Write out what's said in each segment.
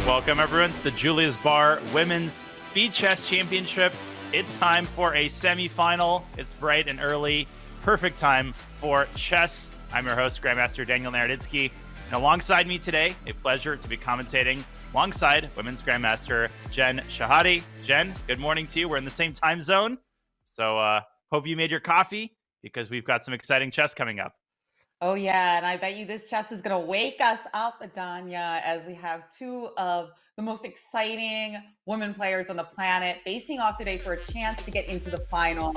Welcome, everyone, to the Julius Baer Women's Speed Chess Championship. It's time for a semifinal. It's bright and early. Perfect time for chess. I'm your host, Grandmaster Daniel Naroditsky. And alongside me today, a pleasure to be commentating alongside Women's Grandmaster Jen Shahade. Jen, good morning to you. We're in the same time zone. So hope you made your coffee because we've got some exciting chess coming up. Oh, yeah. And I bet you this chess is going to wake us up, Adanya, as we have two of the most exciting women players on the planet facing off today for a chance to get into the final.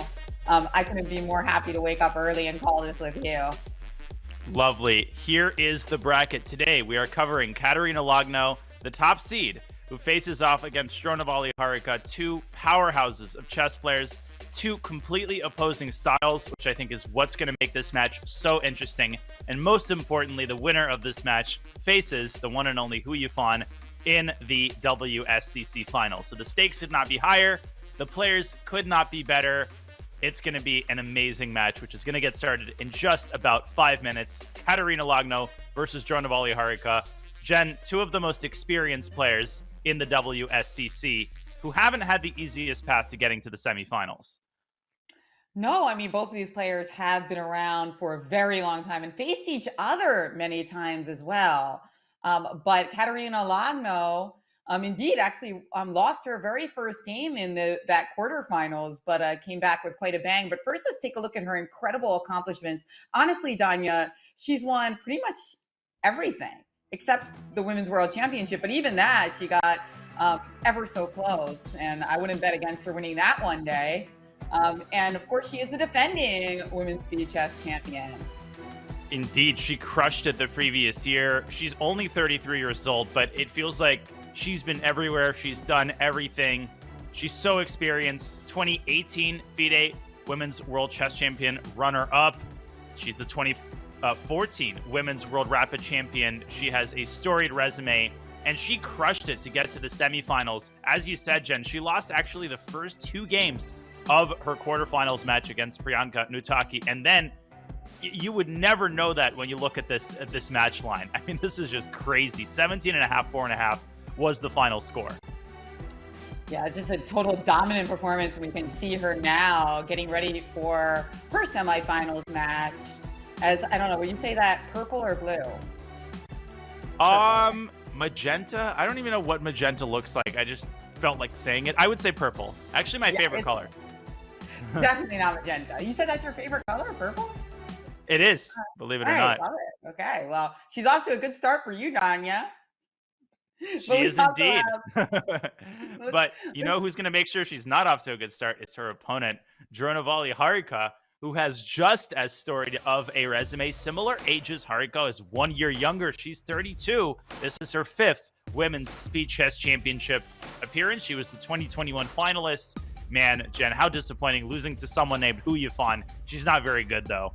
I couldn't be more happy to wake up early and call this with you. Lovely. Here is the bracket today. We are covering Kateryna Lagno, the top seed, who faces off against Dronavalli Harika, two powerhouses of chess players, two completely opposing styles, which I think is what's going to make this match so interesting. And most importantly, the winner of this match faces the one and only Yifan in the WSCC final. So the stakes could not be higher. The players could not be better. It's going to be an amazing match, which is going to get started in just about 5 minutes. Kateryna Lagno versus Dronavalli Harika. Jen, two of the most experienced players in the WSCC who haven't had the easiest path to getting to the semifinals. No, I mean, both of these players have been around for a very long time and faced each other many times as well. But Kateryna Lagno, indeed, actually lost her very first game in that quarterfinals, but came back with quite a bang. But first, let's take a look at her incredible accomplishments. Honestly, Danya, she's won pretty much everything except the Women's World Championship. But even that, she got ever so close. And I wouldn't bet against her winning that one day. And of course, she is the defending Women's Speed Chess champion. Indeed, she crushed it the previous year. She's only 33 years old, but it feels like she's been everywhere. She's done everything. She's so experienced. 2018 FIDE Women's World Chess Champion runner-up. She's the 2014 Women's World Rapid Champion. She has a storied resume, and she crushed it to get to the semifinals. As you said, Jen, she lost actually the first two games of her quarterfinals match against Priyanka Nutaki. And then you would never know that when you look at this match line. I mean, this is just crazy. 17.5, 4.5 was the final score. Yeah, it's just a total dominant performance. We can see her now getting ready for her semifinals match. As, I don't know, would you say that purple or blue? Magenta. I don't even know what magenta looks like. I just felt like saying it. I would say purple. Actually, my favorite color. Definitely not magenta. You said that's your favorite color, purple? It is, believe it or not. Love it. Okay, well, she's off to a good start for you, Danya. She is indeed. But you know who's going to make sure she's not off to a good start? It's her opponent, Dronavalli Harika, who has just as storied of a resume. Similar ages. Harika is 1 year younger. She's 32. This is her fifth Women's Speed Chess Championship appearance. She was the 2021 finalist. Man, Jen, how disappointing losing to someone named Yifan. She's not very good, though.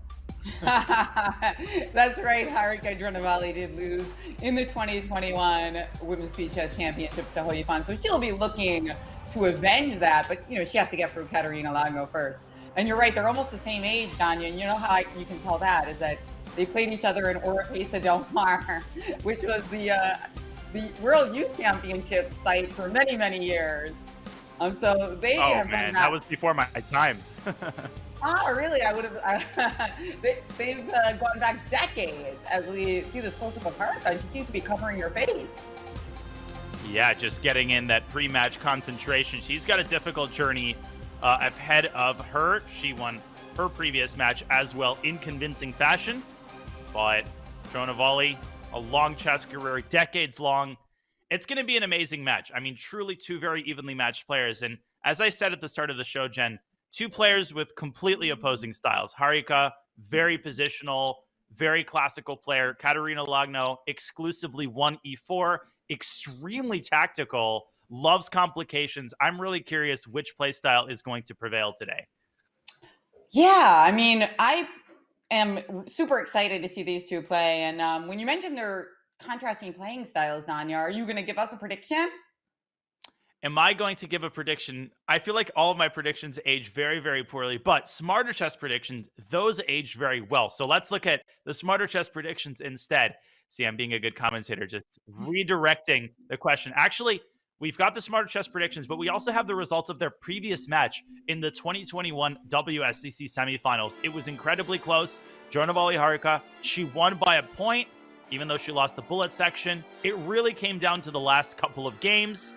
That's right. Harika Dronavalli did lose in the 2021 Women's Speed Chess Championships to Yifan. So she'll be looking to avenge that. But, you know, she has to get through Kateryna Lagno first. And you're right. They're almost the same age, Danya. And you know how you can tell that is that they played each other in Oropesa Del Mar, which was the World Youth Championship site for many, many years. So they have man, that was before my time. Oh, really? I would have. They've gone back decades as we see this close-up of Harika, and she seems to be covering her face. Yeah, just getting in that pre-match concentration. She's got a difficult journey ahead of her. She won her previous match as well in convincing fashion. But Dronavalli, a long chess career, decades long. It's going to be an amazing match. I mean, truly two very evenly matched players. And as I said at the start of the show, Jen, two players with completely opposing styles. Harika, very positional, very classical player. Kateryna Lagno, exclusively 1e4, extremely tactical, loves complications. I'm really curious which play style is going to prevail today. Yeah, I mean, I am super excited to see these two play. And when you mentioned their contrasting playing styles, Danya, are you going to give us a prediction? Am I going to give a prediction? I feel like all of my predictions age very, very poorly, but Smarter Chess predictions, those age very well. So let's look at the Smarter Chess predictions instead. See, I'm being a good commentator, just redirecting the question. Actually, we've got the Smarter Chess predictions, but we also have the results of their previous match in the 2021 WSCC semifinals. It was incredibly close. Dronavalli Harika, she won by a point, even though she lost the bullet section. It really came down to the last couple of games.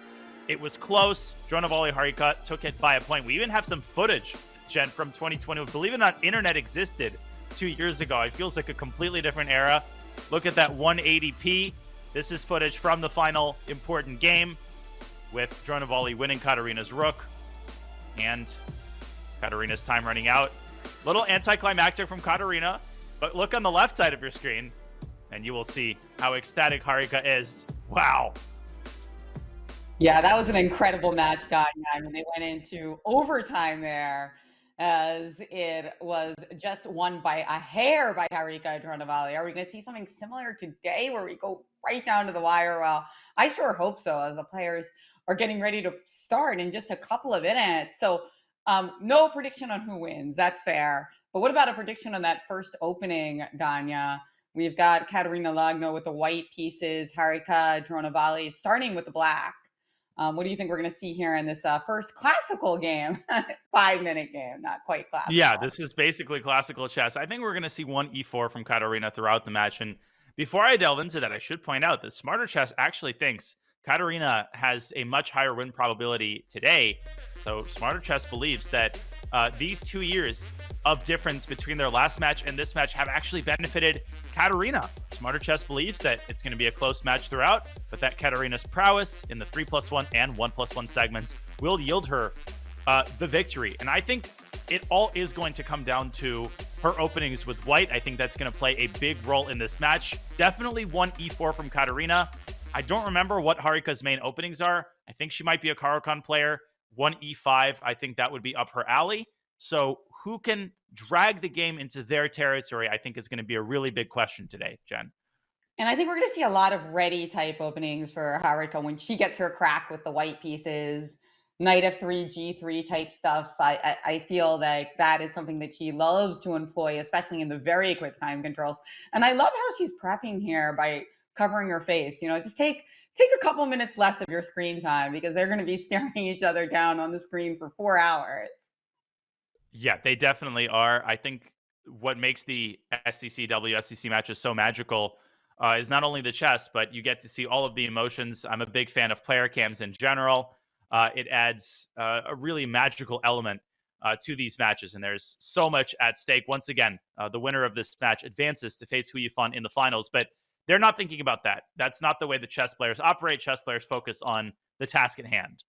It was close. Dronavalli Harika took it by a point. We even have some footage, Jen, from 2020. Believe it or not, internet existed 2 years ago. It feels like a completely different era. Look at that 180p. This is footage from the final important game with Dronavalli winning Kateryna's rook and Kateryna's time running out. Little anticlimactic from Kateryna, but look on the left side of your screen and you will see how ecstatic Harika is. Wow. Yeah, that was an incredible match, Danya. I mean, they went into overtime there as it was just won by a hair by Harika Dronavalli. Are we going to see something similar today where we go right down to the wire? Well, I sure hope so, as the players are getting ready to start in just a couple of minutes. So no prediction on who wins. That's fair. But what about a prediction on that first opening, Danya? We've got Kateryna Lagno with the white pieces, Harika Dronavalli starting with the black. What do you think we're going to see here in this first classical game? 5-minute game, not quite classical. Yeah, this is basically classical chess. I think we're going to see one e4 from Kateryna throughout the match. And before I delve into that, I should point out that Smarter Chess actually thinks Kateryna has a much higher win probability today. So Smarter Chess believes that these 2 years of difference between their last match and this match have actually benefited Kateryna. Smarter Chess believes that it's going to be a close match throughout, but that Kateryna's prowess in the 3+1 and 1+1 segments will yield her the victory. And I think it all is going to come down to her openings with white. I think that's going to play a big role in this match. Definitely one e4 from Kateryna. I don't remember what Harika's main openings are. I think she might be a Caro-Kann player. One e5, I think that would be up her alley. So who can drag the game into their territory, I think is going to be a really big question today, Jen. And I think we're going to see a lot of ready type openings for Harika when she gets her crack with the white pieces, knight f3, g3 type stuff. I feel like that is something that she loves to employ, especially in the very quick time controls. And I love how she's prepping here by covering her face. You know, just take a couple minutes less of your screen time because they're going to be staring each other down on the screen for 4 hours. Yeah, they definitely are. I think what makes the SCC, WSCC matches so magical is not only the chess, but you get to see all of the emotions. I'm a big fan of player cams in general. It adds a really magical element to these matches, and there's so much at stake. Once again, the winner of this match advances to face Yifan in the finals, but they're not thinking about that. That's not the way the chess players operate. Chess players focus on the task at hand.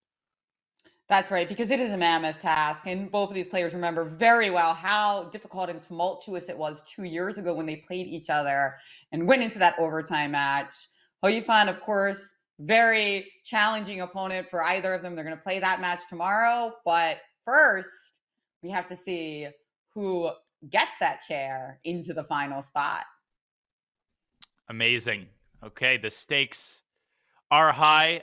That's right, because it is a mammoth task. And both of these players remember very well how difficult and tumultuous it was 2 years ago when they played each other and went into that overtime match. Yifan, of course, very challenging opponent for either of them. They're going to play that match tomorrow. But first, we have to see who gets that chair into the final spot. Amazing. Okay, the stakes are high.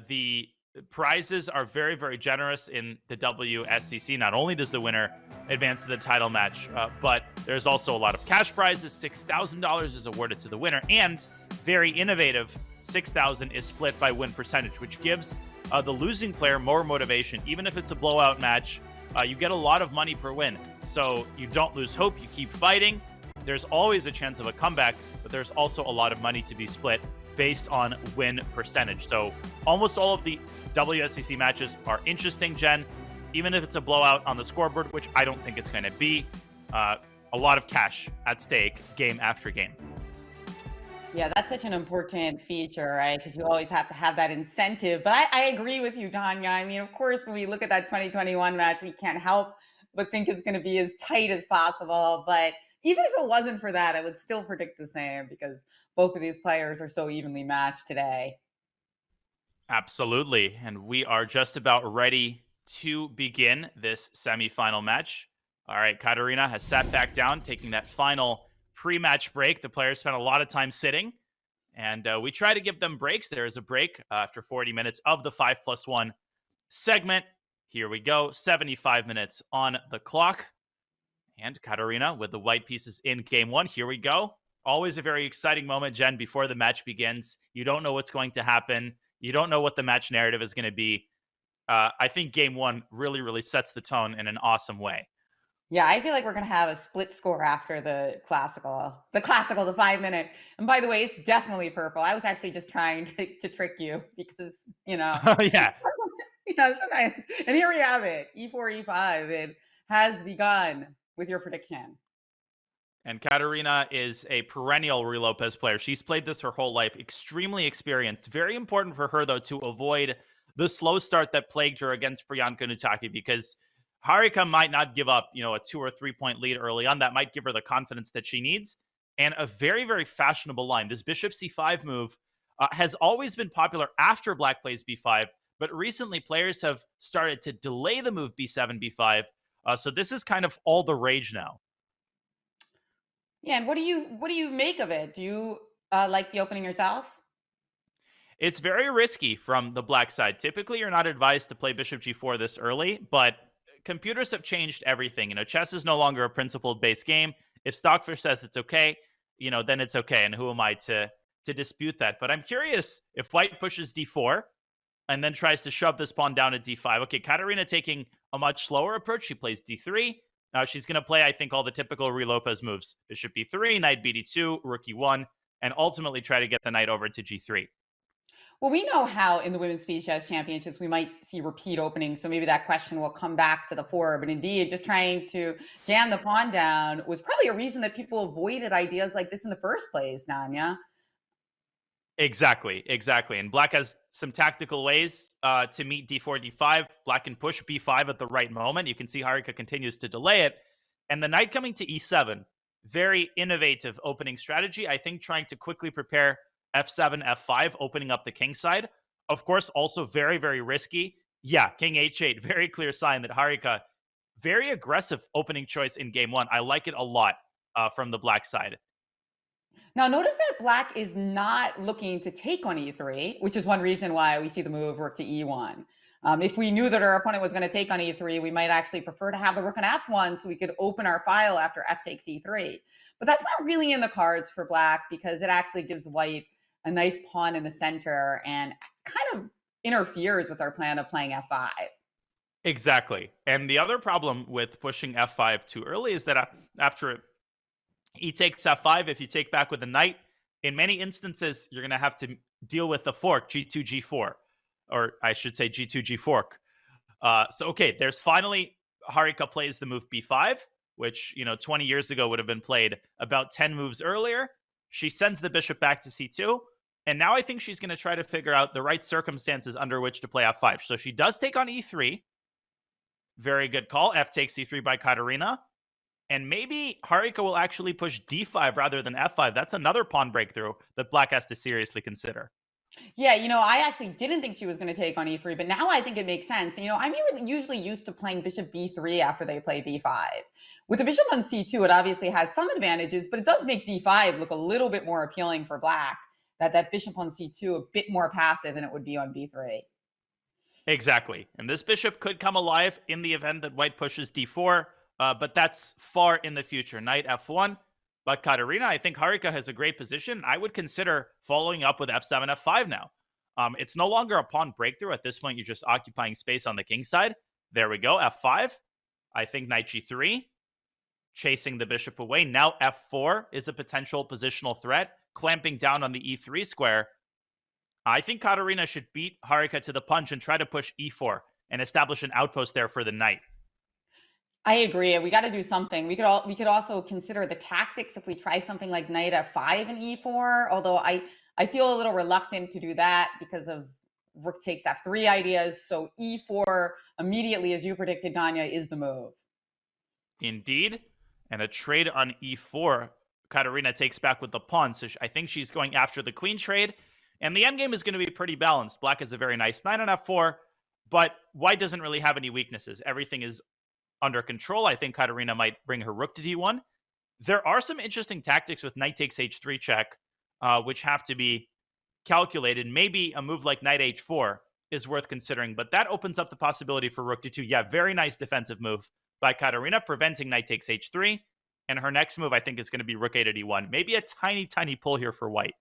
The prizes are very, very generous in the WSCC. Not only does the winner advance to the title match, but there's also a lot of cash prizes. $6,000 is awarded to the winner, and very innovative, $6,000 is split by win percentage, which gives the losing player more motivation. Even if it's a blowout match, you get a lot of money per win. So you don't lose hope. You keep fighting. There's always a chance of a comeback, but there's also a lot of money to be split based on win percentage. So almost all of the WSCC matches are interesting, Jen, even if it's a blowout on the scoreboard, which I don't think it's going to be. A lot of cash at stake game after game. Yeah, that's such an important feature, right? Because you always have to have that incentive. But I agree with you, Danya. I mean, of course, when we look at that 2021 match, we can't help but think it's going to be as tight as possible. But even if it wasn't for that, I would still predict the same because both of these players are so evenly matched today. Absolutely. And we are just about ready to begin this semifinal match. All right, Kateryna has sat back down, taking that final pre-match break. The players spent a lot of time sitting, and we try to give them breaks. There is a break after 40 minutes of the 5+1 segment. Here we go. 75 minutes on the clock. And Kateryna with the white pieces in game one. Here we go. Always a very exciting moment, Jen, before the match begins. You don't know what's going to happen. You don't know what the match narrative is going to be. I think game one really, really sets the tone in an awesome way. Yeah, I feel like we're gonna have a split score after the 5 minute. And by the way, it's definitely purple. I was actually just trying to trick you because Yeah. sometimes. And here we have it, E4, E5. It has begun with your prediction. And Kateryna is a perennial Ruy Lopez player. She's played this her whole life, extremely experienced. Very important for her, though, to avoid the slow start that plagued her against Priyanka Nutaki, because Harika might not give up, a 2 or 3 point lead early on. That might give her the confidence that she needs. And a very, very fashionable line. This bishop c5 move has always been popular after black plays b5, but recently players have started to delay the move b7, b5. So this is kind of all the rage now. Yeah, and what do you make of it? Do you like the opening yourself? It's very risky from the black side. Typically, you're not advised to play bishop g4 this early, but computers have changed everything. Chess is no longer a principled based game. If Stockfish says it's okay, then it's okay. And who am I to dispute that? But I'm curious if white pushes d4 and then tries to shove this pawn down at d5. Okay, Kateryna taking a much slower approach. She plays d3. Now she's going to play, I think, all the typical Ruy Lopez moves. Bishop b3, knight bd2, rook e1, and ultimately try to get the knight over to g3. Well, we know how in the Women's Speed Chess Championships we might see repeat openings, so maybe that question will come back to the fore. But indeed, just trying to jam the pawn down was probably a reason that people avoided ideas like this in the first place, Nanya. Exactly. And black has some tactical ways to meet d4, d5. Black can push b5 at the right moment. You can see Harika continues to delay it. And the knight coming to e7, very innovative opening strategy. I think trying to quickly prepare f7, f5, opening up the king side. Of course, also very, very risky. Yeah, king h8, very clear sign that Harika, very aggressive opening choice in game one. I like it a lot from the black side. Now, notice that black is not looking to take on e3, which is one reason why we see the move rook to e1. If we knew that our opponent was going to take on e3, we might actually prefer to have the rook on f1 so we could open our file after f takes e3. But that's not really in the cards for black because it actually gives white a nice pawn in the center and kind of interferes with our plan of playing f5. Exactly. And the other problem with pushing f5 too early is that after e takes f5, if you take back with a knight, in many instances, you're going to have to deal with the fork, g2, g4, or I should say g2, g-fork. Okay, there's finally, Harika plays the move b5, which, 20 years ago would have been played about 10 moves earlier. She sends the bishop back to c2, and now I think she's going to try to figure out the right circumstances under which to play f5. So she does take on e3. Very good call. F takes c3 by Kateryna. And maybe Harika will actually push d5 rather than f5. That's another pawn breakthrough that black has to seriously consider. Yeah, I actually didn't think she was going to take on e3, but now I think it makes sense. I'm usually used to playing bishop b3 after they play b5. With the bishop on c2, it obviously has some advantages, but it does make d5 look a little bit more appealing for black. That bishop on c2 a bit more passive than it would be on b3. Exactly. And this bishop could come alive in the event that white pushes d4, but that's far in the future. Knight f1. But Kateryna, I think Harika has a great position. I would consider following up with f7, f5 now. It's no longer a pawn breakthrough. At this point, you're just occupying space on the king side. There we go, f5. I think knight g3, chasing the bishop away. Now f4 is a potential positional threat, clamping down on the e3 square. I think Kateryna should beat Harika to the punch and try to push e4 and establish an outpost there for the knight. I agree. We got to do something. We could also consider the tactics if we try something like knight f5 and e4. Although I feel a little reluctant to do that because of rook takes f3 ideas. So e4 immediately, as you predicted, Danya, is the move. Indeed, and a trade on e4. Kateryna takes back with the pawn, so I think she's going after the queen trade. And the endgame is going to be pretty balanced. Black has a very nice knight on f4, but white doesn't really have any weaknesses. Everything is under control. I think Kateryna might bring her rook to d1. There are some interesting tactics with knight takes h3 check, which have to be calculated. Maybe a move like knight h4 is worth considering, but that opens up the possibility for rook d2. Yeah, very nice defensive move by Kateryna, preventing knight takes h3. And her next move, I think, is going to be rook a to d1. Maybe a tiny, tiny pull here for white.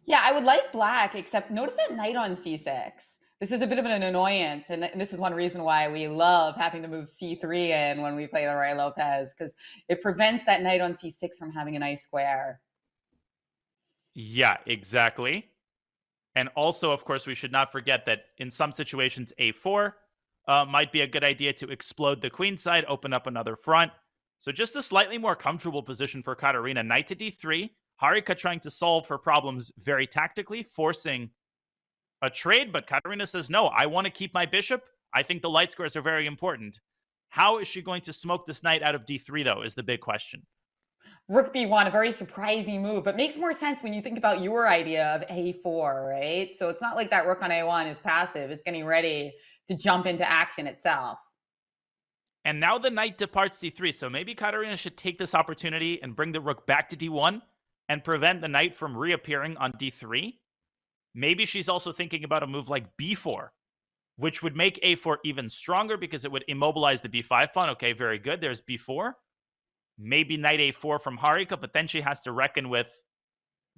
Yeah, I would like black, except notice that knight on c6. This is a bit of an annoyance, and this is one reason why we love having to move c3 in when we play the Ruy Lopez, because it prevents that knight on c6 from having a nice square. Yeah, exactly. And also, of course, we should not forget that in some situations, a4 might be a good idea to explode the queen side, open up another front. So just a slightly more comfortable position for Kateryna. Knight to d3. Harika trying to solve her problems very tactically, forcing a trade. But Kateryna says, no, I want to keep my bishop. I think the light squares are very important. How is she going to smoke this knight out of d3, though, is the big question. Rook b1, a very surprising move, but makes more sense when you think about your idea of a4, right? So it's not like that rook on a1 is passive. It's getting ready to jump into action itself. And now the knight departs d3, so maybe Kateryna should take this opportunity and bring the rook back to d1 and prevent the knight from reappearing on d3. Maybe she's also thinking about a move like b4, which would make a4 even stronger because it would immobilize the b5 pawn. Okay, very good. There's b4. Maybe knight a4 from Harika, but then she has to reckon with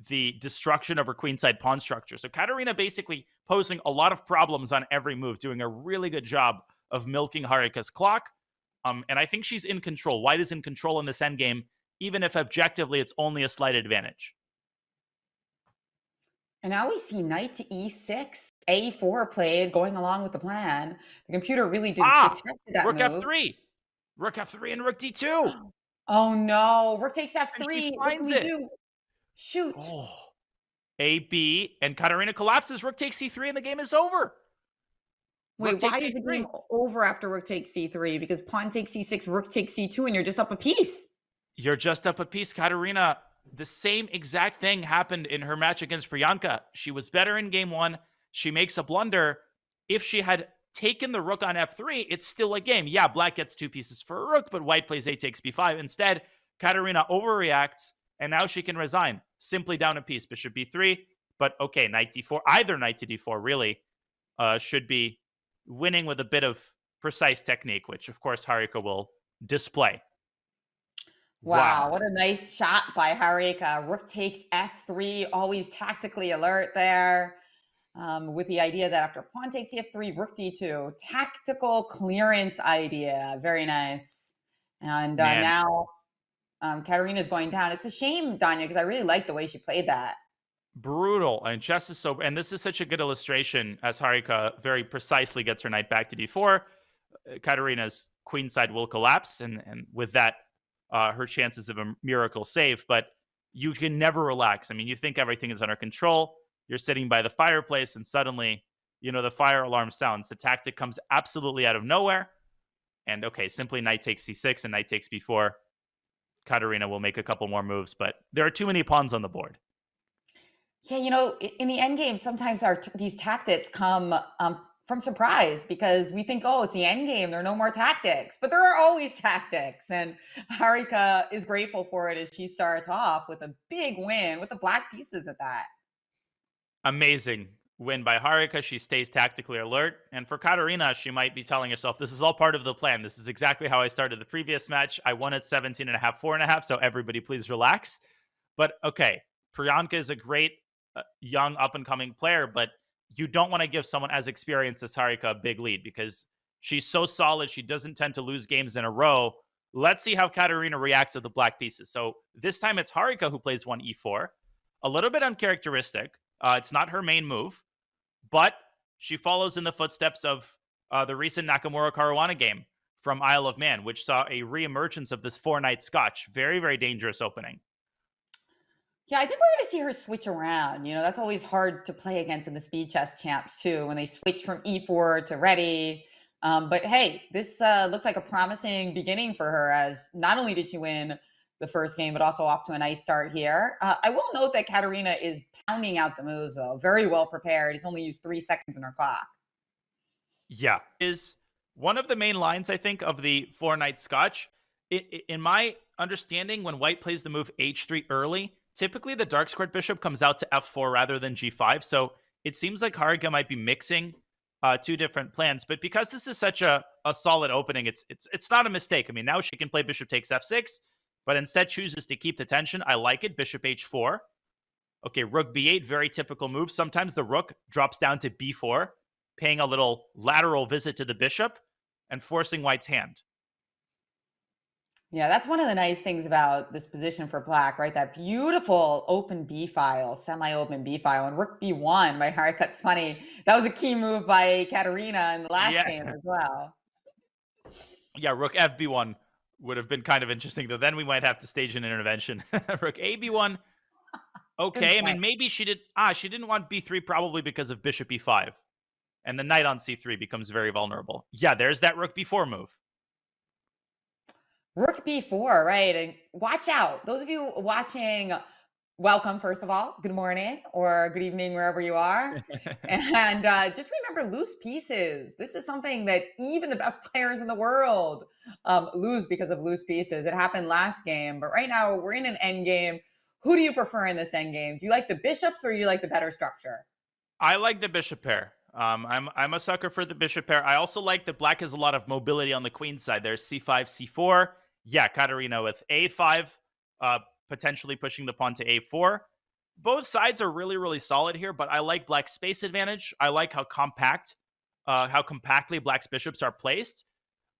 the destruction of her queenside pawn structure. So Kateryna basically posing a lot of problems on every move, doing a really good job of milking Harika's clock. And I think she's in control. White is in control in this endgame, even if objectively it's only a slight advantage. And now we see knight to e6, a4 played, going along with the plan. The computer really did detect that rook move. f3. Rook f3 and rook d2. Oh no, rook takes And f3. she What can finds we it. do? Shoot. Oh. A, B, and Kateryna collapses. Rook takes c3, and the game is over. Wait, why is the game over after rook takes c3? Because pawn takes c6, rook takes c2, and you're just up a piece. You're just up a piece, Kateryna. The same exact thing happened in her match against Priyanka. She was better in game one. She makes a blunder. If she had taken the rook on f3, it's still a game. Yeah, black gets 2 pieces for a rook, but white plays a takes b5. Instead, Kateryna overreacts, and now she can resign. Simply down a piece, bishop b3. But okay, knight d4, either knight to d4 really should be winning with a bit of precise technique, which of course Harika will display. Wow, what a nice shot by Harika. Rook takes f3, always tactically alert there. With the idea that after pawn takes f3, rook d2, tactical clearance idea. Very nice. And now Kateryna is going down. It's a shame, Danya, because I really like the way she played that. Brutal. And chess is so, and this is such a good illustration as Harika very precisely gets her knight back to d4. Kateryna's queenside will collapse, and with that, her chances of a miracle save. But you can never relax. I mean, you think everything is under control. You're sitting by the fireplace, and suddenly, the fire alarm sounds. The tactic comes absolutely out of nowhere. And okay, simply knight takes c6 and knight takes b4. Kateryna will make a couple more moves, but there are too many pawns on the board. Yeah, in the end game, sometimes these tactics come from surprise because we think, oh, it's the end game. There are no more tactics, but there are always tactics. And Harika is grateful for it as she starts off with a big win with the black pieces at that. Amazing win by Harika. She stays tactically alert. And for Kateryna, she might be telling herself, this is all part of the plan. This is exactly how I started the previous match. I won at 17.5, 4.5. So everybody please relax. But okay, Priyanka is a great young up-and-coming player, but you don't want to give someone as experienced as Harika a big lead because she's so solid. She doesn't tend to lose games in a row. Let's see how Kateryna reacts to the black pieces. So this time it's Harika who plays one e4. A little bit uncharacteristic. It's not her main move, but she follows in the footsteps of the recent Nakamura Caruana game from Isle of Man, which saw a reemergence of this 4-knight Scotch. Very, very dangerous opening. Yeah, I think we're going to see her switch around. That's always hard to play against in the speed chess champs, too, when they switch from e4 to ready. But hey, this looks like a promising beginning for her, as not only did she win the first game, but also off to a nice start here. I will note that Kateryna is pounding out the moves, though. Very well prepared. He's only used 3 seconds in her clock. Yeah. Is one of the main lines, I think, of the 4-knight Scotch. In my understanding, when white plays the move h3 early, typically the dark squared bishop comes out to f4 rather than g5. So it seems like Harika might be mixing two different plans. But because this is such a solid opening, it's not a mistake. I mean, now she can play bishop takes f6, but instead chooses to keep the tension. I like it. Bishop h4. Okay, rook b8, very typical move. Sometimes the rook drops down to b4, paying a little lateral visit to the bishop and forcing white's hand. Yeah, that's one of the nice things about this position for black, right? That beautiful open B file, semi-open B file, and rook B1 by Harika. It's funny. That was a key move by Kateryna in the last Yeah, game as well. yeah, rook fb1 would have been kind of interesting, though. Then we might have to stage an intervention. Rook ab1. Good Okay, I point. mean, maybe she didn't want b3 probably because of bishop e5. And the knight on c3 becomes very vulnerable. Yeah, there's that rook b4 move. Rook B4, right? And watch out. Those of you watching, welcome, first of all. Good morning or good evening, wherever you are. And just remember loose pieces. This is something that even the best players in the world lose because of loose pieces. It happened last game, but right now we're in an end game. Who do you prefer in this end game? Do you like the bishops or do you like the better structure? I like the bishop pair. I'm a sucker for the bishop pair. I also like that black has a lot of mobility on the queen side. There's c5, c4. Yeah, Kateryna with a5, potentially pushing the pawn to a4. Both sides are really, really solid here, but I like black's space advantage. I like how compactly black's bishops are placed.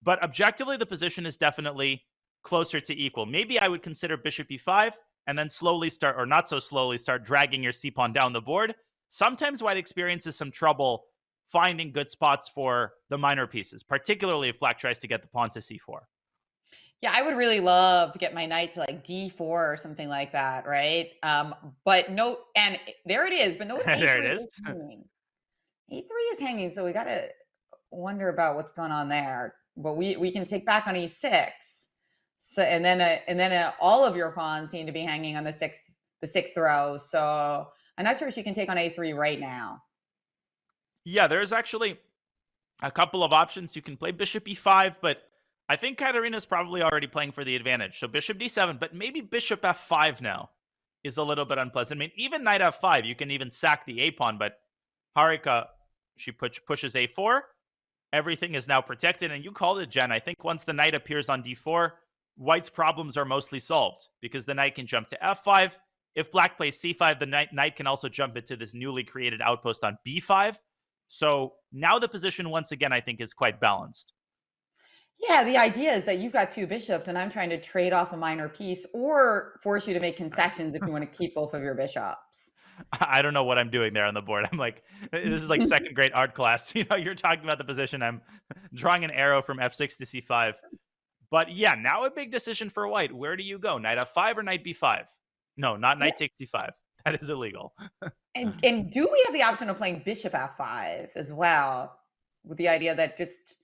But objectively, the position is definitely closer to equal. Maybe I would consider bishop e5 and then slowly start, or not so slowly, start dragging your c-pawn down the board. Sometimes white experiences some trouble finding good spots for the minor pieces, particularly if black tries to get the pawn to c4. Yeah, I would really love to get my knight to like D4 or something like that, right? But note, and there it is, but note There it A3 is. is hanging. A3 is hanging, so we got to wonder about what's going on there. But we can take back on E6. So and then all of your pawns seem to be hanging on the sixth row. So I'm not sure she can take on A3 right now. Yeah, there's actually a couple of options. You can play bishop e5, but I think Kateryna's probably already playing for the advantage. So bishop d7, but maybe bishop f5 now is a little bit unpleasant. I mean, even knight f5, you can even sack the a-pawn, but Harika, she pushes a4. Everything is now protected, and you called it, Jen. I think once the knight appears on d4, white's problems are mostly solved because the knight can jump to f5. If black plays c5, the knight can also jump into this newly created outpost on b5. So now the position, once again, I think is quite balanced. Yeah, the idea is that you've got two bishops, and I'm trying to trade off a minor piece or force you to make concessions if you want to keep both of your bishops. I don't know what I'm doing there on the board. I'm like, this is like second grade art class. You're talking about the position. I'm drawing an arrow from f6 to c5. But yeah, now a big decision for white. Where do you go? Knight f5 or knight b5? No, not Yeah, knight takes c5. That is illegal. and do we have the option of playing bishop f5 as well, with the idea that just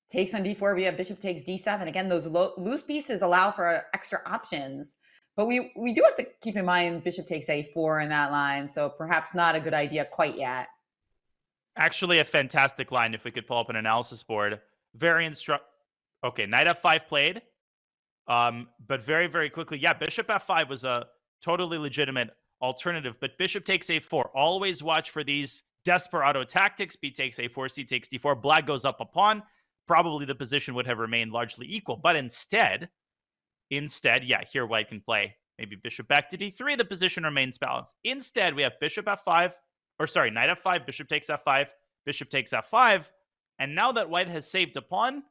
takes on d4, we have bishop takes d7. Again, those loose pieces allow for extra options, but we do have to keep in mind bishop takes a4 in that line, so perhaps not a good idea quite yet. Actually, a fantastic line if we could pull up an analysis board. Very Okay, knight f5 played. But very, very quickly, yeah, bishop f5 was a totally legitimate alternative, but bishop takes a4. Always watch for these desperado tactics. B takes a4, C takes d4. Black goes up a pawn. Probably the position would have remained largely equal, but instead, yeah, here white can play maybe bishop back to d3. The position remains balanced. Instead, we have bishop f5, or sorry, knight f5, bishop takes f5, bishop takes f5, and now that white has saved a pawn,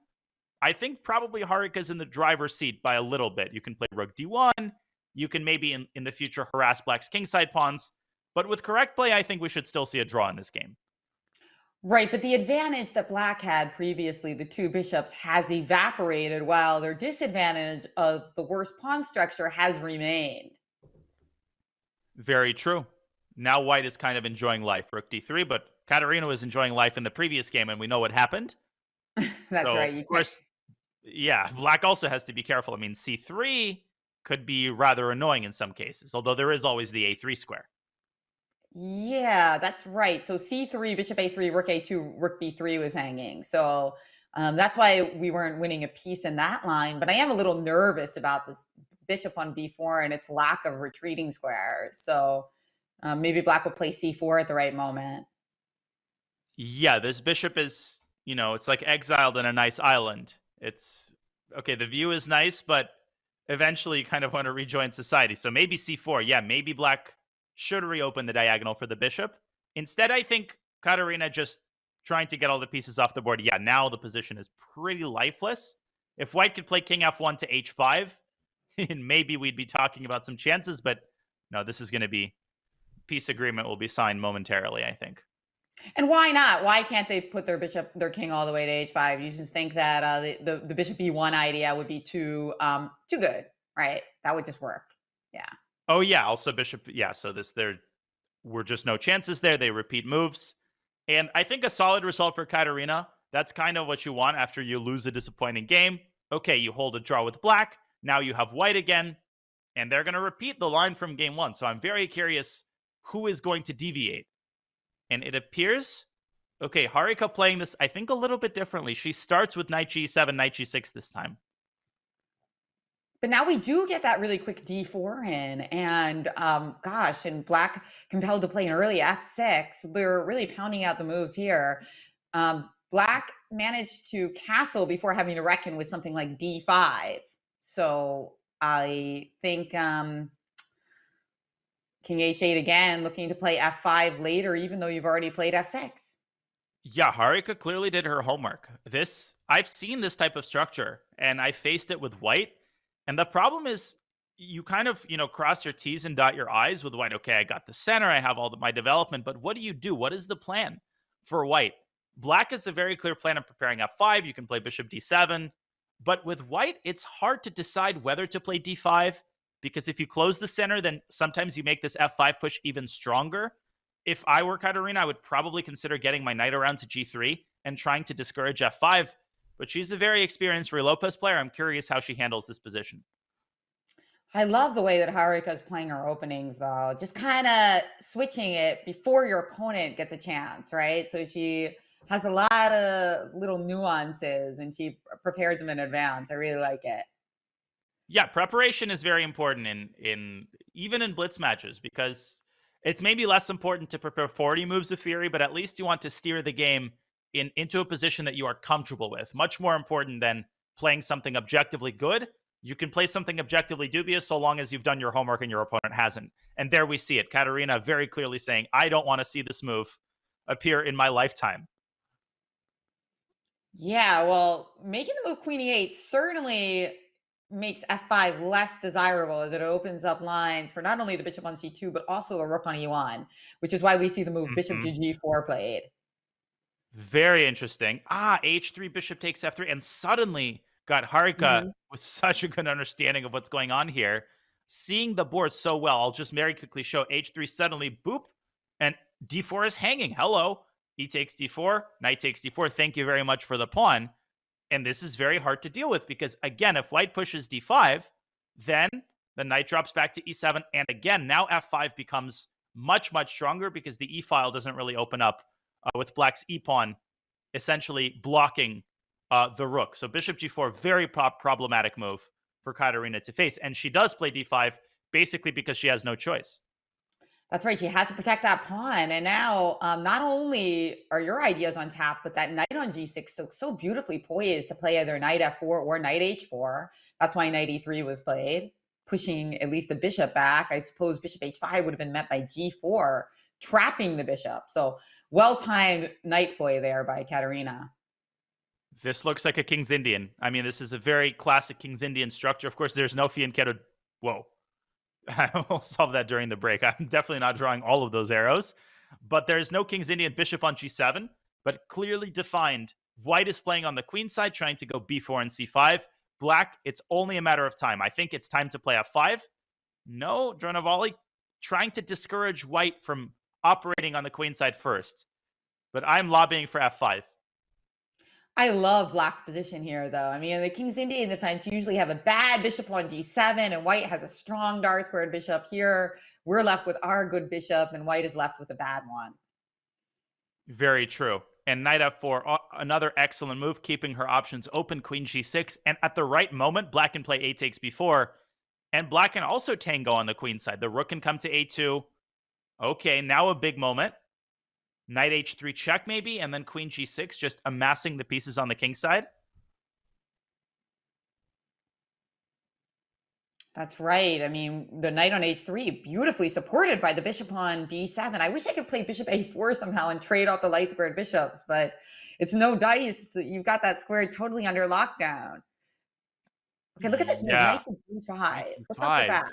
I think probably Harika's in the driver's seat by a little bit. You can play rook d1. You can maybe in the future harass black's kingside pawns. But with correct play, I think we should still see a draw in this game. Right, but the advantage that black had previously, the two bishops, has evaporated while their disadvantage of the worst pawn structure has remained. Very true. Now white is kind of enjoying life. Rook d3, but Kateryna was enjoying life in the previous game, and we know what happened. That's So, right. of course, yeah, black also has to be careful. I mean, c3 could be rather annoying in some cases, although there is always the a3 square. Yeah, that's right. So c3, bishop a3, rook a2, rook b3 was hanging. So that's why we weren't winning a piece in that line. But I am a little nervous about this bishop on b4 and its lack of retreating squares. So maybe black will play c4 at the right moment. Yeah, this bishop is, it's like exiled in a nice island. It's okay, the view is nice, but eventually you kind of want to rejoin society. So maybe c4. Yeah, maybe black should reopen the diagonal for the bishop. Instead, I think Kateryna just trying to get all the pieces off the board. Yeah, now the position is pretty lifeless. If white could play king f1 to h5, and maybe we'd be talking about some chances, but no, this is going to be peace agreement will be signed momentarily, I think. And why not? Why can't they put their king all the way to h5? You just think that the bishop e1 idea would be too good, right? That would just work. Yeah. Oh yeah, also bishop. Yeah, so there were just no chances there. They repeat moves, and I think a solid result for Kateryna. That's kind of what you want after you lose a disappointing game. Okay, you hold a draw with black. Now you have white again, and they're going to repeat the line from game one. So I'm very curious who is going to deviate. And it appears, okay, Harika playing this, I think, a little bit differently. She starts with knight g7, knight g6 this time. But now we do get that really quick d4 in, and gosh, and black compelled to play an early f6. They're really pounding out the moves here. Black managed to castle before having to reckon with something like d5. So I think king h8 again, looking to play f5 later, even though you've already played f6. Yeah, Harika clearly did her homework. I've seen this type of structure, and I faced it with white. And the problem is you kind of, cross your T's and dot your I's with white. Okay, I got the center. I have my development. But what do you do? What is the plan for white? Black is a very clear plan of preparing f5. You can play bishop d7. But with white, it's hard to decide whether to play d5, because if you close the center, then sometimes you make this f5 push even stronger. If I were Kateryna, I would probably consider getting my knight around to g3 and trying to discourage f5. But she's a very experienced Ruy Lopez player. I'm curious how she handles this position. I love the way that Harika is playing her openings, though. Just kind of switching it before your opponent gets a chance, right? So she has a lot of little nuances, and she prepared them in advance. I really like it. Yeah, preparation is very important in even in blitz matches, because it's maybe less important to prepare 40 moves of theory, but at least you want to steer the game into a position that you are comfortable with. Much more important than playing something objectively good. You can play something objectively dubious so long as you've done your homework and your opponent hasn't. And there we see it. Kateryna very clearly saying, I don't want to see this move appear in my lifetime. Yeah, well, making the move queen e8 certainly makes f5 less desirable, as it opens up lines for not only the bishop on c2, but also the rook on e1, which is why we see the move bishop to g4 played. Very interesting. H3, bishop takes f3, and suddenly got Harika with such a good understanding of what's going on here. Seeing the board so well, I'll just very quickly show h3 suddenly, boop, and d4 is hanging. Hello. E takes d4, knight takes d4. Thank you very much for the pawn. And this is very hard to deal with because, again, if white pushes d5, then the knight drops back to e7. And again, now f5 becomes much, much stronger because the e-file doesn't really open up with black's e-pawn essentially blocking the rook. So bishop g4, very problematic move for Kateryna to face. And she does play d5 basically because she has no choice. That's right. She has to protect that pawn. And now, not only are your ideas on tap, but that knight on g6 looks so beautifully poised to play either knight f4 or knight h4. That's why knight e3 was played, pushing at least the bishop back. I suppose bishop h5 would have been met by g4, trapping the bishop. So well-timed knight play there by Kateryna. This looks like a King's Indian. I mean, this is a very classic King's Indian structure. Of course, there's no fianchetto. Whoa. I'll solve that during the break. I'm definitely not drawing all of those arrows. But there's no King's Indian. Bishop on g7, but clearly defined. White is playing on the queen side, trying to go b4 and c5. Black, it's only a matter of time. I think it's time to play f5. No, Dronavalli trying to discourage white from operating on the queen side first. But I'm lobbying for f5. I love black's position here, though. I mean, the King's Indian defense usually have a bad bishop on g7, and white has a strong dark squared bishop here. We're left with our good bishop, and white is left with a bad one. Very true. And knight f4, another excellent move, keeping her options open, queen g6. And at the right moment, black can play a takes b4. And black can also tango on the queen side. The rook can come to a2. Okay, now a big moment. Knight h3 check maybe, and then queen g6, just amassing the pieces on the king side. That's right. I mean, the knight on h3, beautifully supported by the bishop on d7. I wish I could play bishop a4 somehow and trade off the light squared bishops, but it's no dice. You've got that square totally under lockdown. Okay, look at this move, Yeah, knight to knight d5. What's up with d5. that?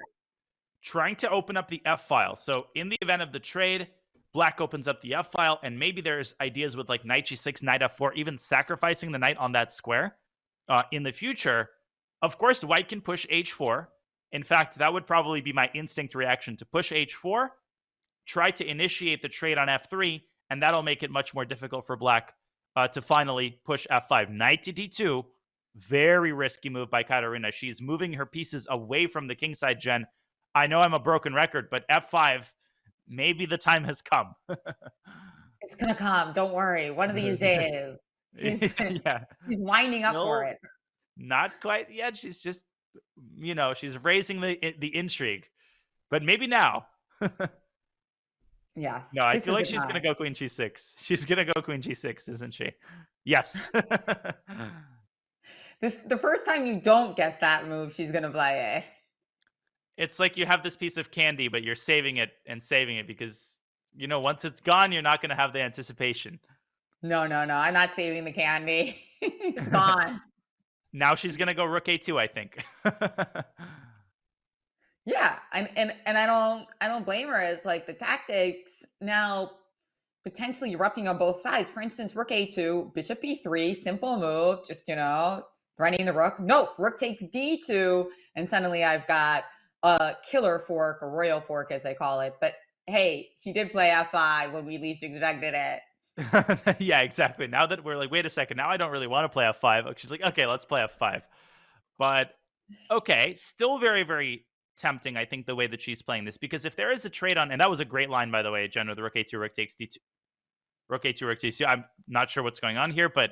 Trying to open up the F file. So in the event of the trade, black opens up the F file, and maybe there's ideas with like knight g6, knight f4, even sacrificing the knight on that square in the future. Of course, white can push h4. In fact, that would probably be my instinct reaction to push h4, try to initiate the trade on f3, and that'll make it much more difficult for black to finally push f5. Knight to d2, very risky move by Kateryna. She's moving her pieces away from the kingside gen. I know I'm a broken record, but f5, maybe the time has come. It's gonna come. Don't worry. One of these days. She's Yeah, she's winding up for no, it. not quite yet. She's just, she's raising the intrigue, but maybe now. Yes, No, I this feel is like the she's gonna time. go queen g6. She's gonna go queen g6, isn't she? Yes. This the first time you don't guess that move, she's gonna play it. It's like you have this piece of candy, but you're saving it and saving it because, once it's gone, you're not gonna have the anticipation. No, no, no. I'm not saving the candy. It's gone. Now she's gonna go rook a2, I think. Yeah, and I don't blame her. It's like the tactics now potentially erupting on both sides. For instance, rook a2, bishop b3, simple move, just threatening the rook. Nope, rook takes d2, and suddenly I've got a killer fork, a royal fork as they call it. But hey, she did play f5 when we least expected it. Yeah, exactly. Now that we're like, wait a second, now I don't really want to play f5. She's like, okay, let's play f5. But okay, still very, very tempting, I think, the way that she's playing this. Because if there is a trade on, and that was a great line, by the way, Jen, with the rook a2, rook takes d2, rook a2, rook d2. I'm not sure what's going on here, but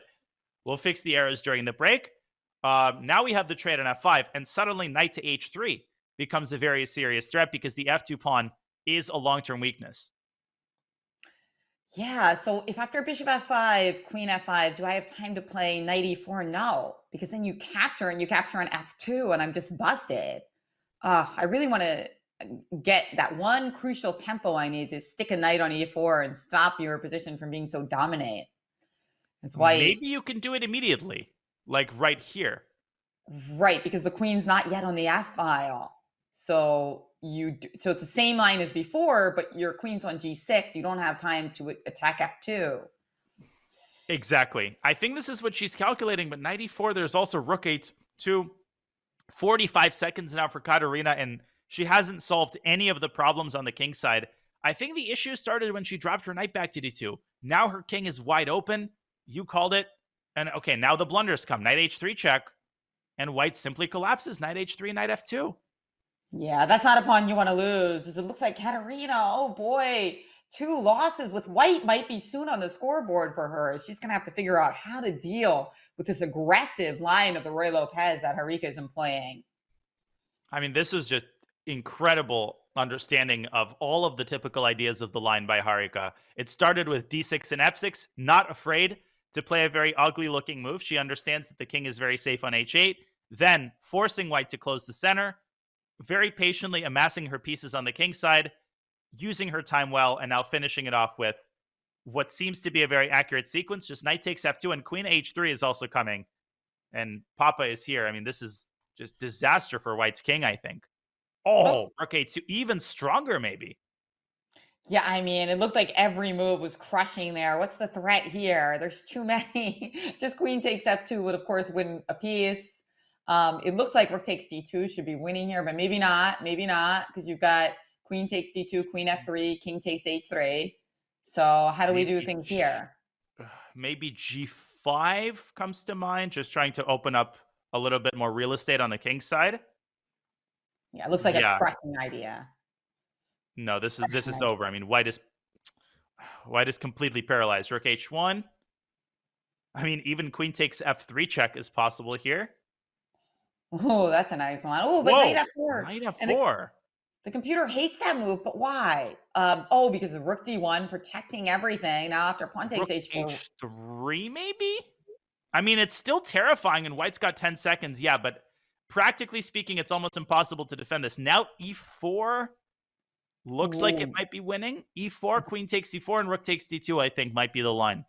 we'll fix the errors during the break. Now we have the trade on f5, and suddenly knight to h3 becomes a very serious threat because the f2 pawn is a long-term weakness. Yeah, so if after bishop f5, queen f5, do I have time to play knight e4? No, because then you capture and you capture on f2 and I'm just busted. I really want to get that one crucial tempo I need to stick a knight on e4 and stop your position from being so dominant. It's white, Maybe you can do it immediately, like right here. right? Because the queen's not yet on the f file. So so it's the same line as before, but your queen's on g6. You don't have time to attack f2. Exactly. I think this is what she's calculating, but knight e4, there's also rook a2. 45 seconds now for Kateryna, and she hasn't solved any of the problems on the king side. I think the issue started when she dropped her knight back to d2. Now her king is wide open. You called it. And okay, now the blunders come. Knight h3 check, and white simply collapses. Knight h3, knight f2. Yeah, that's not a pawn you want to lose. It looks like Kateryna, oh boy, two losses with white might be soon on the scoreboard for her. She's going to have to figure out how to deal with this aggressive line of the Roy Lopez that Harika is employing. I mean, this is just incredible understanding of all of the typical ideas of the line by Harika. It started with d6 and f6, not afraid to play a very ugly looking move. She understands that the king is very safe on h8, then forcing white to close the center, very patiently amassing her pieces on the king side, using her time well, and now finishing it off with what seems to be a very accurate sequence. Just knight takes f2, and queen h3 is also coming. And Papa is here. I mean, this is just disaster for white's king, I think. Oh, Oh, okay, to even stronger, maybe. yeah, I mean, it looked like every move was crushing there. What's the threat here? There's too many. Just queen takes f2 would, of course, win a piece. It looks like rook takes d2 should be winning here, but maybe not. Maybe not, because you've got queen takes d2, queen f3, king takes h3. So how do we do Maybe things here? maybe g5 comes to mind, just trying to open up a little bit more real estate on the king side. Yeah, it looks like a Yeah, crushing idea. no, this Crushing is idea. over. I mean, white is completely paralyzed. Rook h1. I mean, even queen takes f3 check is possible here. Oh, that's a nice one. Oh, but knight Whoa, f4. knight And the f4. The computer hates that move, but why? Oh, because of rook d1 protecting everything. Now after pawn takes Rook h4. h3, maybe? I mean, it's still terrifying, and white's got 10 seconds, yeah, but practically speaking, it's almost impossible to defend this. Now e4 looks like it Ooh, might be winning. E4, queen takes e4, and rook takes d2, I think, might be the line.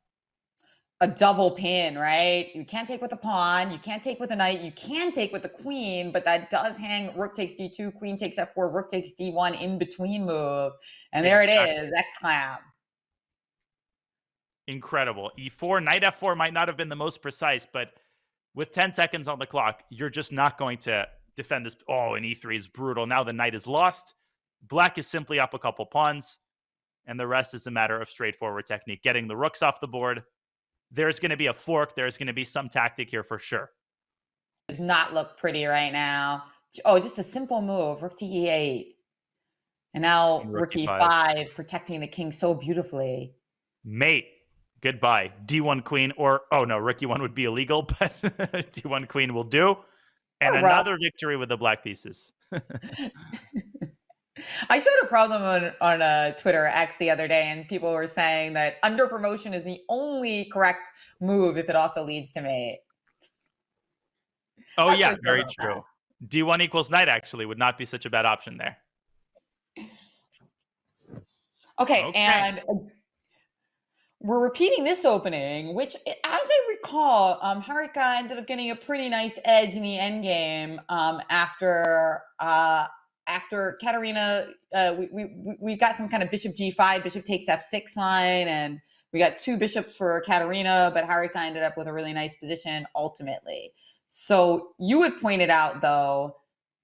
a double pin, right? You can't take with the pawn, you can't take with the knight, you can take with the queen, but that does hang rook takes d2, queen takes f4, rook takes d1 in between move. And there it Exactly. is, exclam. Incredible. E4, knight f4 might not have been the most precise, but with 10 seconds on the clock, you're just not going to defend this. Oh, and e3 is brutal. Now the knight is lost. Black is simply up a couple pawns, and the rest is a matter of straightforward technique. Getting the rooks off the board. There's going to be a fork. There's going to be some tactic here for sure. Does not look pretty right now. Oh, just a simple move, rook to e8. And now And rook rook e5. e5, protecting the king so beautifully. Mate, goodbye. D1 queen, or, oh no, rook e1 would be illegal, but D1 queen will do. And another victory with the black pieces. I showed a problem on Twitter X the other day, and people were saying that under promotion is the only correct move if it also leads to mate. Oh, That's yeah, for sure very about true. D1 equals knight actually would not be such a bad option there. that. Okay, and we're repeating this opening, which, as I recall, Harika ended up getting a pretty nice edge in the endgame after Kateryna. We got some kind of bishop g5, bishop takes f6 line, and we got two bishops for Kateryna, but Harika ended up with a really nice position ultimately. So you had pointed out, though,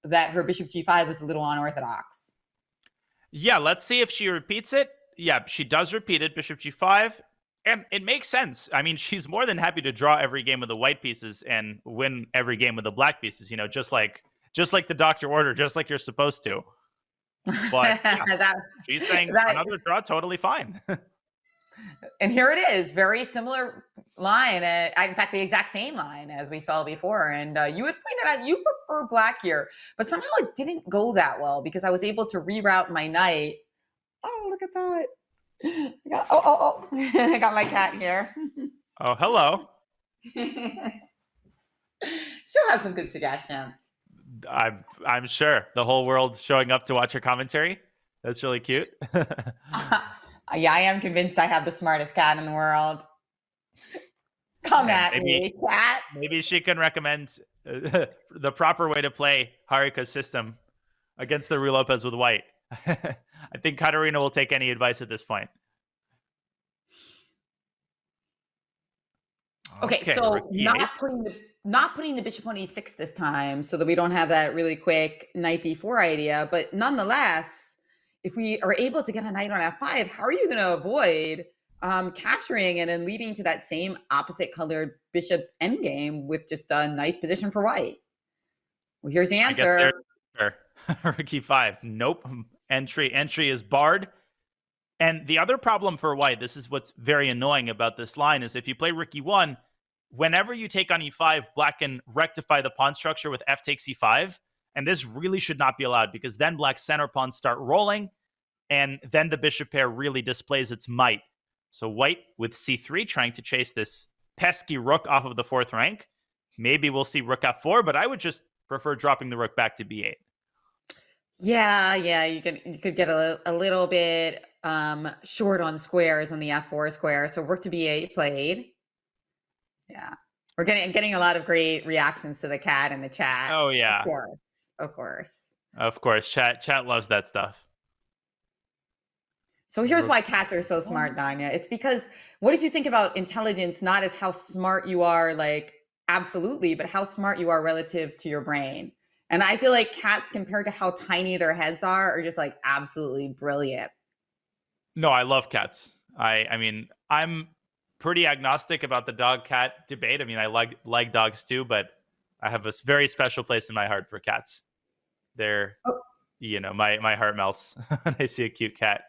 that her bishop g5 was a little unorthodox. Yeah, let's see if she repeats it. Yeah, she does repeat it, bishop g5. And it makes sense. I mean, she's more than happy to draw every game with the white pieces and win every game with the black pieces, you know, just like the doctor ordered, just like you're supposed to. But yeah, she's saying another draw, totally fine. And here it is, very similar line. In fact, the exact same line as we saw before. And you had pointed out you prefer black here, but somehow it didn't go that well because I was able to reroute my knight. Oh, look at that. I got my cat here. Oh, hello. She'll have some good suggestions. I'm sure the whole world showing up to watch her commentary. That's really cute. Yeah, I am convinced I have the smartest cat in the world. Come at me, cat. Maybe she can recommend the proper way to play Harika's system against the Ruy Lopez with white. I think Kateryna will take any advice at this point. Okay, so not putting the bishop on e6 this time, so that we don't have that really quick knight d4 idea. But nonetheless, if we are able to get a knight on f5, how are you going to avoid capturing and then leading to that same opposite colored bishop endgame with just a nice position for white? Well, here's the answer. Rook e5. Nope. Entry is barred. And the other problem for white, this is what's very annoying about this line, is if you play rook e1, whenever you take on e5, black can rectify the pawn structure with f takes e5. And this really should not be allowed because then black's center pawns start rolling, and then the bishop pair really displays its might. So white with c3 trying to chase this pesky rook off of the fourth rank. Maybe we'll see rook f4, but I would just prefer dropping the rook back to b8. Yeah, you could get a little bit short on squares on the f4 square. So rook to b8 played. Yeah, we're getting a lot of great reactions to the cat in the chat. Oh yeah, of course. Chat loves that stuff. So here's why cats are so smart, Danya. It's because what if you think about intelligence not as how smart you are, like absolutely, but how smart you are relative to your brain. And I feel like cats, compared to how tiny their heads are just like absolutely brilliant. No, I love cats. I mean, I'm pretty agnostic about the dog-cat debate. I mean, I like dogs too, but I have a very special place in my heart for cats. They're, my heart melts when I see a cute cat.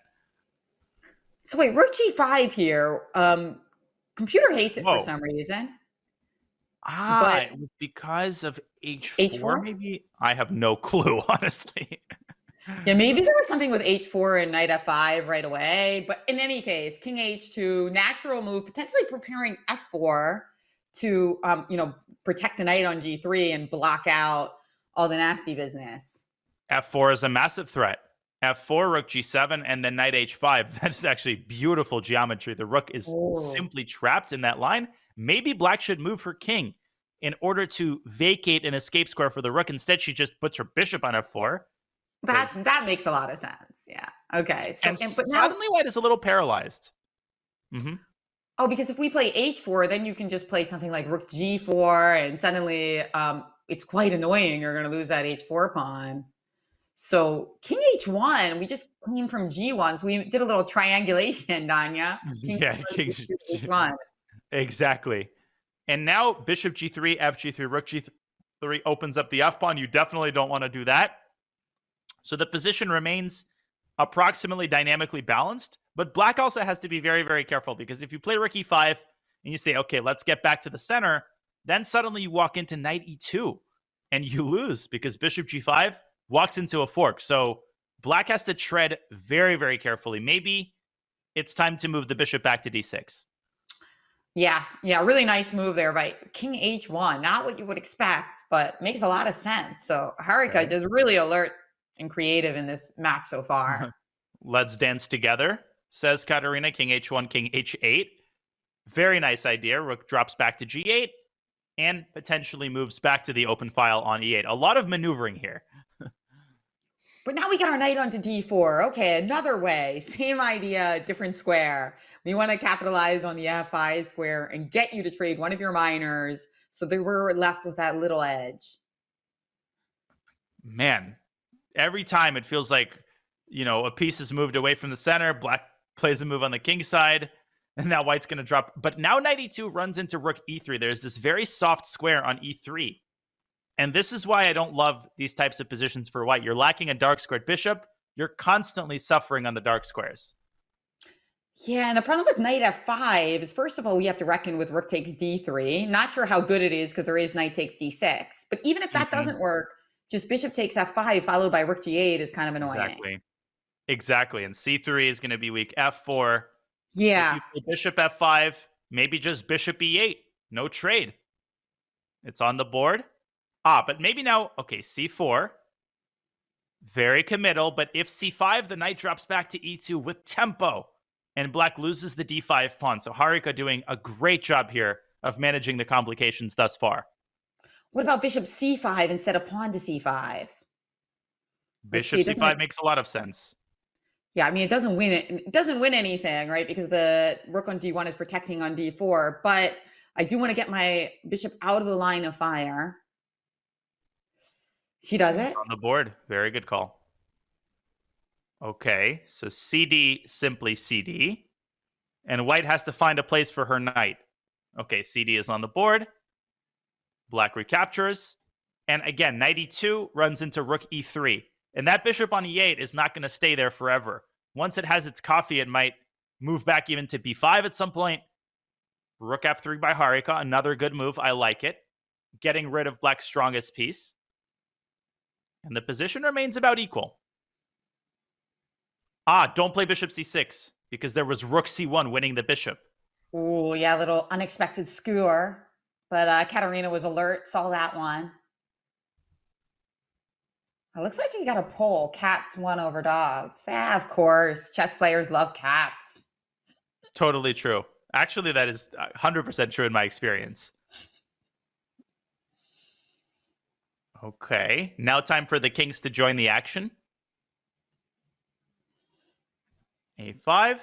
So wait, rook g5 here. Computer hates it for some reason. But it was because of h4, maybe? I have no clue, honestly. Yeah, maybe there was something with h4 and knight f5 right away. But in any case, king h2, natural move, potentially preparing f4 to, protect the knight on g3 and block out all the nasty business. F4 is a massive threat. F4, rook g7, and then knight h5. That is actually beautiful geometry. The rook is Oh, simply trapped in that line. Maybe black should move her king in order to vacate an escape square for the rook. Instead, she just puts her bishop on f4. Because that makes a lot of sense. Yeah. Okay. So, and but now, suddenly white is a little paralyzed. Hmm. oh, because if we play h4, then you can just play something like rook g4, and suddenly it's quite annoying. You're going to lose that h4 pawn. So king h1, we just came from g1. So we did a little triangulation, Danya. King Yeah, king, h1. exactly. And now bishop g3, f g3, rook g3 opens up the f pawn. You definitely don't want to do that. So the position remains approximately dynamically balanced, but black also has to be very, very careful, because if you play rook e5 and you say, okay, let's get back to the center, then suddenly you walk into knight e2 and you lose because bishop g5 walks into a fork. So black has to tread very, very carefully. Maybe it's time to move the bishop back to d6. Yeah, yeah, really nice move there by king h1. Not what you would expect, but makes a lot of sense. So Harika Okay. just really alert and creative in this match so far. Let's dance together, says Kateryna. King h1, king h8. Very nice idea. Rook drops back to g8 and potentially moves back to the open file on e8. A lot of maneuvering here. But now we got our knight onto d4. Okay, another way. Same idea, different square. We want to capitalize on the f5 square and get you to trade one of your minors so that we're left with that little edge. Man, every time it feels like, a piece is moved away from the center. Black plays a move on the king side, and now white's going to drop. But now knight e2 runs into rook e3. There's this very soft square on e3. And this is why I don't love these types of positions for white. You're lacking a dark squared bishop. You're constantly suffering on the dark squares. Yeah, and the problem with knight f5 is, first of all, we have to reckon with rook takes d3. Not sure how good it is because there is knight takes d6. But even if that Hmm. doesn't work, just bishop takes f5 followed by rook g8 is kind of annoying. Exactly. Exactly. And c3 is going to be weak. f4. If Yeah. you play bishop f5, maybe just bishop e8. No trade. It's on the board. But maybe now, okay, c4. Very committal. But if c5, the knight drops back to e2 with tempo, and black loses the d5 pawn. So Harika doing a great job here of managing the complications thus far. What about bishop c5 instead of pawn to c5? Let's see. Bishop It doesn't. c5 makes a lot of sense. Yeah, I mean, it doesn't win it. It doesn't win anything, right? Because the rook on d1 is protecting on d4. But I do want to get my bishop out of the line of fire. She does It's it. on the board. Very good call. Okay, so cd, simply cd. And white has to find a place for her knight. Okay, cd is on the board. Black recaptures. And again, knight e2 runs into rook e3. And that bishop on e8 is not going to stay there forever. Once it has its coffee, it might move back even to b5 at some point. Rook f3 by Harika, another good move. I like it. Getting rid of black's strongest piece. And the position remains about equal. Don't play bishop c6, because there was rook c1 winning the bishop. Ooh, yeah, a little unexpected skewer. But Katerina was alert, saw that one. It looks like you got a poll. Cats won over dogs. Yeah, of course. Chess players love cats. Totally true. Actually, that is 100% true in my experience. Okay, now time for the kings to join the action. a5,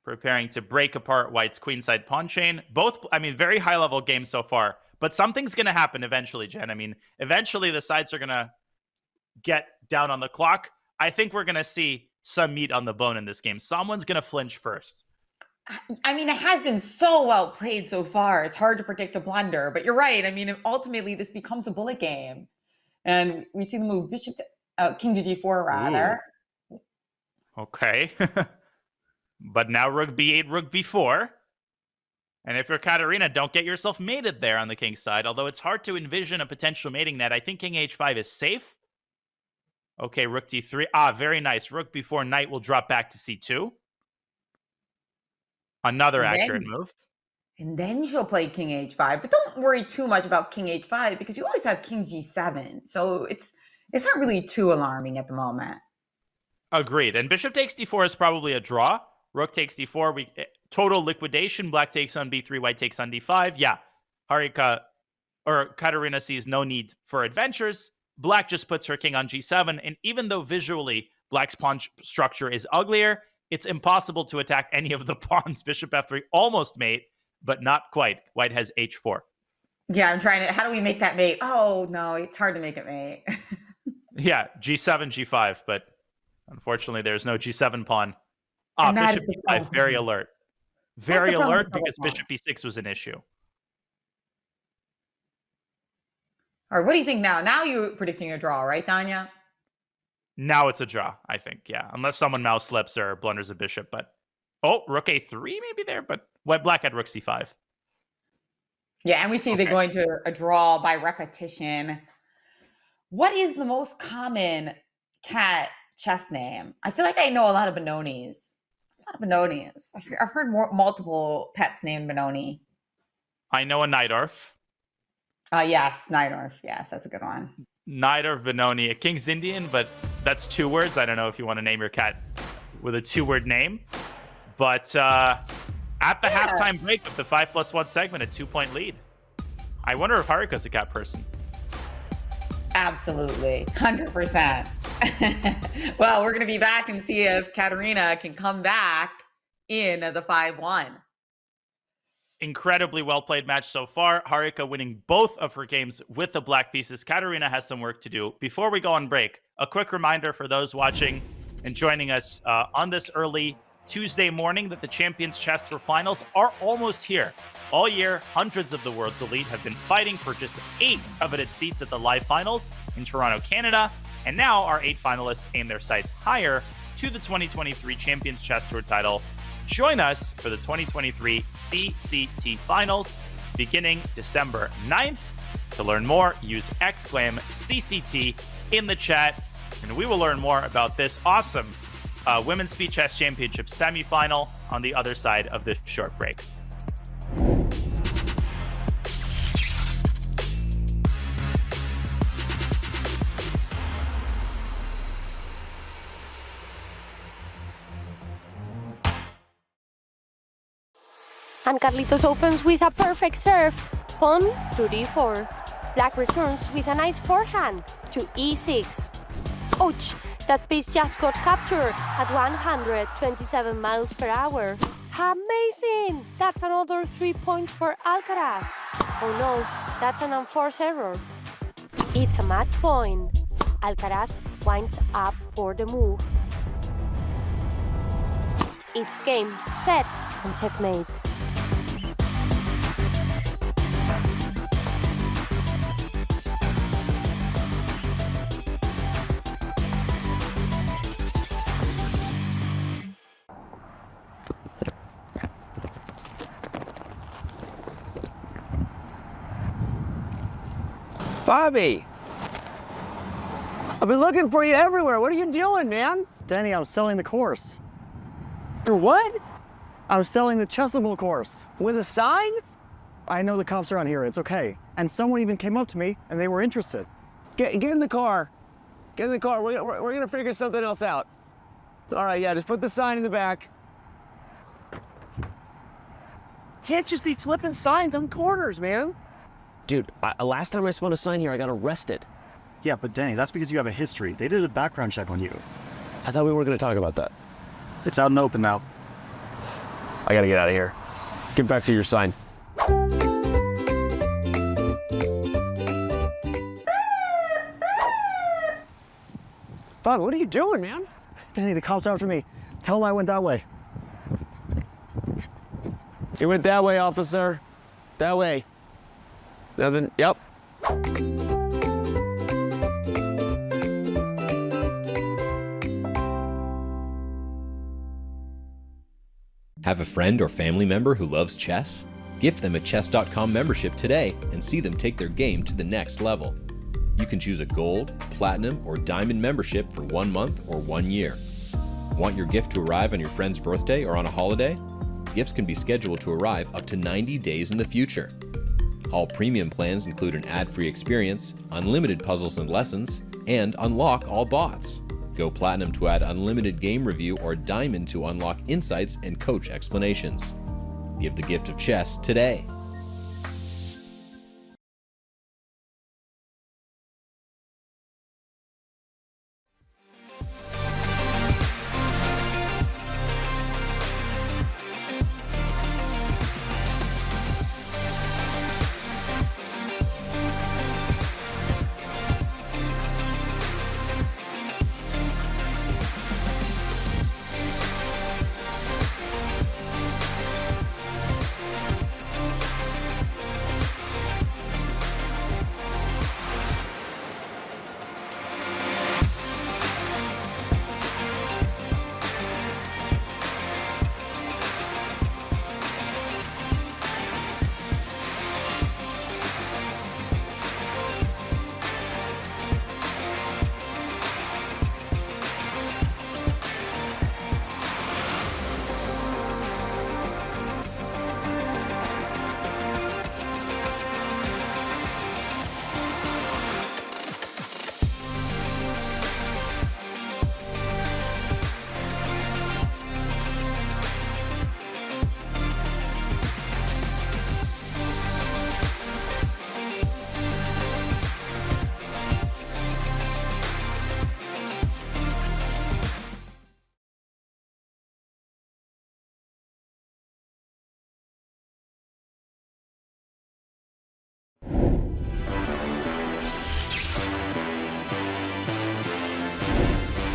preparing to break apart white's queenside pawn chain. Both, very high level games so far, but something's going to happen eventually, Jen. Eventually the sides are going to get down on the clock. I think we're going to see some meat on the bone in this game. Someone's going to flinch first. I mean, it has been so well played so far. It's hard to predict a blunder, but you're right. I mean, ultimately, this becomes a bullet game. And we see the move bishop to king to g4, Ooh, rather. okay. But now rook b8, rook b4. And if you're Kateryna, don't get yourself mated there on the king side, although it's hard to envision a potential mating net. I think king h5 is safe. Okay, rook d3. Ah, very nice. Rook before knight will drop back to c2. Another And accurate then move. and then she'll play king h5. But don't worry too much about king h5 because you always have king g7. So it's not really too alarming at the moment. Agreed. And bishop takes d4 is probably a draw. Rook takes d4. Total liquidation. Black takes on b3. White takes on d5. Yeah. Kateryna sees no need for adventures. Black just puts her king on g7. And even though visually Black's pawn structure is uglier, it's impossible to attack any of the pawns. Bishop f3 almost mate, but not quite. White has h4. Yeah, I'm trying to. How do we make that mate? Oh, no, it's hard to make it mate. Yeah, g7, g5, but unfortunately there's no g7 pawn. And that Bishop is the e5, problem. very alert. That's Very the problem alert with double because pawn. bishop e6 was an issue. All right, what do you think now? Now you're predicting a draw, right, Danya? Now it's a draw, I think, yeah. Unless someone mouse slips or blunders a bishop, but... Oh, rook a3 maybe there, but white black had rook c5. Yeah, and we see they're going to a draw by repetition. What is the most common cat chess name? I feel like I know a lot of Benoni's. I've heard multiple pets named Benoni. I know a Najdorf. Yes, Najdorf. Yes, that's a good one. Najdorf, Benoni, a King's Indian, but that's 2 words. I don't know if you want to name your cat with a 2-word name. But at the halftime break of the 5+1 segment, a 2-point lead. I wonder if Harika's a cat person. Absolutely. 100%. Well, we're going to be back and see if Kateryna can come back in the 5-1. Incredibly well-played match so far. Harika winning both of her games with the black pieces. Kateryna has some work to do. Before we go on break, a quick reminder for those watching and joining us on this early Tuesday morning that the Champions Chess Tour finals are almost here. All year, hundreds of the world's elite have been fighting for just 8 coveted seats at the live finals in Toronto, Canada. And now our 8 finalists aim their sights higher to the 2023 Champions Chess Tour title. Join us for the 2023 CCT finals beginning December 9th. To learn more, use !CCT in the chat, and we will learn more about this awesome Women's Speed Chess Championship semifinal on the other side of this short break. And Carlitos opens with a perfect serve. Pawn to d4. Black returns with a nice forehand to e6. Ouch! That piece just got captured at 127 miles per hour. Amazing! That's another 3 points for Alcaraz. Oh no, that's an unforced error. It's a match point. Alcaraz winds up for the move. It's game, set, and checkmate. Bobby! I've been looking for you everywhere. What are you doing, man? Danny, I'm selling the course. You're what? I'm selling the Chessable course. With a sign? I know the cops around here, it's okay. And someone even came up to me and they were interested. Get in the car. Get in the car. We're gonna figure something else out. All right, yeah, just put the sign in the back. Can't just be flipping signs on corners, man. Dude, last time I spun a sign here, I got arrested. Yeah, but Danny, that's because you have a history. They did a background check on you. I thought we weren't gonna talk about that. It's out in the open now. I gotta get out of here. Get back to your sign. Bob, what are you doing, man? Danny, the cops are after me. Tell them I went that way. You went that way, officer. That way. Nothing. Yep. Have a friend or family member who loves chess? Gift them a Chess.com membership today and see them take their game to the next level. You can choose a gold, platinum, or diamond membership for 1 month or 1 year. Want your gift to arrive on your friend's birthday or on a holiday? Gifts can be scheduled to arrive up to 90 days in the future. All premium plans include an ad-free experience, unlimited puzzles and lessons, and unlock all bots. Go platinum to add unlimited game review or diamond to unlock insights and coach explanations. Give the gift of chess today.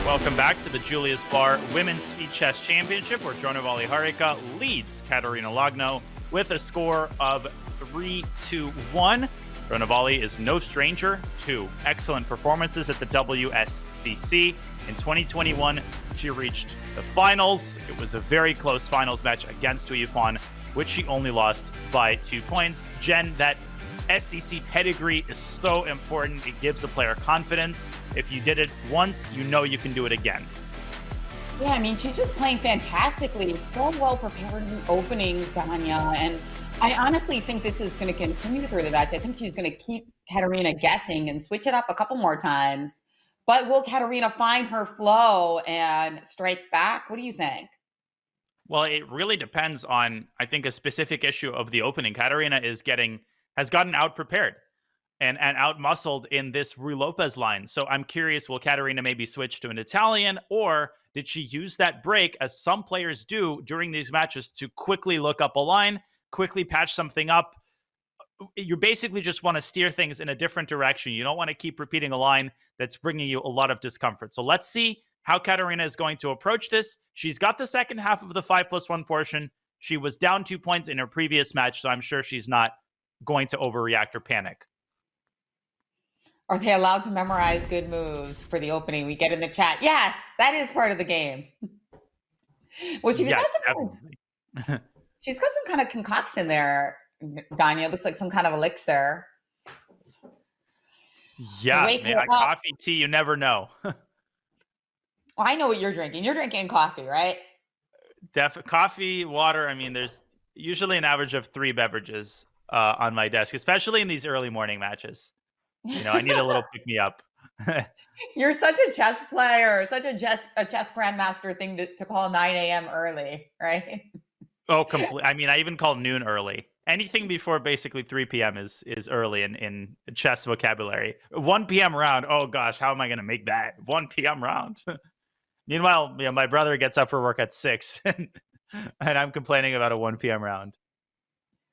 Welcome back to the Julius Baer Women's Speed Chess Championship, where Dronavalli Harika leads Kateryna Lagno with a score of 3-1. Dronavalli is no stranger to excellent performances at the WSCC. In 2021, she reached the finals. It was a very close finals match against Yifan, which she only lost by 2 points. Jen, that SCC pedigree is so important. It gives the player confidence. If you did it once, you know you can do it again. Yeah, I mean, she's just playing fantastically. So well prepared in openings, Danya. And I honestly think this is going to continue through the match. I think she's going to keep Kateryna guessing and switch it up a couple more times. But will Kateryna find her flow and strike back? What do you think? Well, it really depends on, I think, a specific issue of the opening. Kateryna has gotten out-prepared and out-muscled in this Ruy Lopez line. So I'm curious, will Kateryna maybe switch to an Italian, or did she use that break, as some players do during these matches, to quickly look up a line, quickly patch something up? You basically just want to steer things in a different direction. You don't want to keep repeating a line that's bringing you a lot of discomfort. So let's see how Kateryna is going to approach this. She's got the second half of the 5+1 portion. She was down 2 points in her previous match, so I'm sure she's not going to overreact or panic. Are they allowed to memorize good moves for the opening? We get in the chat. Yes, that is part of the game. Well, she's got some kind of concoction there, Danya. It looks like some kind of elixir. Yeah, coffee, tea, you never know. Well, I know what you're drinking. You're drinking coffee, right? Coffee, water. I mean, there's usually an average of 3 beverages on my desk, especially in these early morning matches. You know, I need a little pick-me-up. You're such a chess player, such a chess grandmaster thing to call 9 a.m. early, right? Oh, I mean, I even call noon early. Anything before basically 3 p.m. is early in chess vocabulary. 1 p.m. round. Oh, gosh, how am I going to make that? 1 p.m. round. Meanwhile, my brother gets up for work at 6, and I'm complaining about a 1 p.m. round.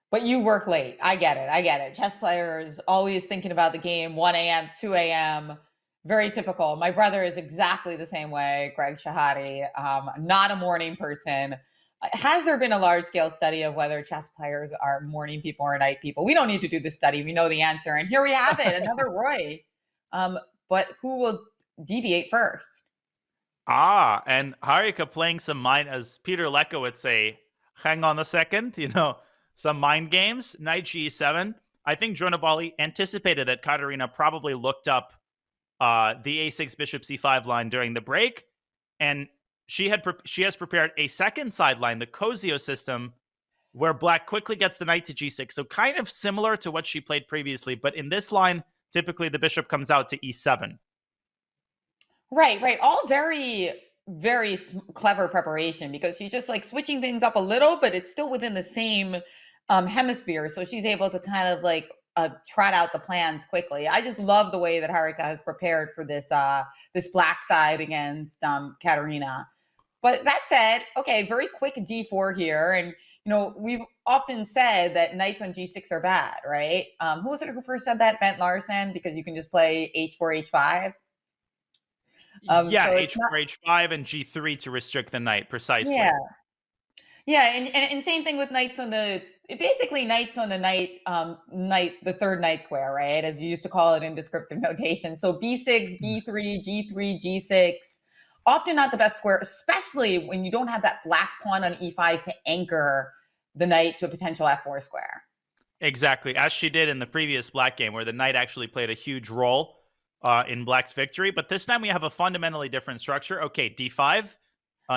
But you work late. I get it. Chess players always thinking about the game, 1 a.m., 2 a.m. Very typical. My brother is exactly the same way, Greg Shahadi. Not a morning person. Has there been a large-scale study of whether chess players are morning people or night people? We don't need to do the study. We know the answer. And here we have it, another Roy. But who will deviate first? And Harika playing some mind, as Peter Lecko would say, hang on a second, some mind games. Knight g7, I think Dronavalli anticipated that Kateryna probably looked up the a6 bishop c5 line during the break, and she has prepared a second sideline, the Kozio system, where black quickly gets the knight to g6. So kind of similar to what she played previously, but in this line, typically the bishop comes out to e7. Right. All very, very clever preparation, because she's just like switching things up a little, but it's still within the same hemisphere. So she's able to kind of like trot out the plans quickly. I just love the way that Harika has prepared for this this black side against Kateryna. But that said, okay, very quick d4 here. And, we've often said that knights on g6 are bad, right? Who was it who first said that? Bent Larson, because you can just play h4, h5. Yeah, so h4, h5, and g3 to restrict the knight, precisely. Yeah, and same thing with knights on the knights on the the third knight square, right? As you used to call it in descriptive notation. So b6, b3, g3, g6, often not the best square, especially when you don't have that black pawn on e5 to anchor the knight to a potential f4 square. Exactly, as she did in the previous black game, where the knight actually played a huge role in black's victory. But this time we have a fundamentally different structure. Okay, d5,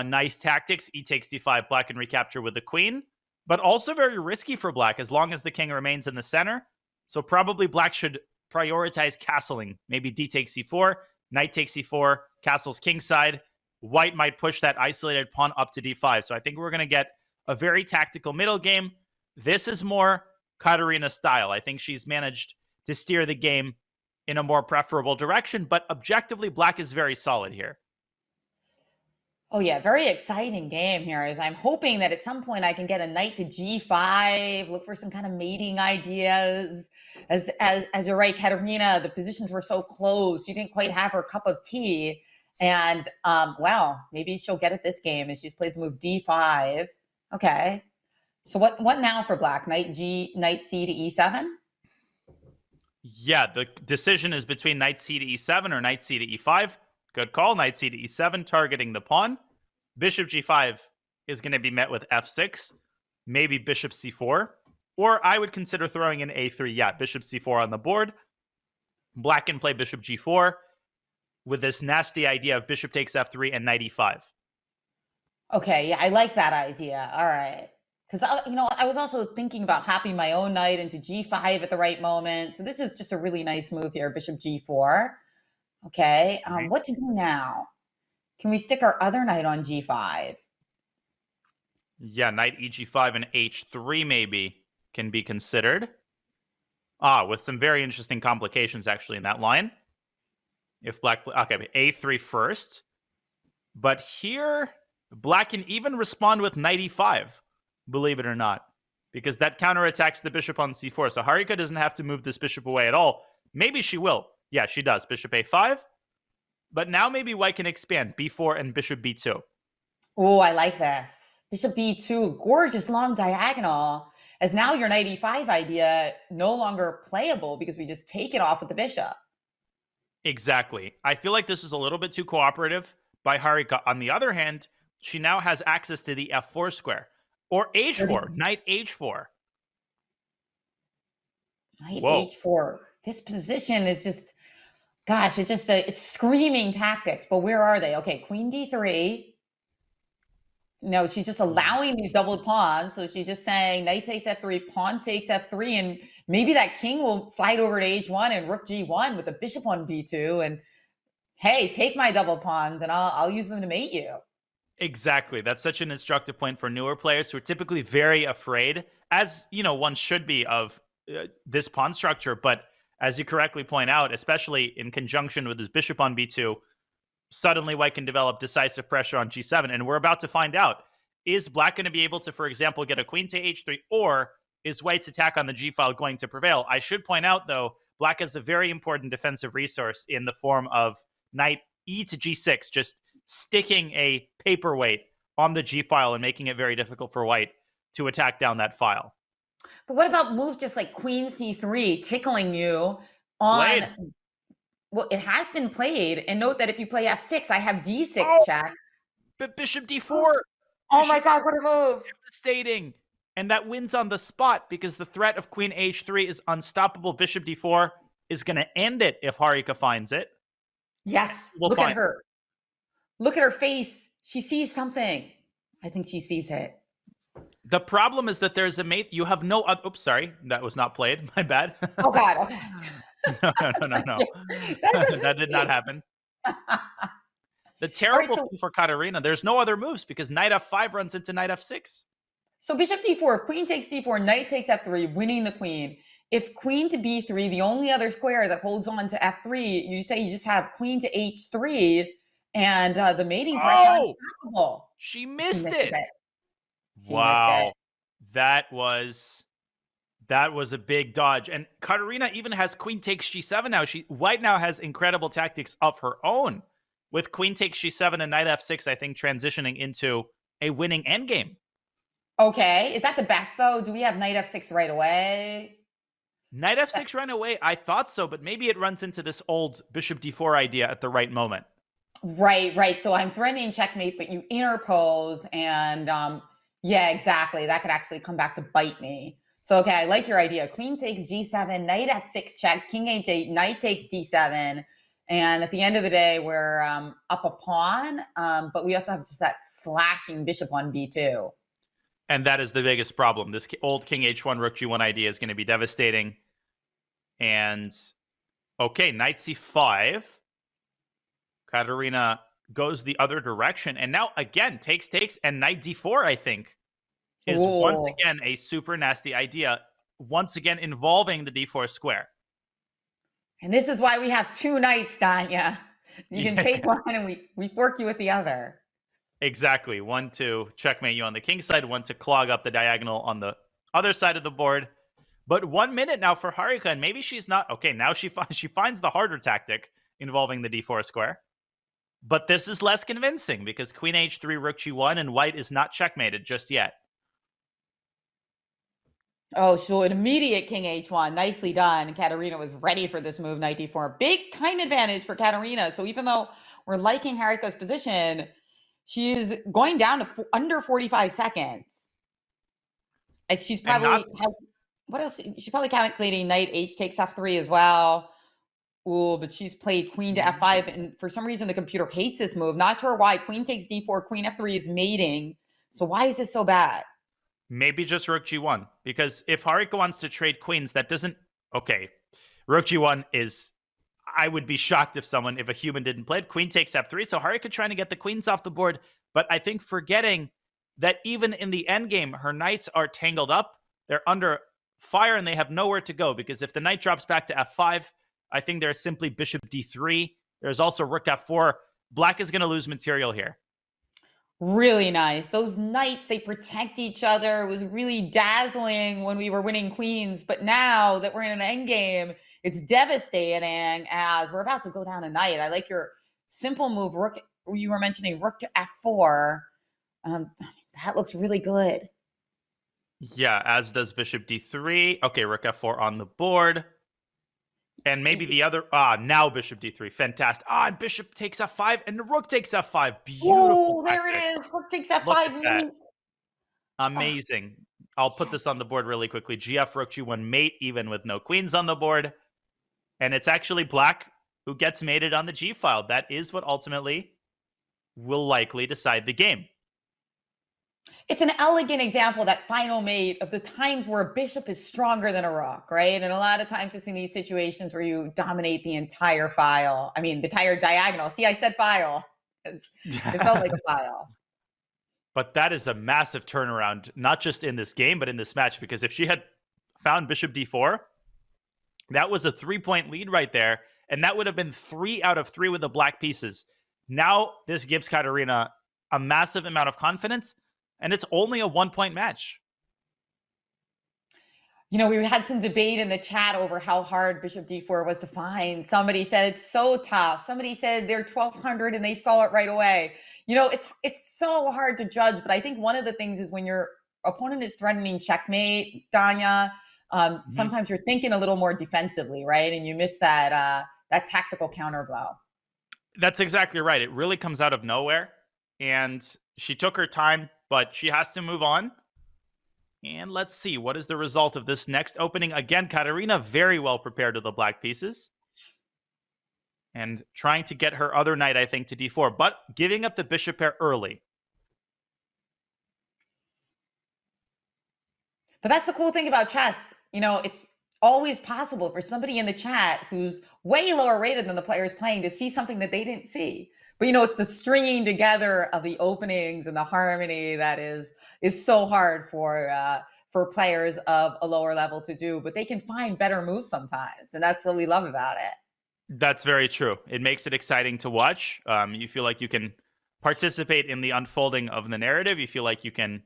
nice tactics. E takes d5, black can recapture with the queen, but also very risky for black as long as the king remains in the center. So probably black should prioritize castling. Maybe d takes c4, knight takes c4, castles kingside. White might push that isolated pawn up to d5. So I think we're going to get a very tactical middle game. This is more Kateryna style. I think she's managed to steer the game in a more preferable direction, but objectively, black is very solid here. Oh yeah, very exciting game here. As I'm hoping that at some point I can get a knight to g5, look for some kind of mating ideas. As you're right, Kateryna, the positions were so close. She didn't quite have her cup of tea. And well, maybe she'll get it this game as she's played the move d5. Okay. So what now for black? Knight c to e7? Yeah, the decision is between knight c to e7 or knight c to e5. Good call. Knight c to e7, targeting the pawn. Bishop g5 is going to be met with f6. Maybe bishop c4. Or I would consider throwing in a3. Yeah, bishop c4 on the board. Black can play bishop g4 with this nasty idea of bishop takes f3 and knight e5. Okay, yeah, I like that idea. All right. Because, I was also thinking about hopping my own knight into g5 at the right moment. So this is just a really nice move here, bishop g4. Okay, what to do now? Can we stick our other knight on g5? Yeah, knight eg5 and h3 maybe can be considered. With some very interesting complications actually in that line. If black, okay, a3 first. But here, black can even respond with knight e5, believe it or not, because that counterattacks the bishop on c4. So Harika doesn't have to move this bishop away at all. Maybe she will. Yeah, she does. Bishop a5. But now maybe white can expand b4 and bishop b2. Oh, I like this. Bishop b2, gorgeous long diagonal. As now your knight e5 idea no longer playable because we just take it off with the bishop. Exactly. I feel like this is a little bit too cooperative by Harika. On the other hand, she now has access to the f4 square. Or h4, knight h4. Knight h4. This position is just, gosh, it's screaming tactics. But where are they? Okay, queen d3. No, she's just allowing these doubled pawns. So she's just saying knight takes f3, pawn takes f3, and maybe that king will slide over to h1 and rook g1 with the bishop on b2. And hey, take my double pawns and I'll use them to mate you. Exactly. That's such an instructive point for newer players who are typically very afraid, as one should be, of this pawn structure. But as you correctly point out, especially in conjunction with his bishop on b2, suddenly white can develop decisive pressure on g7. And we're about to find out, is black going to be able to, for example, get a queen to h3, or is white's attack on the g-file going to prevail? I should point out, though, black has a very important defensive resource in the form of knight e to g6, just sticking a paperweight on the g-file and making it very difficult for white to attack down that file. But what about moves just like queen c3, tickling you on... Played. Well, it has been played. And note that if you play f6, I have d6 check. But bishop d4. Oh my God, what a move. Devastating. And that wins on the spot because the threat of queen h3 is unstoppable. Bishop d4 is going to end it if Harika finds it. Yes. Look at her. Look at her face. She sees something. I think she sees it. The problem is that there's a mate. You have no other. Oops, sorry. That was not played. My bad. Oh, God. Okay. No. That did not happen. The terrible thing for Kateryna, there's no other moves because knight f5 runs into knight f6. So bishop d4, if queen takes d4, knight takes f3, winning the queen. If queen to b3, the only other square that holds on to f3, you say you just have queen to h3, and the mating threat is unstoppable. She missed it. She missed it. That was a big dodge. And Kateryna even has queen takes g7 now. White now has incredible tactics of her own with queen takes g7 and knight f6, I think, transitioning into a winning endgame. Okay. Is that the best, though? Do we have knight f6 right away? Knight f6 right away? I thought so, but maybe it runs into this old bishop d4 idea at the right moment. Right. So I'm threatening checkmate, but you interpose, and yeah, exactly. That could actually come back to bite me. So, okay, I like your idea. Queen takes g7, knight f6 check, king h8, knight takes d7. And at the end of the day, we're up a pawn, but we also have just that slashing bishop on b2. And that is the biggest problem. This old king h1, rook g1 idea is going to be devastating. And, okay, knight c5. Kateryna goes the other direction. And now, again, takes, and knight d4, I think, is once again a super nasty idea, once again involving the d4 square. And this is why we have two knights, Danya. You can take one and we fork you with the other. Exactly. One to checkmate you on the king side, one to clog up the diagonal on the other side of the board. But 1 minute now for Harika, and maybe she's not... Okay, now she finds the harder tactic involving the d4 square. But this is less convincing because queen h3, rook g1, and white is not checkmated just yet. Oh, so an immediate king h1. Nicely done. Kateryna was ready for this move, knight d4. Big time advantage for Kateryna. So even though we're liking Harika's position, she is going down to under 45 seconds. And she's probably... what else? She's probably calculating knight h takes f3 as well. Ooh, but she's played queen to f5, and for some reason the computer hates this move. Not sure why. Queen takes d4, queen f3 is mating. So why is this so bad? Maybe just rook g1, because if Harika wants to trade queens, that doesn't... Okay, rook g1 is... I would be shocked if a human didn't play it. Queen takes f3, so Harika trying to get the queens off the board, but I think forgetting that even in the endgame, her knights are tangled up. They're under fire, and they have nowhere to go, because if the knight drops back to f5, I think there's simply bishop d3. There's also rook f4. Black is going to lose material here. Really nice. Those knights, they protect each other. It was really dazzling when we were winning queens. But now that we're in an endgame, it's devastating as we're about to go down a knight. I like your simple move, rook. You were mentioning rook to f4. That looks really good. Yeah, as does bishop d3. Okay, rook f4 on the board. And maybe the other... now bishop d3. Fantastic. And bishop takes f5, and the rook takes f5. Beautiful. Oh, there it is. Rook takes f5. Amazing. I'll put this on the board really quickly. GF, rook g1 mate, even with no queens on the board. And it's actually black who gets mated on the g file. That is what ultimately will likely decide the game. It's an elegant example, that final mate, of the times where a bishop is stronger than a rook, right? And a lot of times it's in these situations where you dominate the entire file. I mean, the entire diagonal. See, I said file. It felt like a file. But that is a massive turnaround, not just in this game, but in this match. Because if she had found bishop d4, that was a 3-point lead right there. And that would have been 3 out of 3 with the black pieces. Now, this gives Kateryna a massive amount of confidence. And it's only a 1-point match. You know, we had some debate in the chat over how hard bishop d4 was to find. Somebody said it's so tough. Somebody said they're 1200 and they saw it right away. You know, it's so hard to judge. But I think one of the things is when your opponent is threatening checkmate, Danya, sometimes you're thinking a little more defensively, right? And you miss that tactical counter blow. That's exactly right. It really comes out of nowhere. And she took her time, but she has to move on. And let's see, what is the result of this next opening? Again, Kateryna very well prepared to the black pieces. And trying to get her other knight, I think, to d4, but giving up the bishop pair early. But that's the cool thing about chess. It's always possible for somebody in the chat who's way lower rated than the players playing to see something that they didn't see. But it's the stringing together of the openings and the harmony that is so hard for players of a lower level to do. But they can find better moves sometimes, and that's what we love about it. That's very true. It makes it exciting to watch. You feel like you can participate in the unfolding of the narrative. You feel like you can,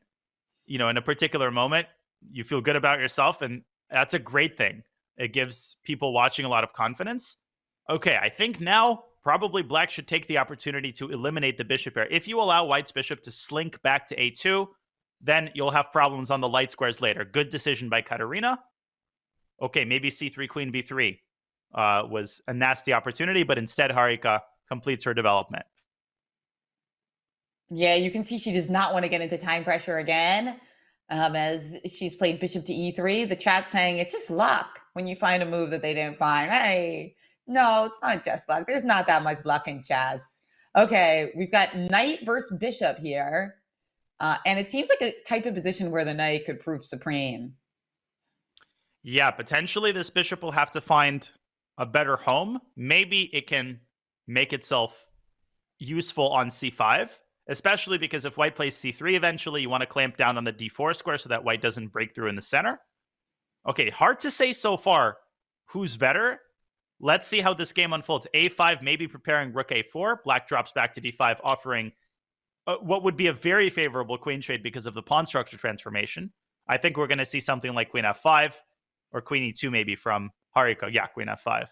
in a particular moment, you feel good about yourself, and that's a great thing. It gives people watching a lot of confidence. Okay, I think now probably black should take the opportunity to eliminate the bishop pair. If you allow white's bishop to slink back to a2, then you'll have problems on the light squares later. Good decision by Kateryna. Okay, maybe c3, queen b3 was a nasty opportunity, but instead Harika completes her development. Yeah, you can see she does not want to get into time pressure again. As she's played bishop to e3, the chat saying it's just luck when you find a move that they didn't find. Hey, no, it's not just luck. There's not that much luck in chess. Okay, we've got knight versus bishop here. And it seems like a type of position where the knight could prove supreme. Yeah, potentially this bishop will have to find a better home. Maybe it can make itself useful on c5. Especially because if white plays c3 eventually, you want to clamp down on the d4 square so that white doesn't break through in the center. Okay, hard to say so far who's better. Let's see how this game unfolds. a5 maybe preparing rook a4. Black drops back to d5, offering what would be a very favorable queen trade because of the pawn structure transformation. I think we're going to see something like queen f5 or queen e2 maybe from Harika. Yeah, queen f5.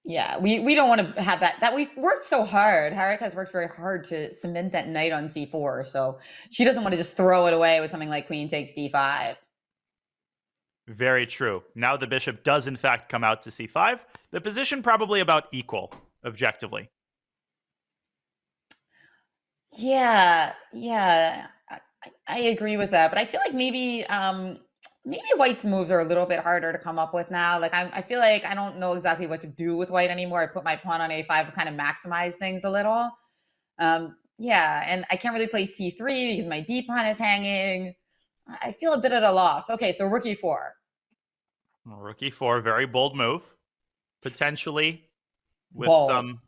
Yeah, we don't want to have that we've worked so hard. Harika has worked very hard to cement that knight on c4, so she doesn't want to just throw it away with something like queen takes d5. Very true. Now the bishop does in fact come out to c5. The position probably about equal, objectively. Yeah, I agree with that, but I feel like maybe white's moves are a little bit harder to come up with now. Like I feel like I don't know exactly what to do with white anymore. I put my pawn on a5 to kind of maximize things a little. Yeah, and I can't really play c3 because my d pawn is hanging. I feel a bit at a loss. Okay, so rook e4. Rook e4, very bold move. Potentially with some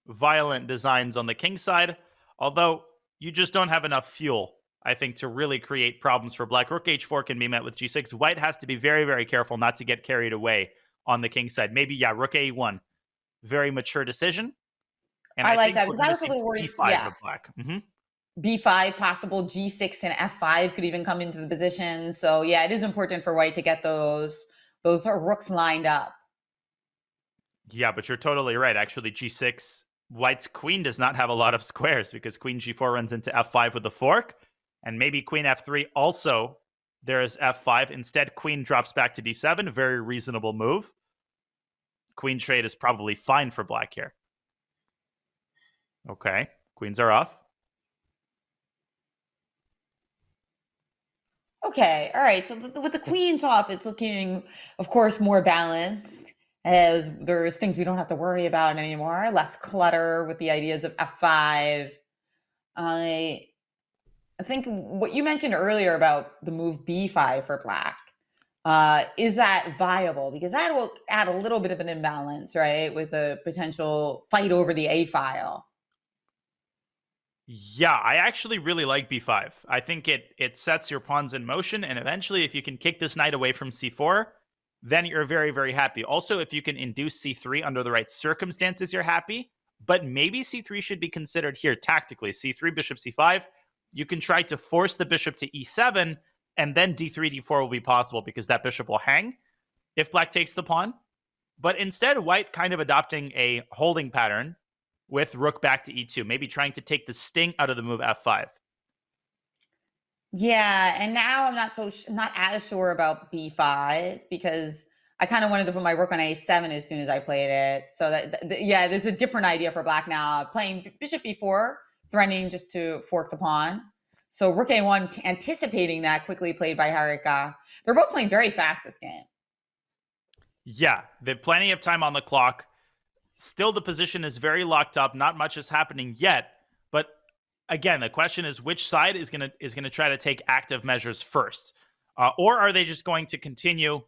violent designs on the king side. Although you just don't have enough fuel, I think, to really create problems for black. Rook h4 can be met with g6. White has to be very, very careful not to get carried away on the king side. Maybe, yeah, rook a1. Very mature decision. And I like that because I was a little worried. b5 Yeah. of black. b5 possible, g6 and f5 could even come into the position. So yeah, it is important for white to get those rooks lined up. Yeah, but you're totally right. Actually, g6, white's queen does not have a lot of squares because queen g4 runs into f5 with a fork. And maybe queen f3 also, there is f5. Instead, queen drops back to d7. Very reasonable move. Queen trade is probably fine for black here. Okay, queens are off. Okay, all right. So with the queens off, it's looking, of course, more balanced, as there's things we don't have to worry about anymore. Less clutter with the ideas of f5. I think what you mentioned earlier about the move b5 for black, is that viable? Because that will add a little bit of an imbalance, right? With a potential fight over the a file. Yeah, I actually really like b5. I think it sets your pawns in motion, and eventually if you can kick this knight away from c4, then you're very, very happy. Also, if you can induce c3 under the right circumstances, you're happy. But maybe c3 should be considered here tactically. c3, bishop c5. You can try to force the bishop to e7, and then d3, d4 will be possible because that bishop will hang if black takes the pawn. But instead, white kind of adopting a holding pattern with rook back to e2, maybe trying to take the sting out of the move f5. Yeah, and now I'm not as sure about b5 because I kind of wanted to put my rook on a7 as soon as I played it. So yeah, there's a different idea for black now. Playing bishop b4, threatening just to fork the pawn. So rook a1, anticipating that, quickly played by Harika. They're both playing very fast this game. Yeah, there's plenty of time on the clock. Still, the position is very locked up. Not much is happening yet. But again, the question is which side is gonna try to take active measures first, or are they just going to continue,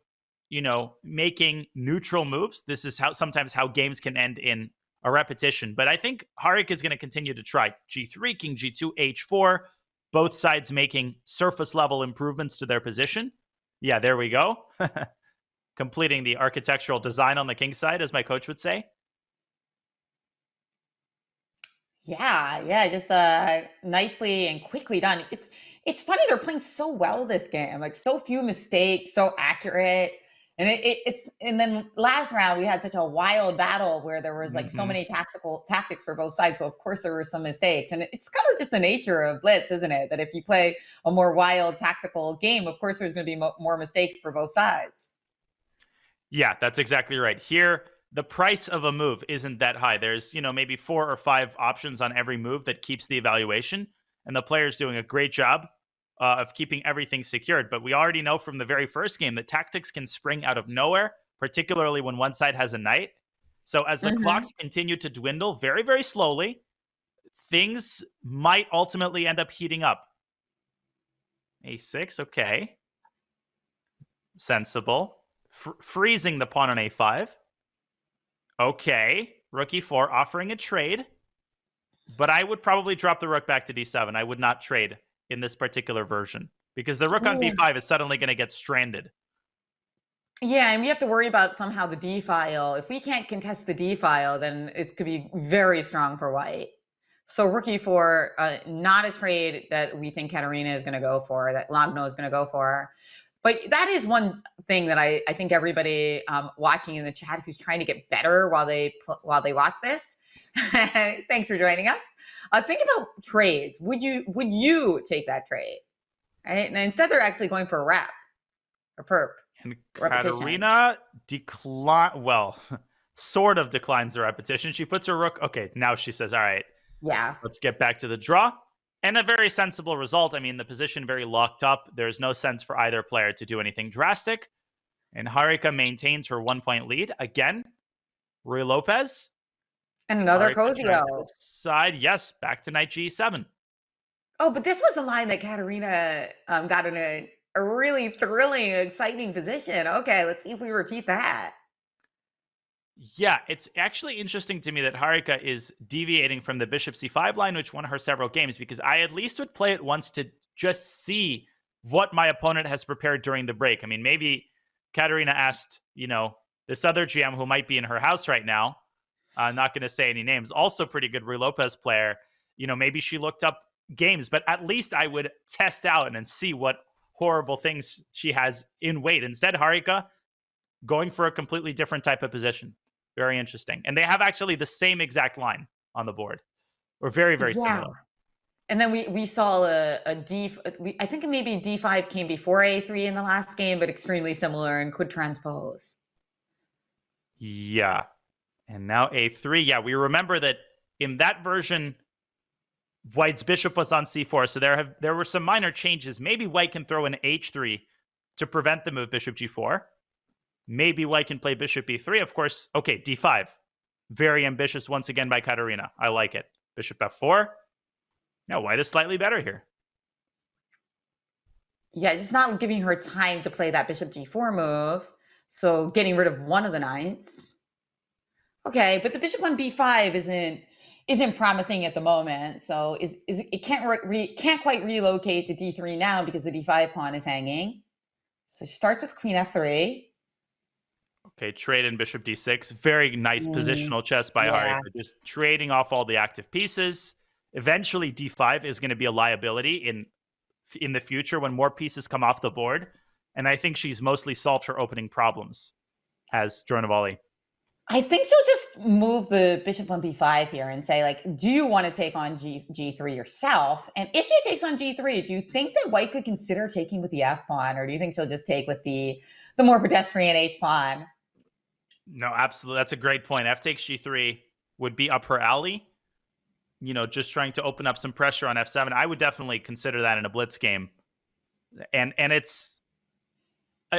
making neutral moves? This is sometimes how games can end in a repetition. But I think Harika is going to continue to try g3, king g2, h4. Both sides making surface level improvements to their position. Yeah, there we go. Completing the architectural design on the king side, as my coach would say. Yeah, just nicely and quickly done. It's funny, they're playing so well this game, like so few mistakes, so accurate. And it's and then last round we had such a wild battle where there was like so many tactics for both sides. So of course there were some mistakes, and it's kind of just the nature of Blitz, isn't it? That if you play a more wild tactical game, of course there's going to be more mistakes for both sides. Yeah, that's exactly right. Here, the price of a move isn't that high. There's, maybe 4 or 5 options on every move that keeps the evaluation. And the player's doing a great job of keeping everything secured. But we already know from the very first game that tactics can spring out of nowhere, particularly when one side has a knight. So as the clocks continue to dwindle very, very slowly, things might ultimately end up heating up. a6, okay. Sensible. Freezing the pawn on a5. Okay, rook e4, offering a trade. But I would probably drop the rook back to d7. I would not trade in this particular version, because the rook on b5 is suddenly going to get stranded. Yeah, and we have to worry about somehow the d file. If we can't contest the d file, then it could be very strong for white. So rook e4, not a trade that we think Kateryna is going to go for, that Lagno is going to go for. But that is one thing that I think everybody watching in the chat who's trying to get better while they watch this. Thanks for joining us. Think about trades. Would you take that trade? Right? And instead, they're actually going for a rep or perp. And repetition. Kateryna sort of declines the repetition. She puts her rook. Okay, now she says, all right, yeah, let's get back to the draw. And a very sensible result. I mean, the position very locked up. There's no sense for either player to do anything drastic. And Harika maintains her 1-point lead. Again, Ruy Lopez. And another Cosio. Side, yes, back to knight g7. Oh, but this was a line that Kateryna got in a really thrilling, exciting position. Okay, let's see if we repeat that. Yeah, it's actually interesting to me that Harika is deviating from the bishop c5 line, which won her several games, because I at least would play it once to just see what my opponent has prepared during the break. I mean, maybe Kateryna asked, this other GM who might be in her house right now, I'm not going to say any names, also pretty good Ruy Lopez player, maybe she looked up games, but at least I would test out and see what horrible things she has in wait. Instead, Harika going for a completely different type of position. Very interesting. And they have actually the same exact line on the board. Or very, very similar. And then we saw I think maybe d5 came before a3 in the last game, but extremely similar and could transpose. Yeah. And now a3. Yeah, we remember that in that version, White's bishop was on c4. So there were some minor changes. Maybe White can throw an h3 to prevent the move bishop g4. Maybe White can play bishop b3. Of course, okay, d5. Very ambitious once again by Kateryna. I like it. Bishop f4. Now White is slightly better here. Yeah, just not giving her time to play that bishop g4 move. So getting rid of one of the knights. Okay, but the bishop on b5 isn't promising at the moment. So it can't quite relocate to d3 now because the d5 pawn is hanging. So it starts with queen f3. Okay, trade in bishop d6. Very nice positional chess by Harika. Just trading off all the active pieces. Eventually, d5 is going to be a liability in the future when more pieces come off the board. And I think she's mostly solved her opening problems as Dronavalli. I think she'll just move the bishop on b5 here and say, like, do you want to take on g3 yourself? And if she takes on g3, do you think that White could consider taking with the f pawn, or do you think she'll just take with the more pedestrian h pawn? No, absolutely. That's a great point. F takes g3 would be up her alley. just trying to open up some pressure on f7. I would definitely consider that in a blitz game. And it's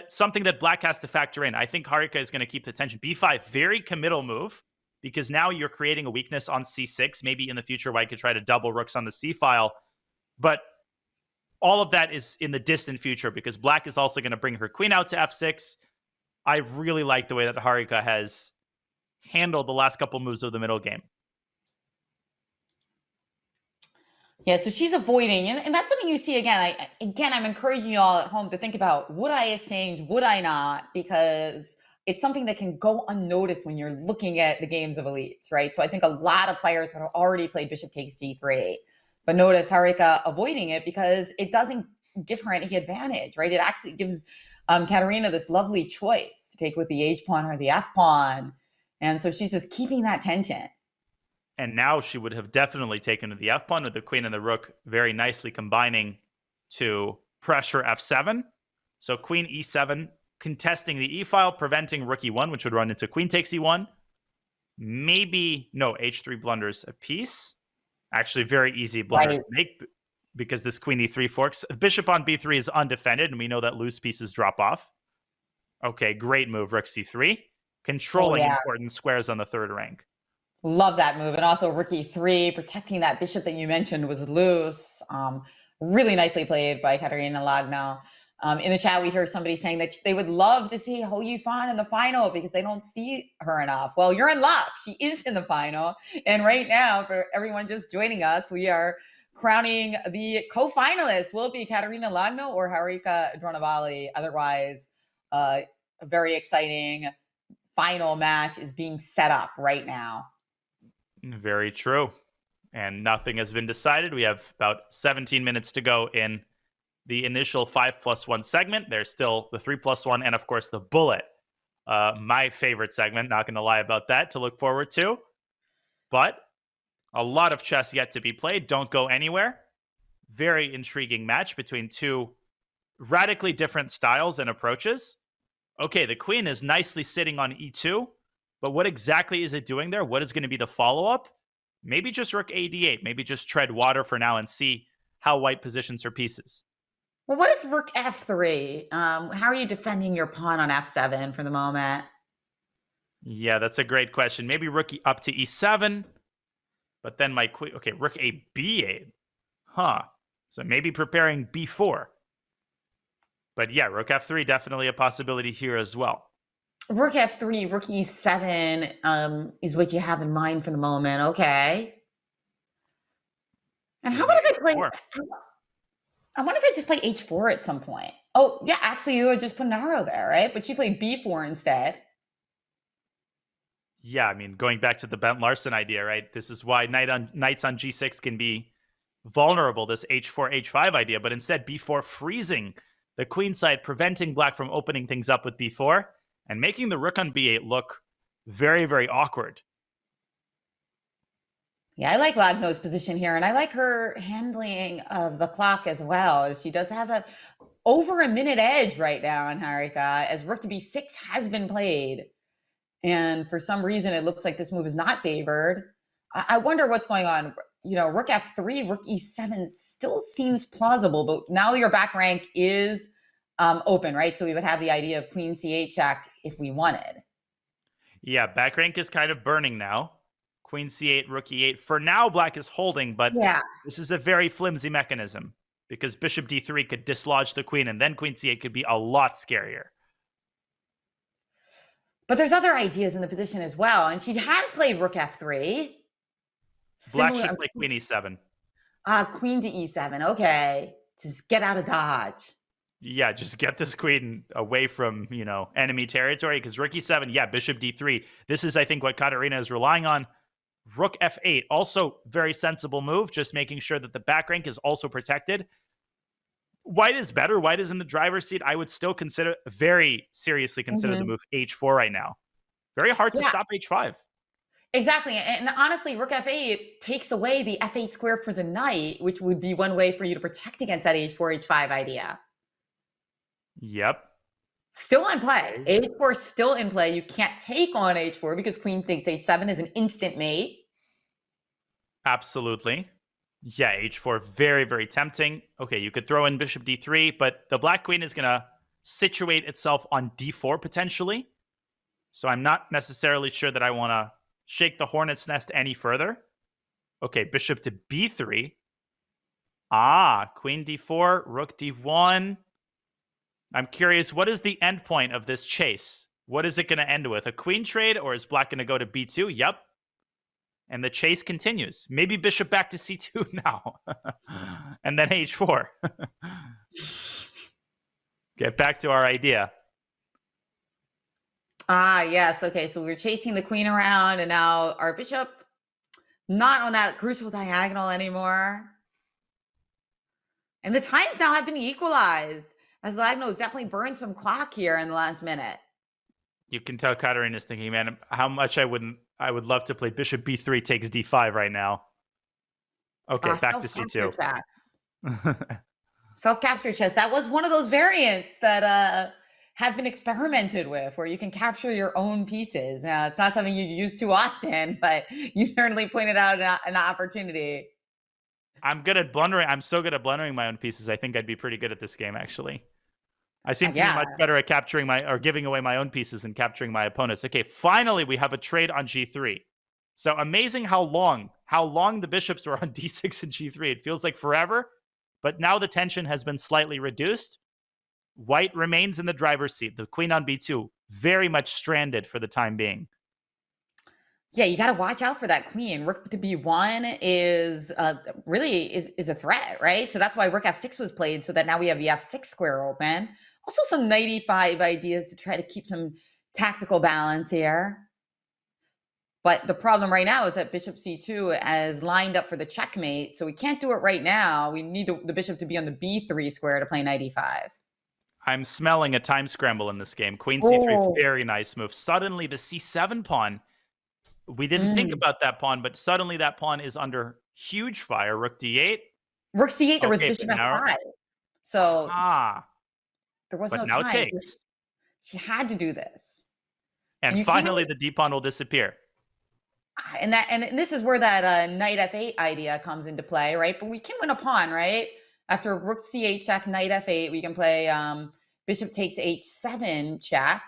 something that black has to factor in. I think Harika is going to keep the tension. b5, very committal move, because now you're creating a weakness on c6. Maybe in the future, white could try to double rooks on the c file. But all of that is in the distant future, because black is also going to bring her queen out to f6. I really like the way that Harika has handled the last couple moves of the middle game. Yeah, so she's avoiding, and that's something you see again. I'm encouraging you all at home to think about, would I exchange, would I not? Because it's something that can go unnoticed when you're looking at the games of elites, right? So I think a lot of players have already played bishop takes g3, but notice Harika avoiding it because it doesn't give her any advantage, right? It actually gives Kateryna this lovely choice to take with the h pawn or the f pawn, and so she's just keeping that tension. And now she would have definitely taken to the f-pawn with the queen and the rook very nicely combining to pressure f7. So queen e7, contesting the e-file, preventing rook e1, which would run into queen takes e1. Maybe, no, h3 blunders a piece. Actually, very easy blunder to make, because this queen e3 forks. Bishop on b3 is undefended, and we know that loose pieces drop off. Okay, great move, rook c3. Controlling important squares on the third rank. Love that move. And also rook e3, protecting that bishop that you mentioned was loose. Really nicely played by Kateryna Lagno. In the chat, we hear somebody saying that they would love to see Ho Yifan in the final because they don't see her enough. Well, you're in luck. She is in the final. And right now, for everyone just joining us, we are crowning the co-finalists. Will it be Kateryna Lagno or Harika Dronavalli? Otherwise, a very exciting final match is being set up right now. Very true. And nothing has been decided. We have about 17 minutes to go in the initial 5+1 segment. There's still the 3+1 and, of course, the bullet. My favorite segment, not going to lie about that, to look forward to. But a lot of chess yet to be played. Don't go anywhere. Very intriguing match between two radically different styles and approaches. Okay, the queen is nicely sitting on e2. But what exactly is it doing there? What is going to be the follow-up? Maybe just rook a d8. Maybe just tread water for now and see how white positions her pieces. Well, what if rook f3? How are you defending your pawn on f7 for the moment? Yeah, that's a great question. Maybe rook up to e7. But then my queen... Okay, rook a b8. Huh. So maybe preparing b4. But yeah, rook f3 definitely a possibility here as well. Rook f3, rook e7 is what you have in mind for the moment. Okay. And how about if I play... I wonder if I just play h4 at some point. Oh, yeah, actually, you would just put an arrow there, right? But she played b4 instead. Yeah, I mean, going back to the Bent Larsen idea, right? This is why knights on g6 can be vulnerable, this h4, h5 idea. But instead, b4 freezing the queen side, preventing black from opening things up with b4. And making the rook on b8 look very, very awkward. Yeah, I like Lagno's position here, and I like her handling of the clock as well. She does have that over a minute edge right now on Harika, as rook to b6 has been played. And for some reason, it looks like this move is not favored. I wonder what's going on. You know, rook f3, rook e7 still seems plausible, but now your back rank is open, right? So we would have the idea of queen c8 check if we wanted. Yeah, back rank is kind of burning now. Queen c8, rook e8. For now, black is holding, but this is a very flimsy mechanism because bishop d3 could dislodge the queen, and then queen c8 could be a lot scarier. But there's other ideas in the position as well, and she has played rook f3. Black should play queen e7. Queen to e7, okay. Just get out of dodge. Yeah, just get this queen away from, enemy territory, because rook e7, yeah, bishop d3. This is, I think, what Kateryna is relying on. Rook f8, also very sensible move, just making sure that the back rank is also protected. White is better. White is in the driver's seat. I would still very seriously consider the move h4 right now. Very hard to stop h5. Exactly. And honestly, rook f8 takes away the f8 square for the knight, which would be one way for you to protect against that h4, h5 idea. Yep. Still in play. h4 is still in play. You can't take on h4 because queen takes h7 is an instant mate. Absolutely. Yeah, h4, very, very tempting. Okay, you could throw in bishop d3, but the black queen is going to situate itself on d4 potentially. So I'm not necessarily sure that I want to shake the hornet's nest any further. Okay, bishop to b3. Ah, queen d4, rook d1. I'm curious, what is the end point of this chase? What is it going to end with? A queen trade, or is black going to go to b2? Yep. And the chase continues. Maybe bishop back to c2 now. And then h4. Get back to our idea. Ah, yes. Okay, so we were chasing the queen around, and now our bishop not on that crucial diagonal anymore. And the times now have been equalized, as Lagno's definitely burned some clock here in the last minute. You can tell Kateryna's thinking, man, how much I would love to play bishop b3 takes d5 right now. Okay, back to c2. Self-capture chess. That was one of those variants that have been experimented with, where you can capture your own pieces. Now, it's not something you use too often, but you certainly pointed out an opportunity. I'm good at blundering. I'm so good at blundering my own pieces. I think I'd be pretty good at this game, actually. I seem to be much better at capturing or giving away my own pieces than capturing my opponents. Okay, finally we have a trade on g3. So amazing how long the bishops were on d6 and g3. It feels like forever, but now the tension has been slightly reduced. White remains in the driver's seat. The queen on b2, very much stranded for the time being. Yeah, you got to watch out for that queen. Rook to b1 is really is a threat, right? So that's why rook f6 was played, so that now we have the f6 square open. Also some knight e5 ideas to try to keep some tactical balance here. But the problem right now is that bishop c2 is lined up for the checkmate, so we can't do it right now. We need the bishop to be on the b3 square to play knight e5. I'm smelling a time scramble in this game. Queen c3, very nice move. Suddenly the c7 pawn, we didn't think about that pawn, but suddenly that pawn is under huge fire. Rook d8. Rook c8, there was bishop f5. So there was no now time. It takes. She had to do this. And finally the d pawn will disappear. And this is where that knight f8 idea comes into play, right? But we can win a pawn, right? After rook c8 check, knight f8, we can play bishop takes h7 check.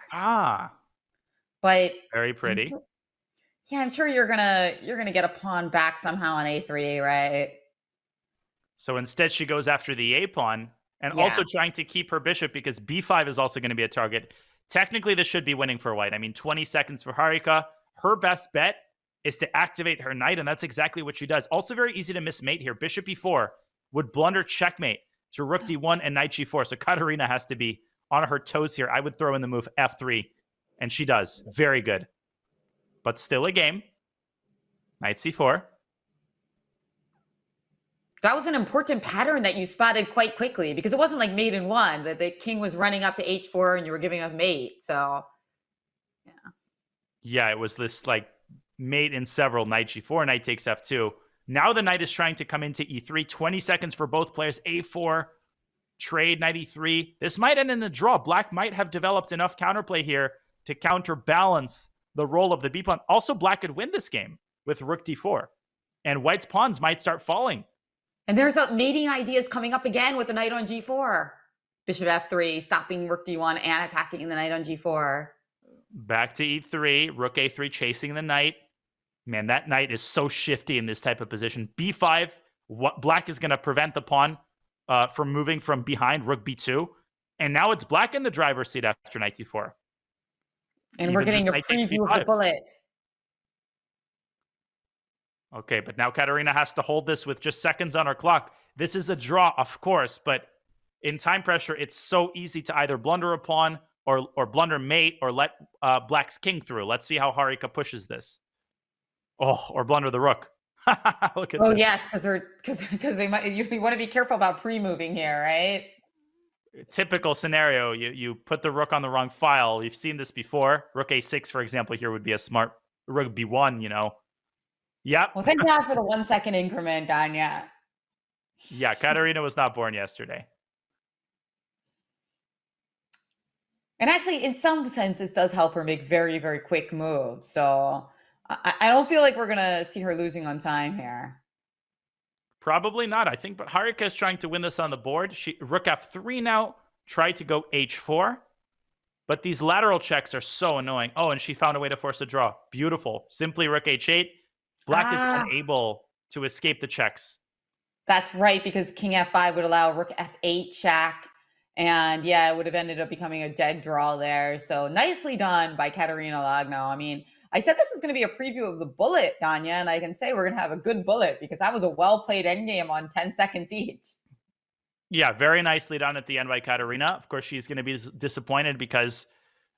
But very pretty. Yeah, I'm sure you're gonna get a pawn back somehow on a3, right? So instead, she goes after the a pawn and also trying to keep her bishop, because b5 is also going to be a target. Technically, this should be winning for white. I mean, 20 seconds for Harika. Her best bet is to activate her knight, and that's exactly what she does. Also very easy to miss mate here. Bishop e4 would blunder checkmate to rook d1 and knight g4. So Kateryna has to be on her toes here. I would throw in the move f3, and she does. Very good. But still a game. Knight c4. That was an important pattern that you spotted quite quickly, because it wasn't like mate in one, that the king was running up to h4 and you were giving us mate. So, yeah, it was this like mate in several. Knight g4, knight takes f2. Now the knight is trying to come into e3. 20 seconds for both players. a4, trade, knight e3. This might end in a draw. Black might have developed enough counterplay here to counterbalance the role of the b pawn. Also, black could win this game with rook d4, and white's pawns might start falling. And there's mating ideas coming up again with the knight on g4. Bishop f3, stopping rook d1 and attacking the knight on g4. Back to e3, rook a3, chasing the knight. Man, that knight is so shifty in this type of position. b5, black is going to prevent the pawn from moving from behind rook b2. And now it's black in the driver's seat after knight d4. And we're getting a preview of the bullet. Okay, but now Kateryna has to hold this with just seconds on her clock. This is a draw, of course, but in time pressure, it's so easy to either blunder a pawn or blunder mate or let black's king through. Let's see how Harika pushes this. Oh, or blunder the rook. Look at this. Yes, because they might. You want to be careful about pre-moving here, right? Typical scenario. You put the rook on the wrong file. We've seen this before. Rook a6, for example, here would be a smart rook b1. Yep. Well, thank God for the 1 second increment, Anya. Yeah, Kateryna was not born yesterday. And actually, in some sense, this does help her make very, very quick moves. So I don't feel like we're going to see her losing on time here. Probably not, I think, but Harika is trying to win this on the board. Rook f3 now, tried to go h4, but these lateral checks are so annoying. Oh, and she found a way to force a draw. Beautiful. Simply rook h8. Black is unable to escape the checks. That's right, because king f5 would allow rook f8 check. And yeah, it would have ended up becoming a dead draw there. So nicely done by Kateryna Lagno. I mean, I said this was going to be a preview of the bullet, Danya, and I can say we're going to have a good bullet because that was a well-played endgame on 10 seconds each. Yeah, very nicely done at the end by Kateryna. Of course, she's going to be disappointed because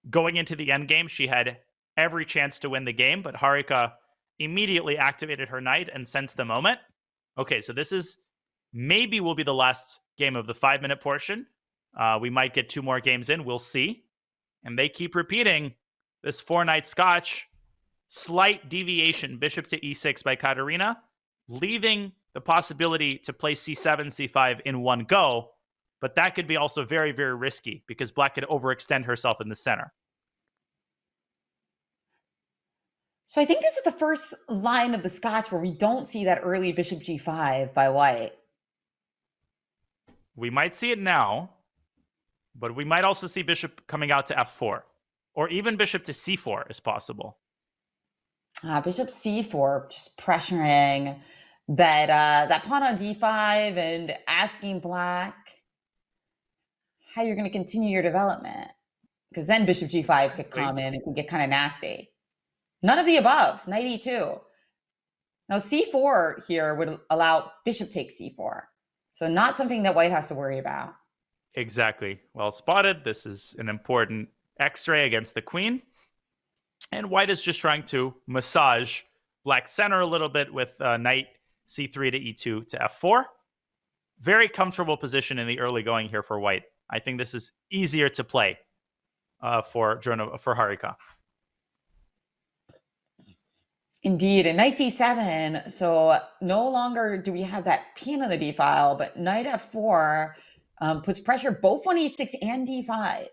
going into the endgame, she had every chance to win the game, but Harika immediately activated her knight and sensed the moment. Okay, so this is maybe will be the last game of the 5-minute portion. We might get 2 more games in. We'll see. And they keep repeating this 4-knight scotch. Slight deviation, bishop to e6 by Kateryna, leaving the possibility to play c7, c5 in one go. But that could be also very, very risky because black could overextend herself in the center. So I think this is the first line of the scotch where we don't see that early bishop g5 by white. We might see it now, but we might also see bishop coming out to f4, or even bishop to c4 is possible. Bishop c4, just pressuring that pawn on d5 and asking black how you're going to continue your development. Because then bishop g5 could come in and can get kind of nasty. None of the above, knight e2. Now c4 here would allow bishop takes c4. So not something that white has to worry about. Exactly. Well spotted. This is an important x-ray against the queen. And white is just trying to massage black's center a little bit with knight c3 to e2 to f4. Very comfortable position in the early going here for white. I think this is easier to play for Harika. Indeed, and knight d7. So no longer do we have that pin on the d file, but knight f4 puts pressure both on e6 and d5.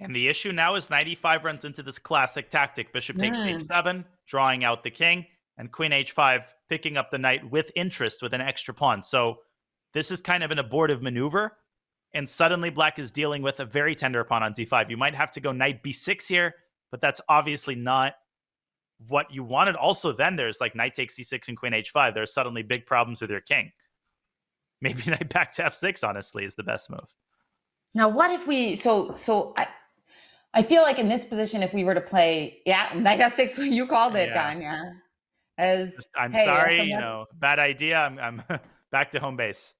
And the issue now is knight e5 runs into this classic tactic. Bishop takes h7, drawing out the king, and queen h5 picking up the knight with interest with an extra pawn. So this is kind of an abortive maneuver, and suddenly black is dealing with a very tender pawn on d5. You might have to go knight b6 here, but that's obviously not what you wanted. Also, then there's like knight takes c6 and queen h5. There's suddenly big problems with your king. Maybe knight back to f6, honestly, is the best move. Now, what if we... I feel like in this position, if we were to play, knight f6, you called it, Danya. I'm sorry, bad idea. I'm back to home base.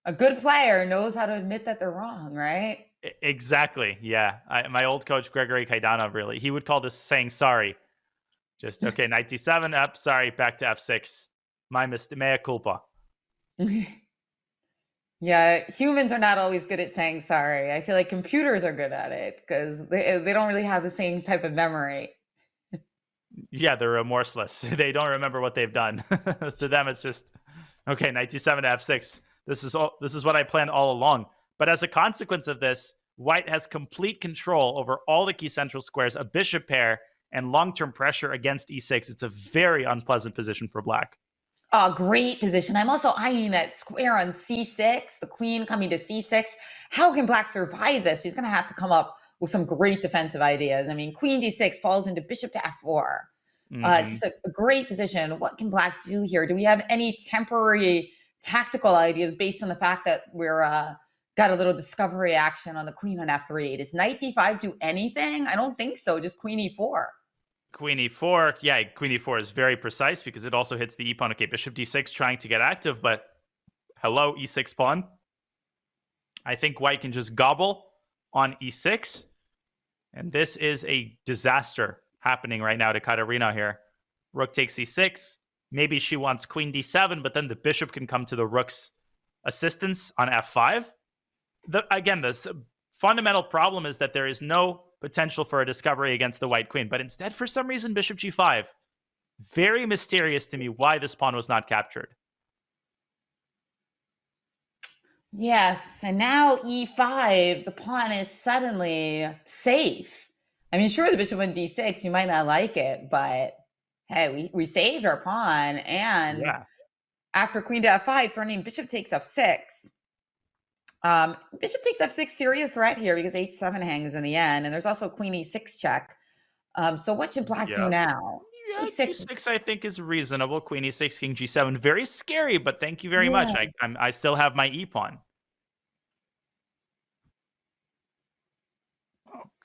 A good player knows how to admit that they're wrong, right? Exactly, yeah. My old coach, Gregory Kaidanov, really, he would call this saying sorry. Just, okay, knight d7, up, sorry, back to f6. My mistake, mea culpa. Yeah, humans are not always good at saying sorry. I feel like computers are good at it because they don't really have the same type of memory. Yeah, they're remorseless. They don't remember what they've done. To them, it's just, okay, knight d7 to f6. This is what I planned all along. But as a consequence of this, white has complete control over all the key central squares, a bishop pair, and long-term pressure against e6. It's a very unpleasant position for black. Oh, great position. I'm also eyeing that square on c6, the queen coming to c6. How can black survive this? She's going to have to come up with some great defensive ideas. I mean, queen d6 falls into bishop to f4. Just a great position. What can black do here? Do we have any temporary tactical ideas based on the fact that we're got a little discovery action on the queen on f3? Does knight d5 do anything? I don't think so. Just queen e4. Queen e4, yeah, queen e4 is very precise because it also hits the e pawn. Okay, bishop d6 trying to get active, but hello, e6 pawn. I think white can just gobble on e6, and this is a disaster happening right now to Kateryna here. Rook takes e6. Maybe she wants queen d7, but then the bishop can come to the rook's assistance on f5. Again, this fundamental problem is that there is no potential for a discovery against the white queen, but instead, for some reason, bishop g5. Very mysterious to me why this pawn was not captured. Yes, and now e5, the pawn is suddenly safe. I mean, sure, the bishop on d6, you might not like it, but hey, we saved our pawn, and after queen to f5, threatening bishop takes f6. Bishop takes f6, serious threat here because h7 hangs in the end, and there's also queen e6 check. So what should black do now? Yeah, g6. g6 I think is reasonable. Queen e6, king g7. Very scary, but thank you very much. I still have my e-pawn.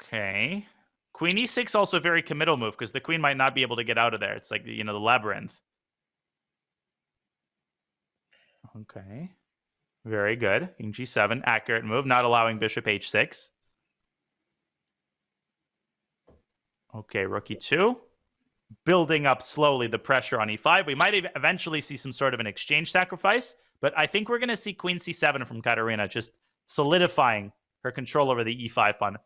Okay. Queen e6 also a very committal move because the queen might not be able to get out of there. It's like, the labyrinth. Okay. Very good. King g7, accurate move, not allowing bishop h6. Okay, rook e2. Building up slowly the pressure on e5. We might eventually see some sort of an exchange sacrifice, but I think we're going to see queen c7 from Kateryna, just solidifying her control over the e5 pawn.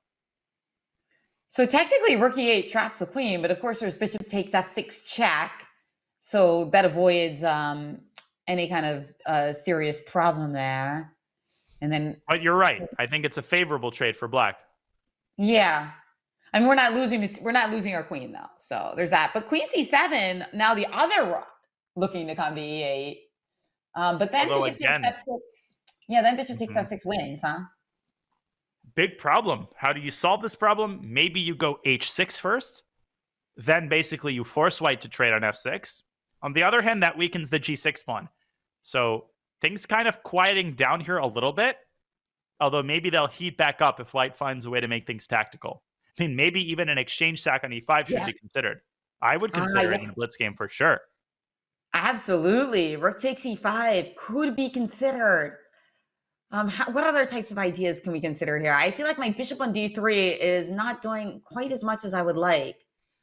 So technically, rook e8 traps the queen, but of course there's bishop takes f6 check, so that avoids any kind of serious problem there. And then, but you're right. I think it's a favorable trade for black. Yeah, I mean we're not losing our queen though, so there's that. But queen c7, now the other rook looking to come to e8, but then Although bishop again, takes f6. Yeah, then bishop takes f6 wins, huh? Big problem. How do you solve this problem? Maybe you go h6 first, then basically you force white to trade on f6. On the other hand, that weakens the g6 pawn. So things kind of quieting down here a little bit, although maybe they'll heat back up if white finds a way to make things tactical. I mean, maybe even an exchange sack on e5 should be considered. I would consider it in a blitz game for sure. Absolutely. Rook takes e5 could be considered. What other types of ideas can we consider here? I feel like my bishop on d3 is not doing quite as much as I would like.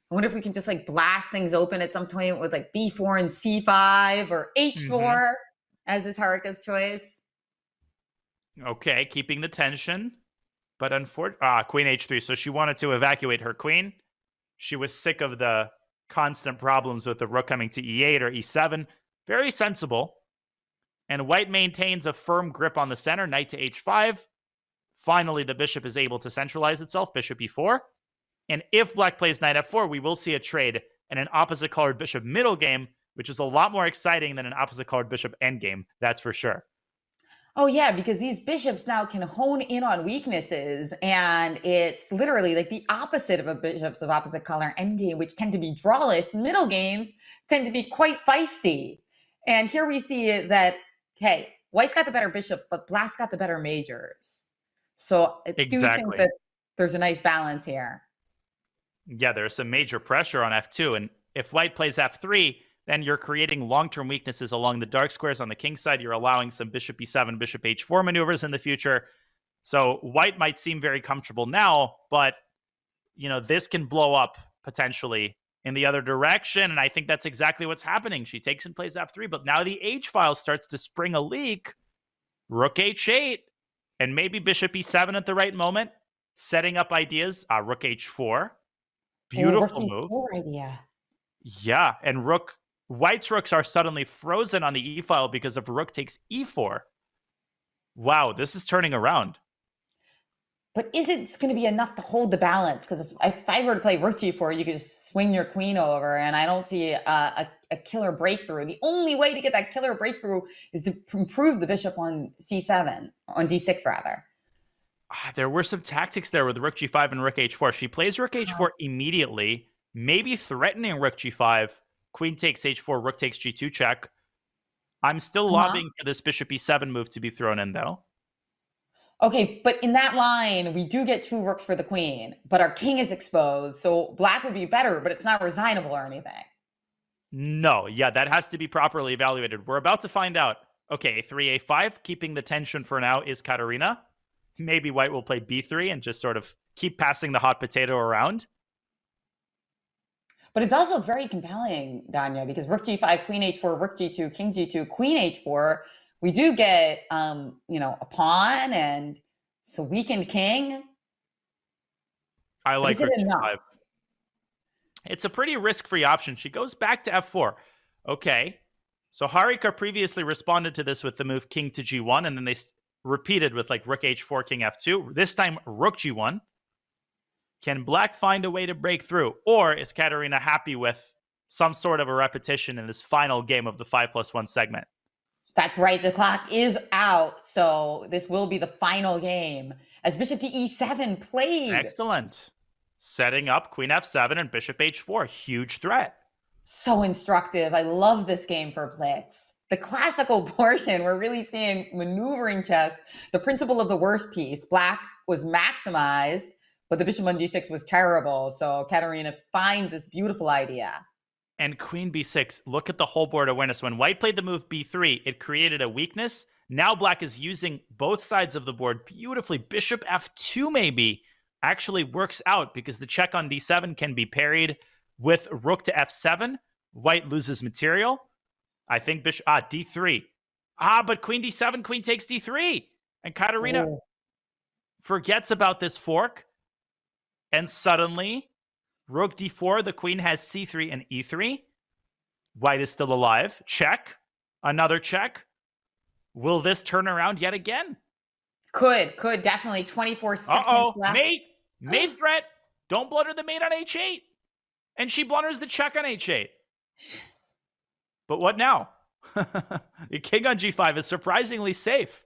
I wonder if we can just like blast things open at some point with like b4 and c5 or h4 as is Harika's choice. Okay, keeping the tension. But queen h3. So she wanted to evacuate her queen. She was sick of the constant problems with the rook coming to e8 or e7. Very sensible. And white maintains a firm grip on the center, knight to h5. Finally, the bishop is able to centralize itself, bishop e4. And if black plays knight f4, we will see a trade and an opposite-colored bishop middle game, which is a lot more exciting than an opposite-colored bishop endgame, that's for sure. Oh, yeah, because these bishops now can hone in on weaknesses, and it's literally like the opposite of a bishops of opposite color endgame, which tend to be drawish. Middle games tend to be quite feisty. And here we see that, hey, white's got the better bishop, but black's got the better majors. So I do think that there's a nice balance here. Yeah, there's some major pressure on f2, and if white plays f3, then you're creating long-term weaknesses along the dark squares on the king side. You're allowing some bishop e7, bishop h4 maneuvers in the future. So white might seem very comfortable now, but this can blow up potentially in the other direction, and I think that's exactly what's happening. She takes and plays f3, but now the h-file starts to spring a leak. Rook h8, and maybe bishop e7 at the right moment, setting up ideas. Rook h4. Beautiful move. Idea. Yeah, and white's rooks are suddenly frozen on the e-file because of rook takes e4. Wow, this is turning around. But is it going to be enough to hold the balance? Because if I were to play rook g4, you could just swing your queen over, and I don't see a killer breakthrough. The only way to get that killer breakthrough is to improve the bishop on c7, on d6 rather. There were some tactics there with rook g5 and rook h4. She plays rook h4 immediately, maybe threatening rook g5. Queen takes h4, rook takes g2 check. I'm still lobbying for this bishop e7 move to be thrown in, though. Okay, but in that line, we do get 2 rooks for the queen, but our king is exposed, so black would be better, but it's not resignable or anything. No, yeah, that has to be properly evaluated. We're about to find out. Okay, a3, a5, keeping the tension for now is Kateryna. Maybe white will play b3 and just sort of keep passing the hot potato around. But it does look very compelling, Danya, because rook g5, queen h4, rook g2, king g2, queen h4. We do get, a pawn and it's a weakened king. I like rook enough? g5. It's a pretty risk-free option. She goes back to f4. Okay. So Harika previously responded to this with the move king to g1, and then they repeated with like rook h4, king f2. This time, rook g1. Can black find a way to break through? Or is Kateryna happy with some sort of a repetition in this final game of the 5+1 segment? That's right. The clock is out. So this will be the final game as bishop to e7 played. Excellent. Setting up queen f7 and bishop h4. Huge threat. So instructive. I love this game for Blitz. The classical portion, we're really seeing maneuvering chess, the principle of the worst piece. Black was maximized, but the bishop on d6 was terrible. So Kateryna finds this beautiful idea. And queen b6, look at the whole board awareness. When white played the move b3, it created a weakness. Now black is using both sides of the board beautifully. Bishop f2 maybe actually works out because the check on d7 can be parried with rook to f7. White loses material. I think bishop, d3. But queen d7, queen takes d3. And Kateryna forgets about this fork. And suddenly, rook d4, the queen has c3 and e3. White is still alive. Check. Another check. Will this turn around yet again? Could definitely. 24 seconds left. Mate threat. Don't blunder the mate on h8. And she blunders the check on h8. But what now? The king on g5 is surprisingly safe.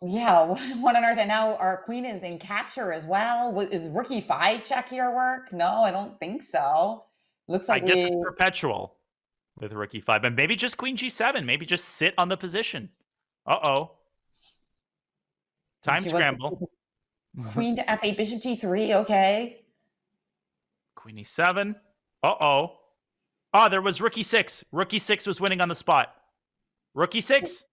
Yeah, what on earth? And now our queen is in capture as well. Is rook e5 check here work? No, I don't think so. Looks like I guess it's perpetual with rook e5. And maybe just queen g7. Maybe just sit on the position. Uh-oh. Time scramble. Queen to f8, bishop g3, okay. Queen e7. Uh-oh. There was rook e6. Rook e6 was winning on the spot. Rook e6.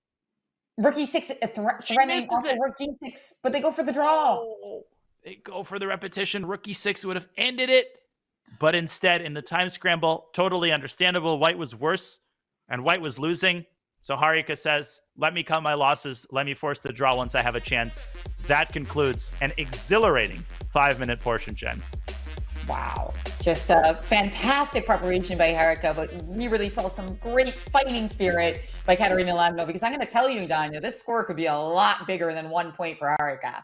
Rook e6 threatening also rook g6, but they go for the draw. They go for the repetition. Rook e6 would have ended it. But instead, in the time scramble, totally understandable. White was worse, and white was losing. So Harika says, let me count my losses. Let me force the draw once I have a chance. That concludes an exhilarating 5-minute portion, Jen. Wow. Just a fantastic preparation by Harika, but we really saw some great fighting spirit by Kateryna Lagno, because I'm going to tell you, Danya, this score could be a lot bigger than 1 point for Harika.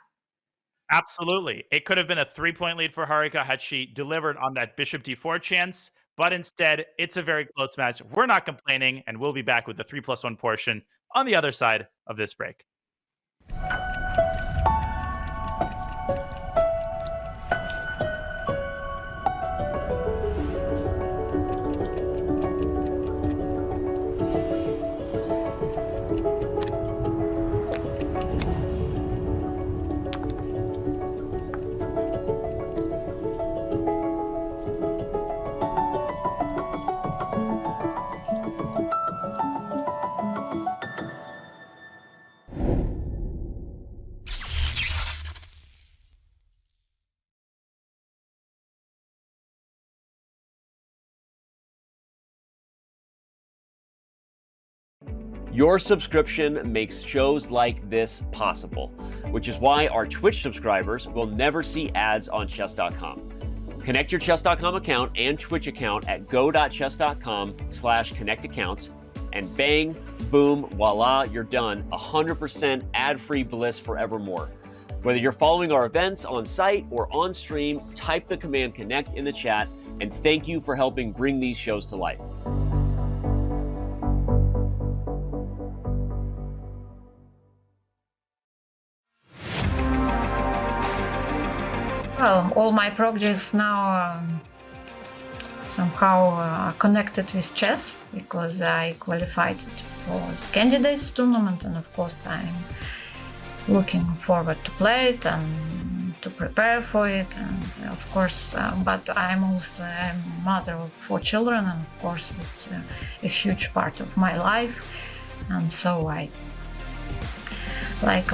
Absolutely. It could have been a 3-point lead for Harika had she delivered on that bishop d4 chance, but instead, it's a very close match. We're not complaining, and we'll be back with the 3+1 portion on the other side of this break. Your subscription makes shows like this possible, which is why our Twitch subscribers will never see ads on chess.com. Connect your chess.com account and Twitch account at go.chess.com/connectaccounts, and bang, boom, voila, you're done. 100% ad-free bliss forevermore. Whether you're following our events on site or on stream, type the command connect in the chat, and thank you for helping bring these shows to life. Well, all my projects now somehow are connected with chess, because I qualified for the candidates tournament, and of course I'm looking forward to play it and to prepare for it, and of course, but I'm also a mother of 4 children, and of course it's a huge part of my life, and so like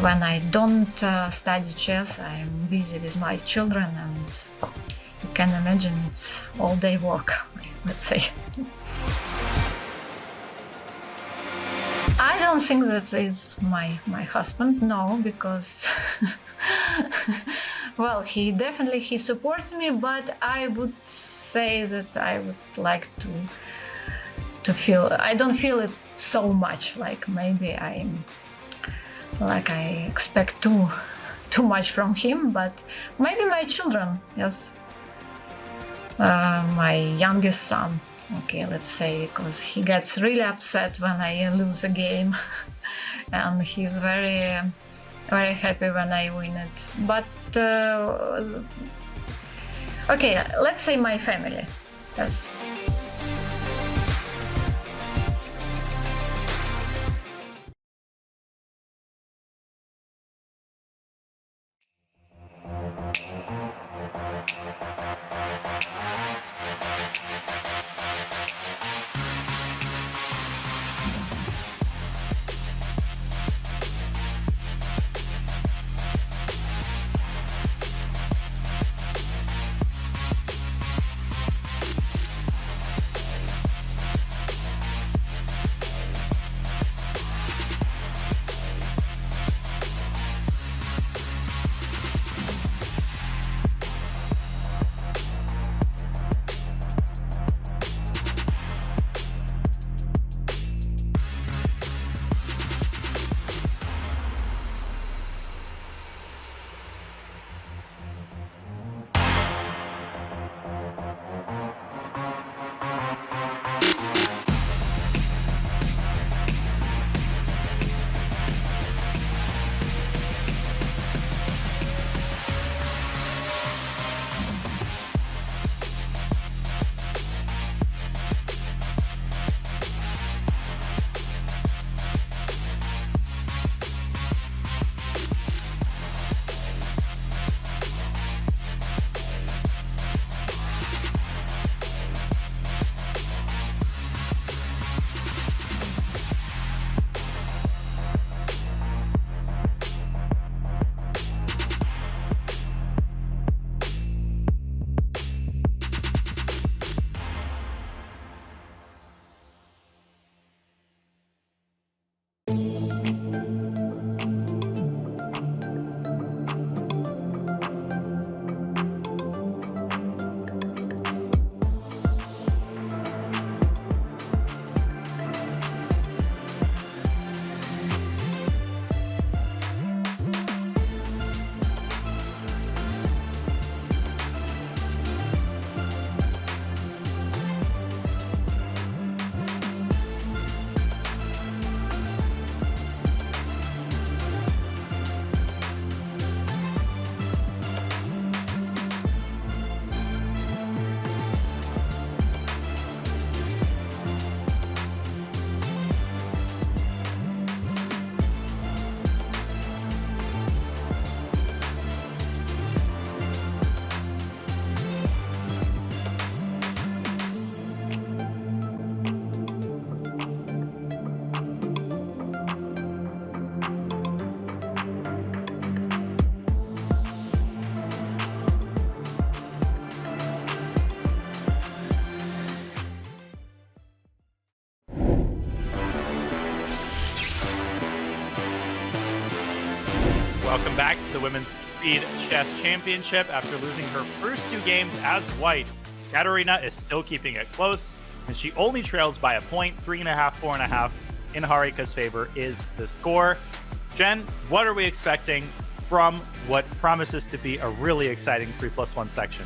when I don't study chess, I'm busy with my children, and you can imagine it's all day work, let's say. I don't think that it's my husband, no, because well, he supports me, but I would say that I would like to feel, I don't feel it so much, like maybe I expect too much from him, but maybe my children, yes. My youngest son, okay, let's say, because he gets really upset when I lose a game. and he's very, very happy when I win it. But okay, let's say my family. Yes. Welcome back to the Women's Speed Chess Championship. After losing her first 2 games as white, Kateryna is still keeping it close, and she only trails by a point. 3.5, 4.5 in Harika's favor is the score. Jen, what are we expecting from what promises to be a really exciting 3+1 section?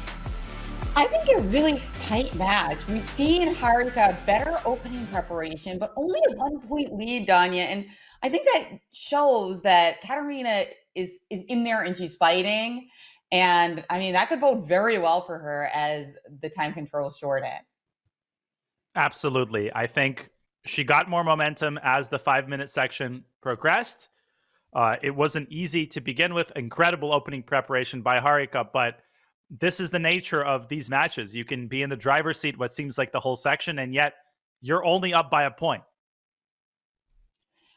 I think a really tight match. We've seen Harika better opening preparation, but only a 1-point lead, Danya. And I think that shows that Kateryna is in there and she's fighting. And I mean, that could bode very well for her as the time controls shorten. Absolutely. I think she got more momentum as the 5-minute section progressed. It wasn't easy to begin with. Incredible opening preparation by Harika, but this is the nature of these matches. You can be in the driver's seat what seems like the whole section, and yet you're only up by a point.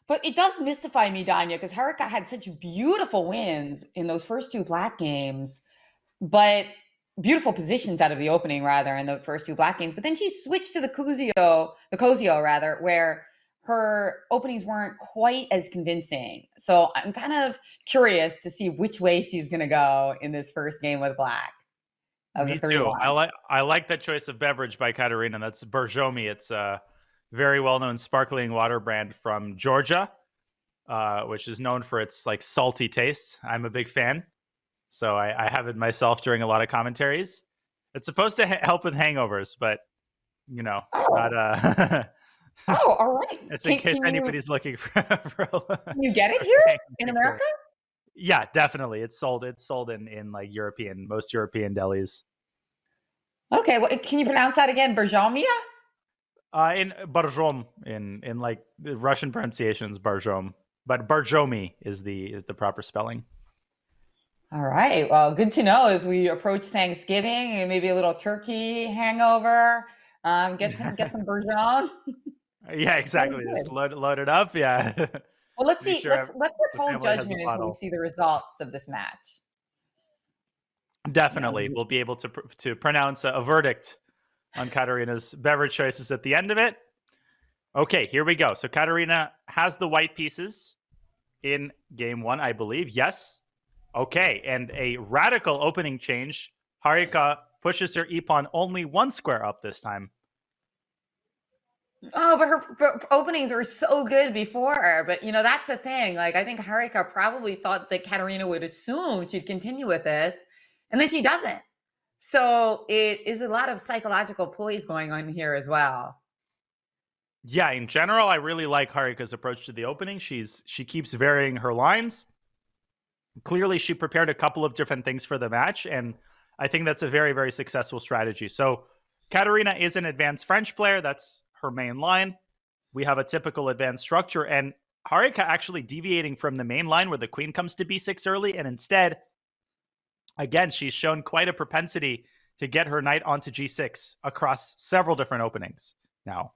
But it does mystify me, Danya, because Harika had such beautiful wins in those first 2 black games, but beautiful positions out of the opening, rather, in the first 2 black games. But then she switched to the Cozio, rather, where her openings weren't quite as convincing. So I'm kind of curious to see which way she's going to go in this first game with black. Me too. I like that choice of beverage by Kateryna. That's Borjomi. It's a very well-known sparkling water brand from Georgia, which is known for its like salty taste. I'm a big fan, so I have it myself during a lot of commentaries. It's supposed to help with hangovers, but you know, Oh, all right. It's in case Can anybody's looking for can you get it here in America? Yeah, definitely. It's sold in like most European delis. Okay, well, can you pronounce that again? Berjomia? In Barjom, in like the Russian pronunciations, Barjom, but Barjomi is the proper spelling. All right. Well, good to know as we approach Thanksgiving and maybe a little turkey hangover. Get some Bergeron. Yeah, exactly. Just load it up. Yeah. Well, let's Make see. sure Let's the hold family has a judgment until we bottle. see the results of this match. Definitely, we'll be able to pronounce a verdict on Kateryna's beverage choices at the end of it. Okay, here we go. So Kateryna has the white pieces in game one, I believe. Yes. Okay, and a radical opening change. Harika pushes her e-pawn only one square up this time. Oh, but her openings were so good before. But that's the thing. Like, I think Harika probably thought that Kateryna would assume she'd continue with this, and then she doesn't. So it is a lot of psychological poise going on here as well. Yeah, in general, I really like Harika's approach to the opening. She keeps varying her lines. Clearly, she prepared a couple of different things for the match, and I think that's a very, very successful strategy. So Kateryna is an advanced French player. That's her main line. We have a typical advanced structure, and Harika actually deviating from the main line where the queen comes to b6 early, and instead, again, she's shown quite a propensity to get her knight onto g6 across several different openings now.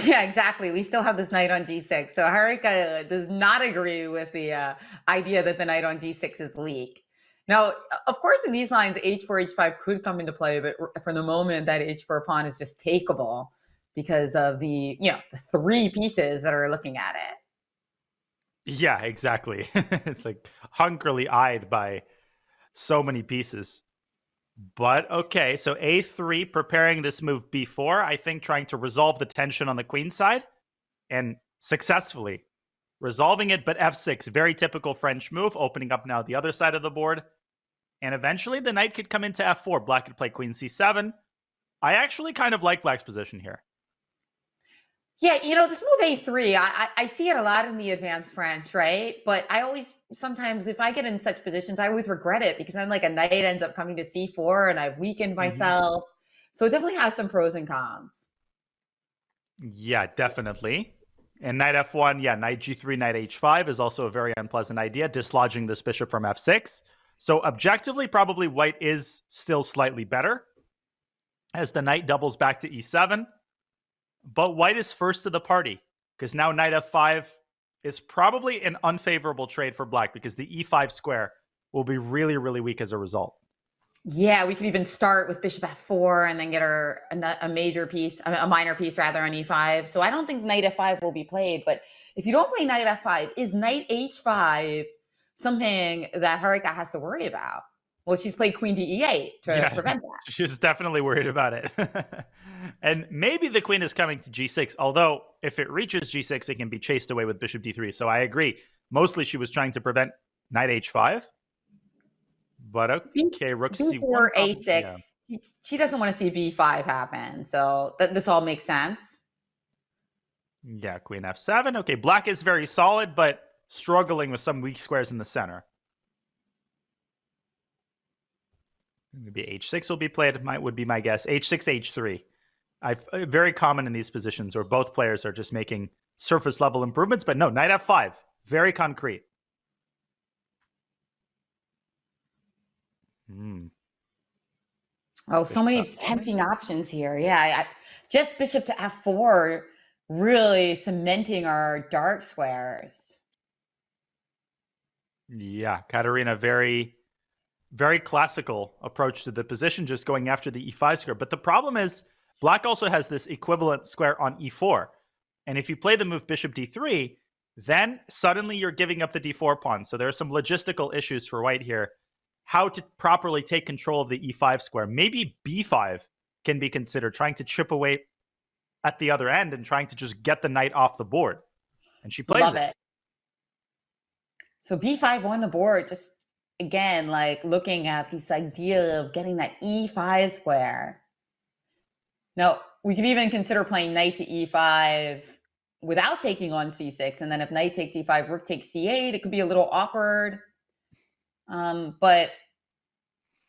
Yeah, exactly. We still have this knight on g6. So Harika does not agree with the idea that the knight on g6 is weak. Now, of course, in these lines, h4, h5 could come into play, but for the moment, that h4 pawn is just takeable because of the three pieces that are looking at it. Yeah, exactly. It's like hungrily eyed by so many pieces. But okay, so a3 preparing this move b4, I think trying to resolve the tension on the queen side and successfully resolving it, but f6, very typical French move, opening up now the other side of the board. And eventually the knight could come into f4. Black could play queen c7. I actually kind of like Black's position here. Yeah, this move a3, I see it a lot in the advanced French, right? But I always, sometimes if I get in such positions, I always regret it because then like a knight ends up coming to c4 and I've weakened myself. So it definitely has some pros and cons. Yeah, definitely. And knight f1, yeah, knight g3, knight h5 is also a very unpleasant idea, dislodging this bishop from f6. So objectively, probably white is still slightly better as the knight doubles back to e7. But white is first to the party because now knight f5 is probably an unfavorable trade for black because the e5 square will be really, really weak as a result. Yeah, we could even start with bishop f4 and then get her a major piece, a minor piece rather on e5. So I don't think knight f5 will be played. But if you don't play knight f5, is knight h5 something that Harika has to worry about? Well, she's played queen to e8 to prevent that. She's definitely worried about it. And maybe the queen is coming to g6, although if it reaches g6, it can be chased away with bishop d3. So I agree. Mostly she was trying to prevent knight h5. But okay, rook c1. b4, a6. Yeah. She doesn't want to see b5 happen. So this all makes sense. Yeah, queen f7. Okay, black is very solid, but struggling with some weak squares in the center. Maybe h6 will be played, would be my guess. h6, h3. Very common in these positions where both players are just making surface level improvements. But no, knight f5. Very concrete. Oh, so many tempting options here. Yeah, just bishop to f4 really cementing our dark squares. Yeah, Kateryna, very, very classical approach to the position, just going after the e5 square. But the problem is black also has this equivalent square on e4. And if you play the move bishop d3, then suddenly you're giving up the d4 pawn. So there are some logistical issues for white here. How to properly take control of the e5 square. Maybe b5 can be considered, trying to chip away at the other end and trying to just get the knight off the board. And she plays it. So b5 on the board, just again, like looking at this idea of getting that e5 square. Now, we could even consider playing knight to e5 without taking on c6. And then if knight takes e5, rook takes c8, it could be a little awkward. But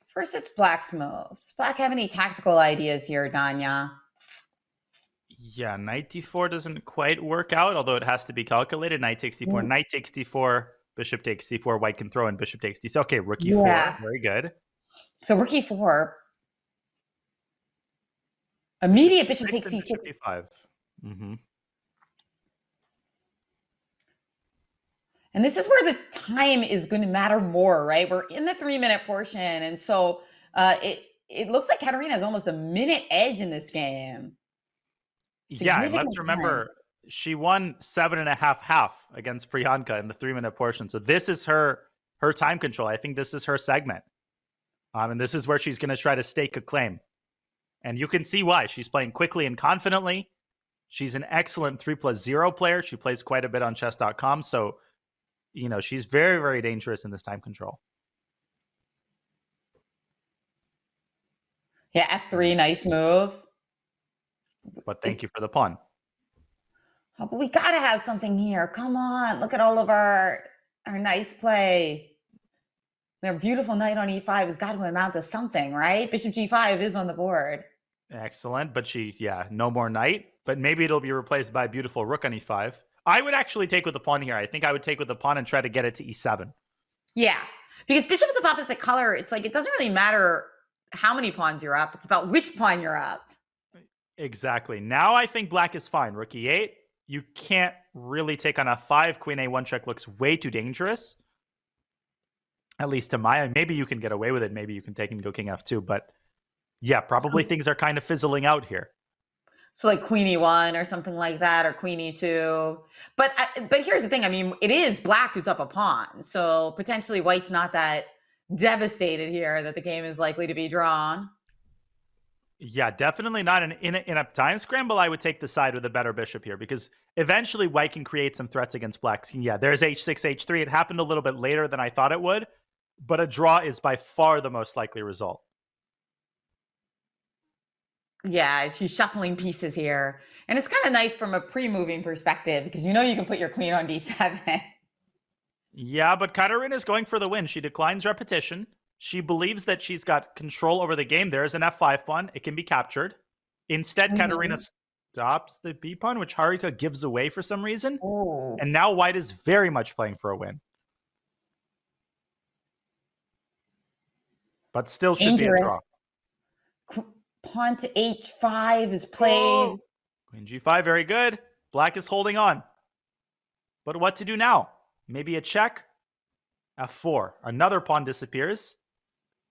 first, it's black's move. Does black have any tactical ideas here, Danya? Yeah, knight d4 doesn't quite work out, although it has to be calculated. Knight takes d4, knight takes d4, bishop takes d4, white can throw in bishop takes d6. Okay, rook e4, very good. So rook e4. Immediate bishop takes c6. Bishop e5. And this is where the time is going to matter more, right? We're in the 3-minute portion. And so it looks like Kateryna has almost a minute edge in this game. Yeah, and let's remember, she won 7.5 against Priyanka in the 3-minute portion. So this is her time control. I think this is her segment. And this is where she's going to try to stake a claim. And you can see why. She's playing quickly and confidently. She's an excellent 3+0 player. She plays quite a bit on chess.com. So, you know, she's very, very dangerous in this time control. Yeah, f3, nice move. But thank you for the pawn. Oh, but we got to have something here. Come on. Look at all of our nice play. Our beautiful knight on e5 has got to amount to something, right? Bishop g5 is on the board. Excellent. But no more knight. But maybe it'll be replaced by a beautiful rook on e5. I would actually take with the pawn here. I think I would take with the pawn and try to get it to e7. Yeah, because bishop is of opposite color. It's like it doesn't really matter how many pawns you're up. It's about which pawn you're up. Exactly. Now I think black is fine. Rook e8. You can't really take on f5. Queen a1 check looks way too dangerous. At least to my eye. Maybe you can get away with it. Maybe you can take and go king f2. But yeah, probably things are kind of fizzling out here. So like queen e1 or something like that, or queen e2. But here's the thing. I mean, it is black who's up a pawn. So potentially white's not that devastated here that the game is likely to be drawn. Yeah, definitely not in a time scramble. I would take the side with a better bishop here because eventually white can create some threats against black. Yeah, there's h6, h3. It happened a little bit later than I thought it would, but a draw is by far the most likely result. Yeah, she's shuffling pieces here. And it's kind of nice from a pre-moving perspective because you know you can put your queen on d7. Yeah, but Kateryna is going for the win. She declines repetition. She believes that she's got control over the game. There's an f5 pawn. It can be captured. Instead, Kateryna stops the b pawn, which Harika gives away for some reason. Oh. And now white is very much playing for a win. But still should be a draw. Pawn to h5 is played. Oh. Queen g5, very good. Black is holding on. But what to do now? Maybe a check? f4. Another pawn disappears.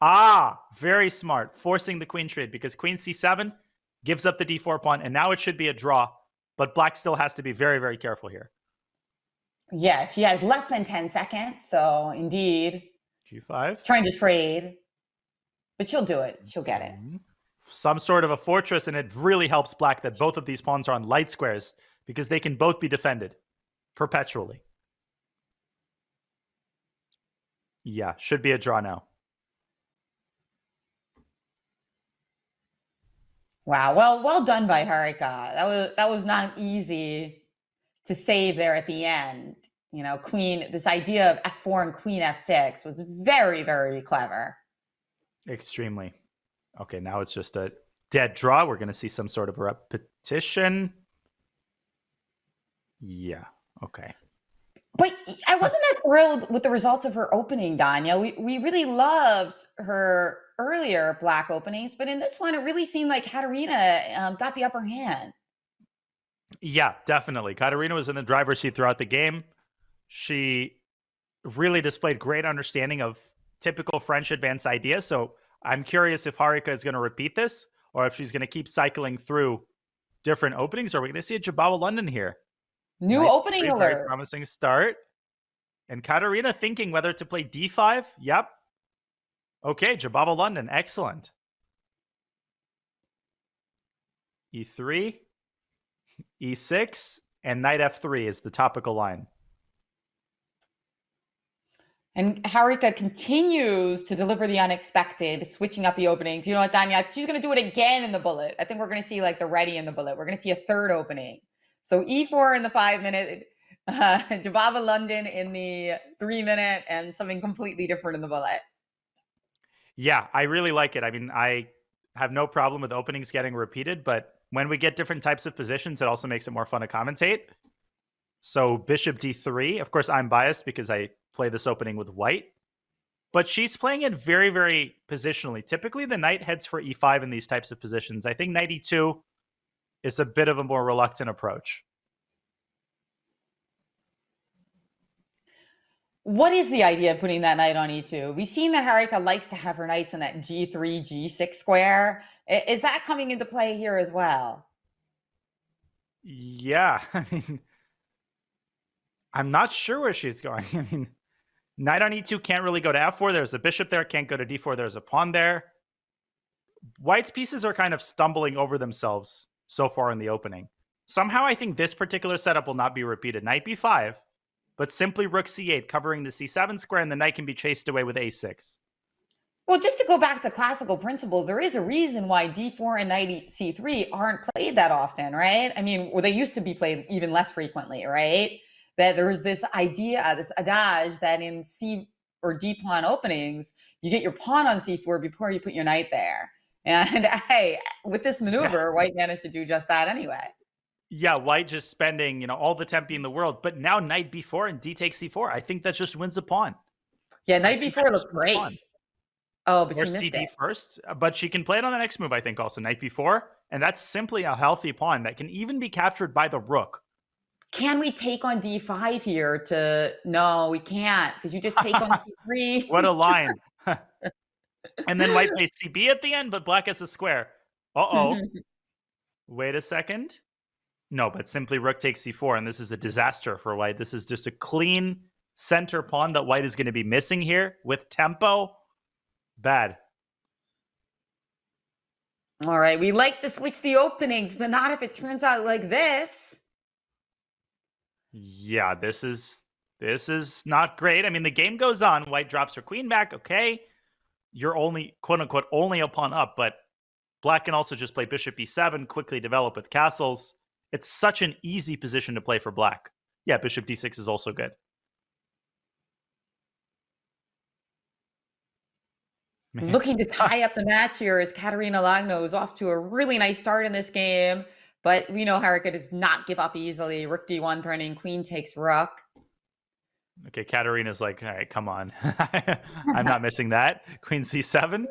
Ah, very smart. Forcing the queen trade because queen c7 gives up the d4 pawn. And now it should be a draw. But black still has to be very, very careful here. Yeah, she has less than 10 seconds. So indeed. g5. Trying to trade. But she'll do it. She'll get it. Some sort of a fortress. And it really helps black that both of these pawns are on light squares because they can both be defended perpetually. Yeah, should be a draw now. Wow, well done by Harika. That was not easy to save there at the end. You know, this idea of f4 and queen f6 was very, very clever. Extremely. Okay, now it's just a dead draw. We're going to see some sort of a repetition. Yeah, okay. But I wasn't that thrilled with the results of her opening, Danya. We really loved her earlier black openings, but in this one, it really seemed like Kateryna got the upper hand. Yeah, definitely. Kateryna was in the driver's seat throughout the game. She really displayed great understanding of typical French advanced ideas. So I'm curious if Harika is going to repeat this or if she's going to keep cycling through different openings. Or are we going to see a Jababa London here? New opening alert. Very promising start. And Kateryna thinking whether to play d5. Yep. Okay, Jababa London. Excellent. e3, e6, and knight f3 is the topical line. And Harika continues to deliver the unexpected, switching up the openings. You know what, Danya? She's going to do it again in the bullet. I think we're going to see like the ready in the bullet. We're going to see a third opening. So E4 in the 5-minute, Jabava London in the 3-minute, and something completely different in the bullet. Yeah, I really like it. I mean, I have no problem with openings getting repeated, but when we get different types of positions, it also makes it more fun to commentate. So bishop d3, of course, I'm biased because I play this opening with white, but she's playing it very, very positionally. Typically, the knight heads for e5 in these types of positions. I think knight e2 is a bit of a more reluctant approach. What is the idea of putting that knight on e2? We've seen that Harika likes to have her knights on that g3, g6 square. Is that coming into play here as well? Yeah, I mean, I'm not sure where she's going. I mean, knight on e2 can't really go to f4. There's a bishop there. Can't go to d4. There's a pawn there. White's pieces are kind of stumbling over themselves so far in the opening. Somehow I think this particular setup will not be repeated. Knight b5, but simply rook c8, covering the c7 square, and the knight can be chased away with a6. Well, just to go back to classical principles, there is a reason why d4 and knight c3 aren't played that often, right? I mean, well, they used to be played even less frequently, right? That there was this idea, this adage that in C or D pawn openings, you get your pawn on c4 before you put your knight there. And hey, with this maneuver, White managed to do just that anyway. Yeah, White just spending, all the tempi in the world, but now knight b4 and d takes c4. I think that just wins the pawn. Yeah, knight b4 looks great. Oh, but or she missed CD it. first, but she can play it on the next move, I think, also knight b4, and that's simply a healthy pawn that can even be captured by the rook. Can we take on d5 here to... No, we can't, because you just take on c3. What a line. And then White plays CB at the end, but Black has a square. Uh-oh. Wait a second. No, but simply rook takes c4, and this is a disaster for White. This is just a clean center pawn that White is going to be missing here with tempo. Bad. All right, we like to switch the openings, but not if it turns out like this. Yeah, this is not great. I mean, the game goes on. White drops her queen back. Okay. You're only, quote unquote, only a pawn up, but Black can also just play bishop e7, quickly develop with castles. It's such an easy position to play for Black. Yeah, bishop d6 is also good. Man. Looking to tie up the match here is Kateryna Lagno, who's off to a really nice start in this game. But we know Harika does not give up easily. Rook d1 threatening, queen takes rook. Okay, Kateryna's like, all right, come on. I'm not missing that. Queen c7.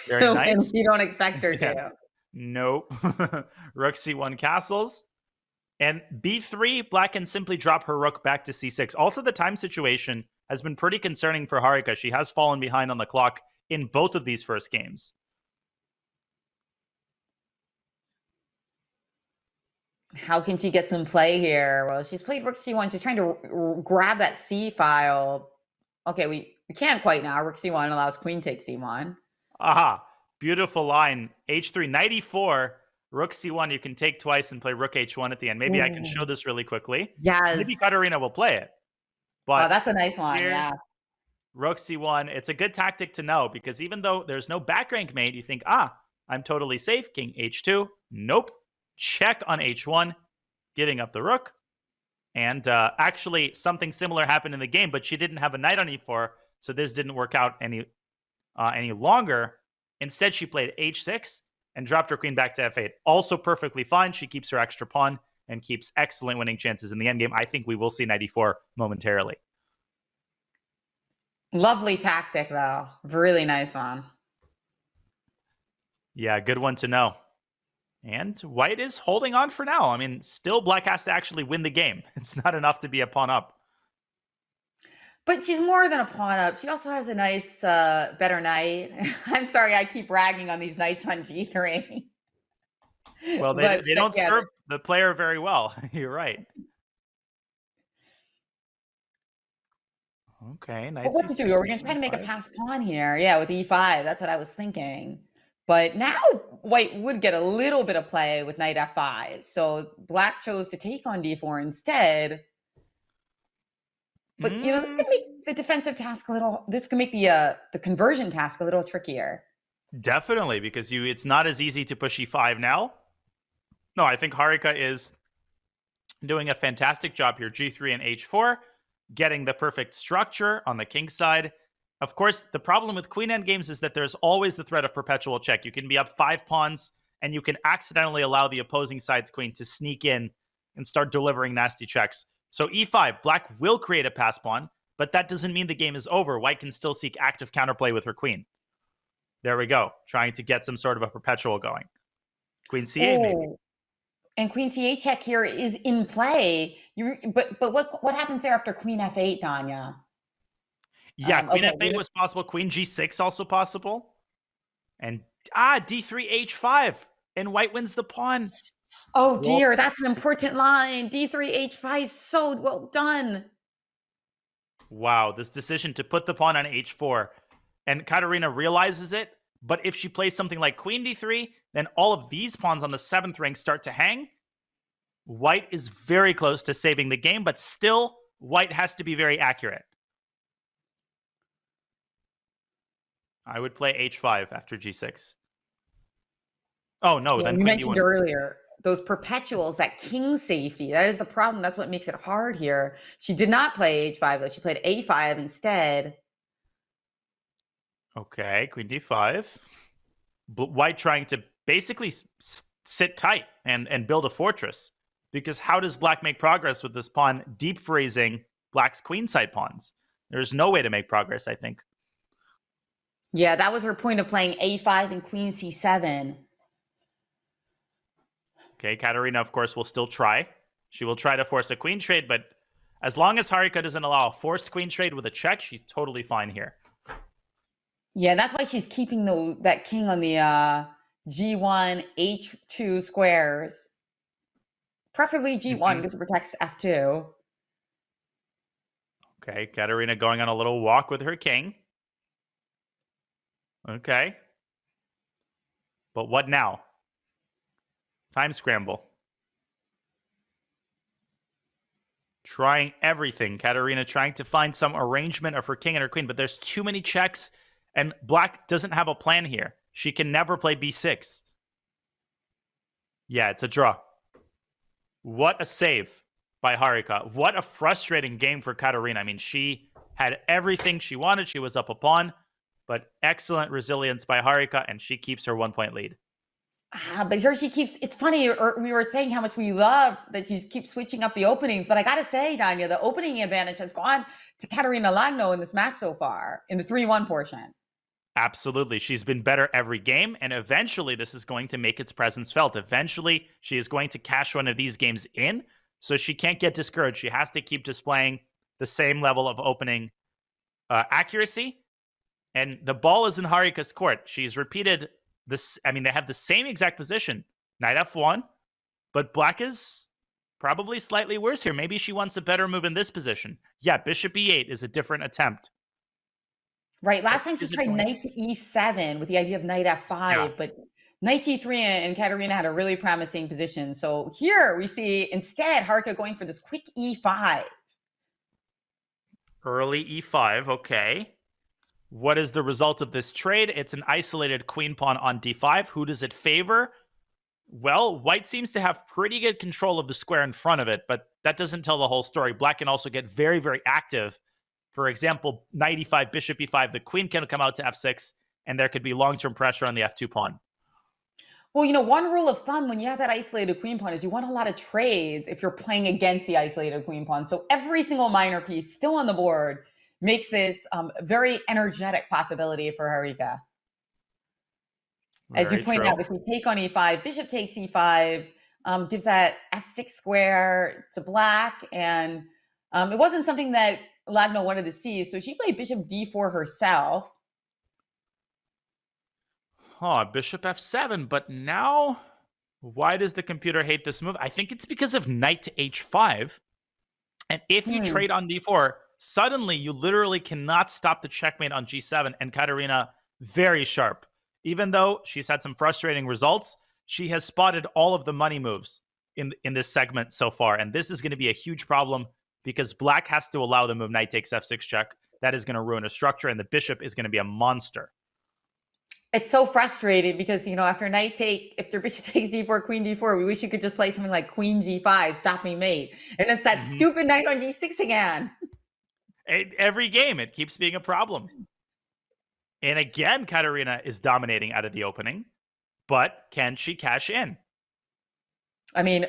Very nice. You don't expect her to. Yeah. Nope. Rook c1 castles. And b3, Black can simply drop her rook back to c6. Also, the time situation has been pretty concerning for Harika. She has fallen behind on the clock in both of these first games. How can she get some play here? Well, she's played rook c1. She's trying to grab that c file. Okay, we can't quite now. Rook c1 allows queen take c1. Aha, beautiful line. h3, knight e4, rook c1. You can take twice and play rook h1 at the end. Maybe I can show this really quickly. Yes. Maybe Kateryna will play it. But oh, that's a nice one, yeah. Rook c1, it's a good tactic to know because even though there's no back rank mate, you think, I'm totally safe. King h2. Nope. Check on h1, giving up the rook. And actually, something similar happened in the game, but she didn't have a knight on e4, so this didn't work out any longer. Instead, she played h6 and dropped her queen back to f8. Also perfectly fine. She keeps her extra pawn and keeps excellent winning chances in the endgame. I think we will see knight e4 momentarily. Lovely tactic, though. Really nice one. Yeah, good one to know. And White is holding on for now. I mean, still Black has to actually win the game. It's not enough to be a pawn up. But she's more than a pawn up. She also has a nice, better knight. I'm sorry, I keep bragging on these knights on g3. Well, they don't serve the player very well. You're right. Okay, nice. But what to do? We're going to try to make a pass pawn here. Yeah, with e5. That's what I was thinking. But now White would get a little bit of play with knight f5. So Black chose to take on d4 instead. But, this could the defensive task a little. This can make the conversion task a little trickier. Definitely, because it's not as easy to push e5 now. No, I think Harika is doing a fantastic job here. G3 and h4, getting the perfect structure on the king side. Of course, the problem with queen endgames is that there's always the threat of perpetual check. You can be up 5 pawns, and you can accidentally allow the opposing side's queen to sneak in and start delivering nasty checks. So e5, black will create a pass pawn, but that doesn't mean the game is over. White can still seek active counterplay with her queen. There we go, trying to get some sort of a perpetual going. Queen c8 maybe. And queen c8 check here is in play. But what happens there after queen f8, Danya? Yeah, queen f8 was possible. Queen g6 also possible. And d3 h5, and white wins the pawn. Oh dear, that's an important line. d3 h5, so well done. Wow, this decision to put the pawn on h4. And Kateryna realizes it, but if she plays something like queen d3, then all of these pawns on the 7th rank start to hang. White is very close to saving the game, but still, white has to be very accurate. I would play h5 after g6. Oh, no, Yeah, then you queen mentioned d1. earlier, those perpetuals, that king safety, that is the problem. That's what makes it hard here. She did not play h5, though. She played a5 instead. Okay, queen d5. White trying to basically sit tight and build a fortress. Because how does black make progress with this pawn deep freezing black's queenside pawns? There's no way to make progress, I think. Yeah, that was her point of playing a5 and queen c7. Okay, Kateryna, of course, will still try. She will try to force a queen trade, but as long as Harika doesn't allow a forced queen trade with a check, she's totally fine here. Yeah, that's why she's keeping that king on the g1, h2 squares. Preferably g1 because it protects f2. Okay, Kateryna going on a little walk with her king. Okay. But what now? Time scramble. Trying everything. Kateryna trying to find some arrangement of her king and her queen, but there's too many checks, and black doesn't have a plan here. She can never play b6. Yeah, it's a draw. What a save by Harika. What a frustrating game for Kateryna. I mean, she had everything she wanted. She was up a pawn, but excellent resilience by Harika, and she keeps her 1-point lead. But here she keeps, it's funny, we were saying how much we love that she keeps switching up the openings, but I gotta say, Danya, the opening advantage has gone to Kateryna Lagno in this match so far, in the 3-1 portion. Absolutely. She's been better every game, and eventually this is going to make its presence felt. Eventually, she is going to cash one of these games in, so she can't get discouraged. She has to keep displaying the same level of opening accuracy, and the ball is in Harika's court. She's repeated this. I mean, they have the same exact position, knight f1, but black is probably slightly worse here. Maybe she wants a better move in this position. Yeah, bishop e8 is a different attempt. Right. Last time she tried knight to e7 with the idea of knight f5, but knight g3 and Kateryna had a really promising position. So here we see instead Harika going for this quick e5. Early e5, okay. What is the result of this trade? It's an isolated queen pawn on d5. Who does it favor? Well, white seems to have pretty good control of the square in front of it, but that doesn't tell the whole story. Black can also get very, very active. For example, knight e5, bishop e5, the queen can come out to f6, and there could be long-term pressure on the f2 pawn. Well, you know, one rule of thumb when you have that isolated queen pawn is you want a lot of trades if you're playing against the isolated queen pawn. So every single minor piece still on the board makes this very energetic possibility for Harika. As you point out, if we take on e5, bishop takes e5, gives that f6 square to black, and it wasn't something that Lagno wanted to see, so she played bishop d4 herself. Bishop f7, but now why does the computer hate this move? I think it's because of knight to h5, and if you trade on d4, suddenly you literally cannot stop the checkmate on g7, and Kateryna, very sharp. Even though she's had some frustrating results, she has spotted all of the money moves in this segment so far, and this is going to be a huge problem because black has to allow the move knight takes f6 check. that is going to ruin a structure, and the bishop is going to be a monster. It's so frustrating because, after if bishop takes d4, queen d4, we wish you could just play something like queen g5, stopping mate. And it's that stupid knight on g6 again. Every game, it keeps being a problem. And again, Kateryna is dominating out of the opening, but can she cash in? I mean,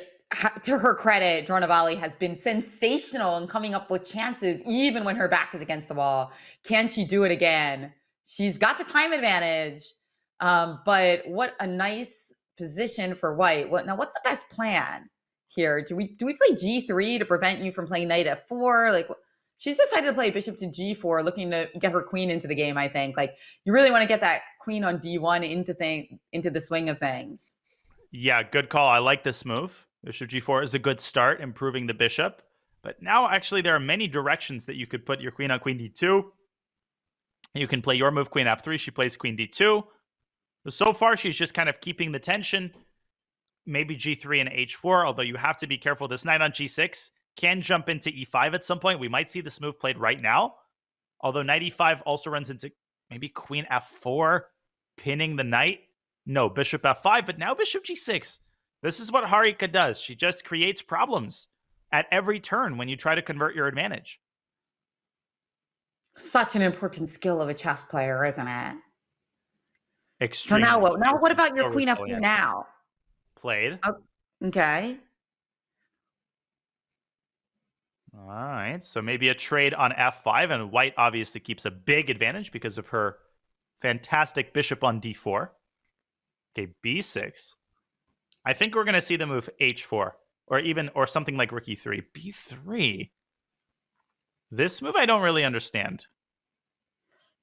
to her credit, Dronavalli has been sensational in coming up with chances, even when her back is against the wall. Can she do it again? She's got the time advantage, but what a nice position for white. Now, what's the best plan here? Do we play g3 to prevent you from playing knight f4? Like, she's decided to play bishop to g4, looking to get her queen into the game, I think. Like, you really want to get that queen on d1 into the swing of things. Yeah, good call. I like this move. Bishop g4 is a good start, improving the bishop. But now, actually, there are many directions that you could put your queen on queen d2. You can play your move, queen f3. She plays queen d2. So far, she's just kind of keeping the tension. Maybe g3 and h4, although you have to be careful. This knight on g6 can jump into e5 at some point. We might see this move played right now. Although knight e5 also runs into maybe queen f4, pinning the knight. No, bishop f5, but now bishop g6. This is what Harika does. She just creates problems at every turn when you try to convert your advantage. Such an important skill of a chess player, isn't it? Extremely. So now what? Now what about your queen f4 now? Played. Oh, okay. All right. So maybe a trade on f5, and white obviously keeps a big advantage because of her fantastic bishop on d4. Okay, b6. I think we're going to see the move h4, or something like rook e3. b3. This move I don't really understand.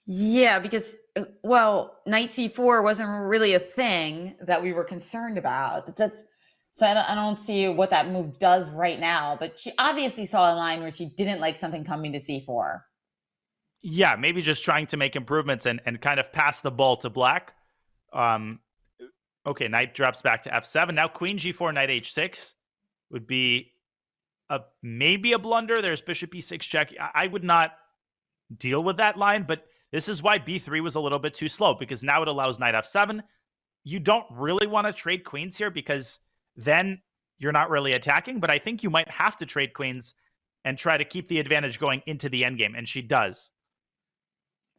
Yeah, because, knight c4 wasn't really a thing that we were concerned about. So I don't see what that move does right now, but she obviously saw a line where she didn't like something coming to c4. Yeah, maybe just trying to make improvements and kind of pass the ball to black. Okay, knight drops back to f7. Now queen g4, knight h6 would be maybe a blunder. There's bishop e6 check. I would not deal with that line, but this is why b3 was a little bit too slow, because now it allows knight f7. You don't really want to trade queens here because then you're not really attacking, but I think you might have to trade queens and try to keep the advantage going into the endgame, and she does.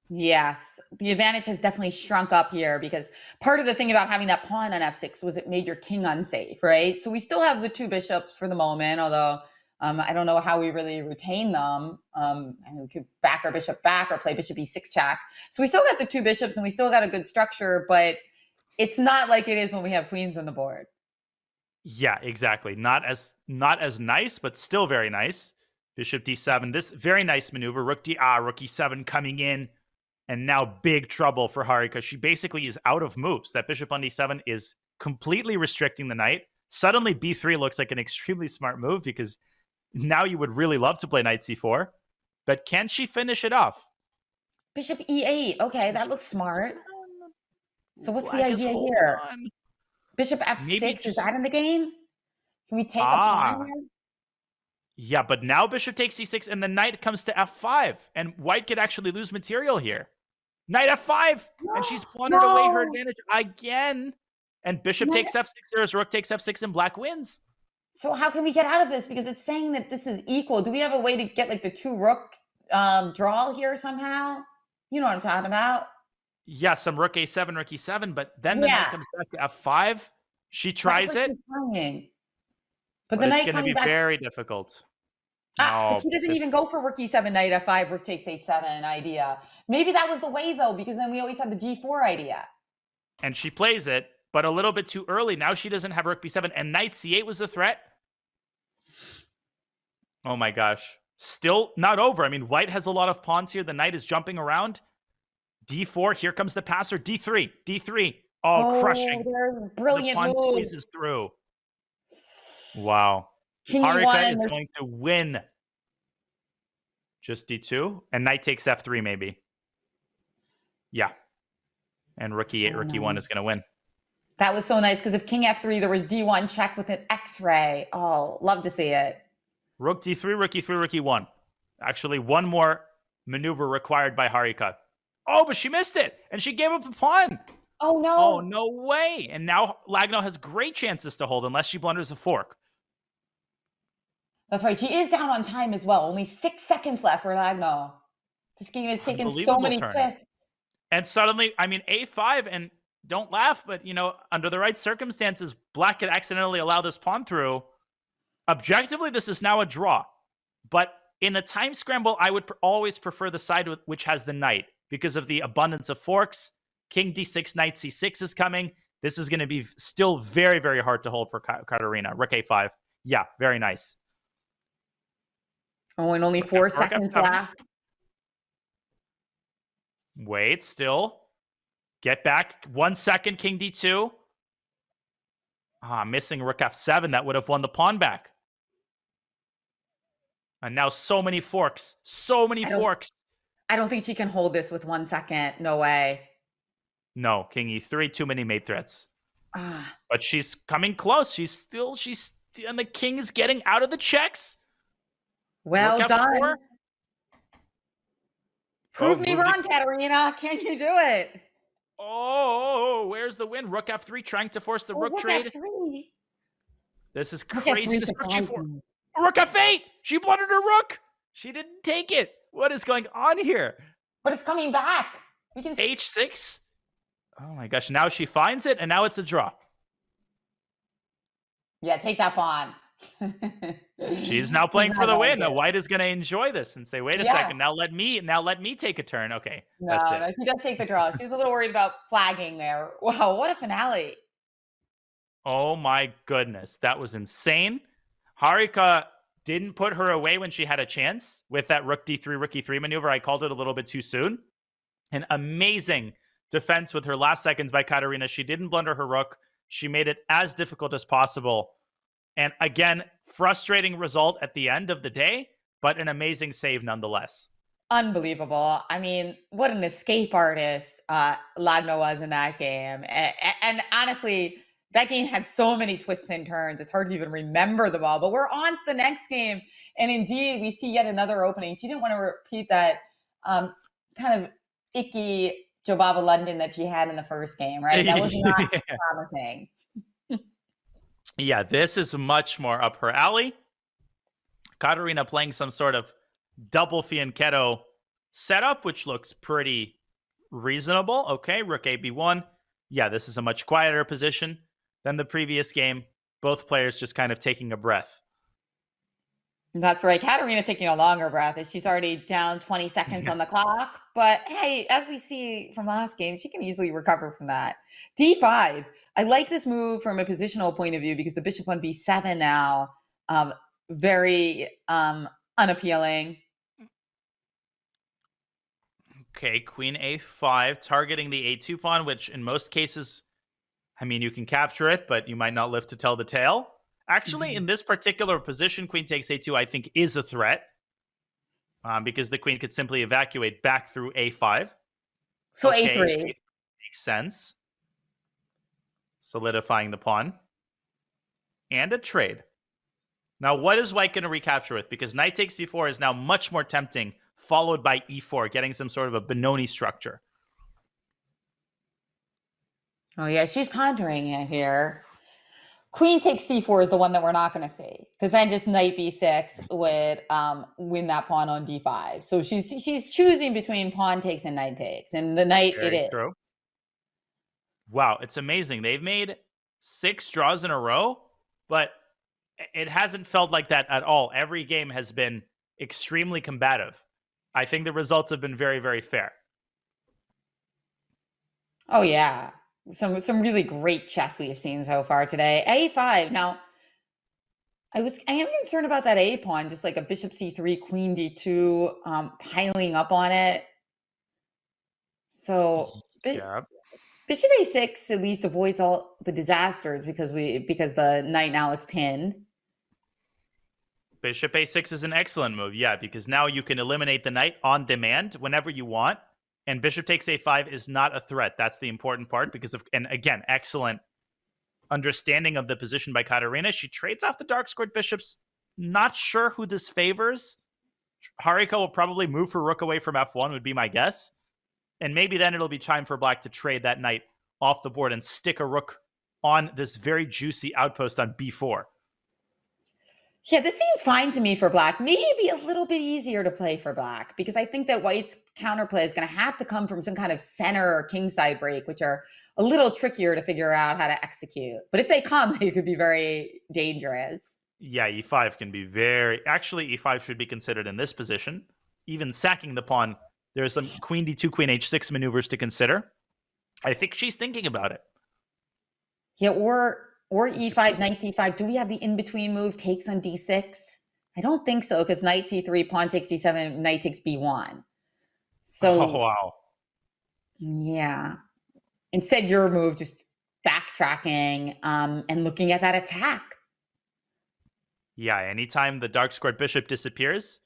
Yes, the advantage has definitely shrunk up here because part of the thing about having that pawn on f6 was it made your king unsafe, right? So we still have the two bishops for the moment, although I don't know how we really retain them. And we could back our bishop back or play bishop e6 check. So we still got the two bishops and we still got a good structure, but it's not like it is when we have queens on the board. Yeah, exactly. Not as nice, but still very nice. Bishop d7. This very nice maneuver. Rook e7 coming in. And now big trouble for Harika. She basically is out of moves. That bishop on d7 is completely restricting the knight. Suddenly b3 looks like an extremely smart move because now you would really love to play knight c4. But can she finish it off? Bishop e8. Okay, that looks smart. So what's the idea here? Bishop f6, is that in the game? Can we take a pawn here? Yeah, but now bishop takes c6 and the knight comes to f5. And white could actually lose material here. Knight f5! And she's plundered away her advantage again. And bishop takes f6. There's rook takes f6 and black wins. So how can we get out of this? Because it's saying that this is equal. Do we have a way to get like the two rook draw here somehow? You know what I'm talking about? Yeah, some rook a7, rook e7, but then the knight comes back to f5. She tries it. But the knight it's going to be very difficult. But she doesn't even go for rook e7, knight f5, rook takes h7 idea. Maybe that was the way, though, because then we always have the g4 idea. And she plays it, but a little bit too early. Now she doesn't have rook b7, and knight c8 was the threat. Oh my gosh. Still not over. I mean, white has a lot of pawns here. The knight is jumping around. d4, here comes the passer. d3, d3. Oh, crushing. Brilliant the pawn move. squeezes through. Wow. King Harika E1. is going to win. Just d2. And knight takes f3, maybe. Yeah. And rook e8, rook e1 is going to win. That was so nice, because if king f3, there was d1 check with an x-ray. Oh, love to see it. Rook d3, rook e3, rook e1. Actually, one more maneuver required by Harika. Oh, but she missed it, and she gave up the pawn. Oh, no. Oh, no way. And now Lagno has great chances to hold unless she blunders a fork. That's right. She is down on time as well. Only 6 seconds left for Lagno. This game has taken so many twists. And suddenly, I mean, A5, and don't laugh, but, you know, under the right circumstances, Black could accidentally allow this pawn through. Objectively, this is now a draw. But in the time scramble, I would always prefer the side which has the knight because of the abundance of forks. King D6, knight C6 is coming. This is going to be still very, very hard to hold for Kateryna. Rook A5. Yeah, very nice. Oh, and only 4 seconds left. Wait, still. Get back. 1 second, King D2. Missing Rook F7. That would have won the pawn back. And now so many forks. So many forks. I don't think she can hold this with 1 second. No way. No, King E3. Too many mate threats. But she's coming close. And the king is getting out of the checks. Well done. Prove me wrong, Kateryna. Can you do it? Oh, where's the win? Rook F3 trying to force the rook trade. F3. This is crazy. Rook F8. She blundered her rook. She didn't take it. What is going on here? But it's coming back. We can see. H6. Oh my gosh. Now she finds it, and now it's a draw. Yeah, take that pawn. She's now playing for the win. Now White is going to enjoy this and say, "Wait a second. Now let me take a turn." Okay, that's it. No, she does take the draw. She was a little worried about flagging there. Wow, what a finale! Oh my goodness, that was insane. Harika didn't put her away when she had a chance with that Rook D3, Rook E3 maneuver. I called it a little bit too soon. An amazing defense with her last seconds by Kateryna. She didn't blunder her rook. She made it as difficult as possible. And again, frustrating result at the end of the day, but an amazing save nonetheless. Unbelievable. I mean, what an escape artist Lagno was in that game. And honestly, that game had so many twists and turns. It's hard to even remember them all. But we're on to the next game. And indeed, we see yet another opening. She didn't want to repeat that kind of icky Jobaba London that she had in the first game, right? That was not promising. Yeah, this is much more up her alley. Kateryna playing some sort of double fianchetto setup, which looks pretty reasonable. Okay, Rook AB1. Yeah, this is a much quieter position than the previous game. Both players just kind of taking a breath. That's right. Kateryna taking a longer breath as she's already down 20 seconds on the clock. But hey, as we see from last game, she can easily recover from that. D5. I like this move from a positional point of view because the bishop on B7 now, very unappealing. Okay, Queen A5, targeting the A2 pawn, which in most cases, I mean, you can capture it, but you might not live to tell the tale. Actually, in this particular position, Queen takes A2, I think, is a threat. Because the queen could simply evacuate back through A5. So okay, A3. Makes sense. Solidifying the pawn. And a trade. Now, what is White going to recapture with? Because knight takes C4 is now much more tempting, followed by E4, getting some sort of a Benoni structure. Oh, yeah, she's pondering it here. Queen takes C4 is the one that we're not going to see, because then just knight B6 would win that pawn on D5. So she's choosing between pawn takes and knight takes, and the knight Very it true. is. Wow, it's amazing. They've made 6 draws in a row, but it hasn't felt like that at all. Every game has been extremely combative. I think the results have been very, very fair. Oh, yeah. Some really great chess we've seen so far today. A5. Now, I am concerned about that A pawn, just like a bishop C3, queen D2, piling up on it. So bishop A6 at least avoids all the disasters because the knight now is pinned. Bishop A6 is an excellent move, yeah, because now you can eliminate the knight on demand whenever you want. And bishop takes A5 is not a threat. That's the important part because and again, excellent understanding of the position by Kateryna. She trades off the dark squared bishops. Not sure who this favors. Harika will probably move her rook away from f1, would be my guess. And maybe then it'll be time for black to trade that knight off the board and stick a rook on this very juicy outpost on b4. Yeah, this seems fine to me for black. Maybe a little bit easier to play for black because I think that white's counterplay is going to have to come from some kind of center or kingside break, which are a little trickier to figure out how to execute. But if they come, they could be very dangerous. Yeah, e5 can be very... Actually, e5 should be considered in this position. Even sacking the pawn, there are some queen d2, queen h6 maneuvers to consider. I think she's thinking about it. Yeah, or e5, knight d5. Do we have the in-between move, takes on d6? I don't think so, because knight c3, pawn takes c7, knight takes b1. So, oh, wow. Yeah. Instead, your move, just backtracking and looking at that attack. Yeah, anytime the dark squared bishop disappears,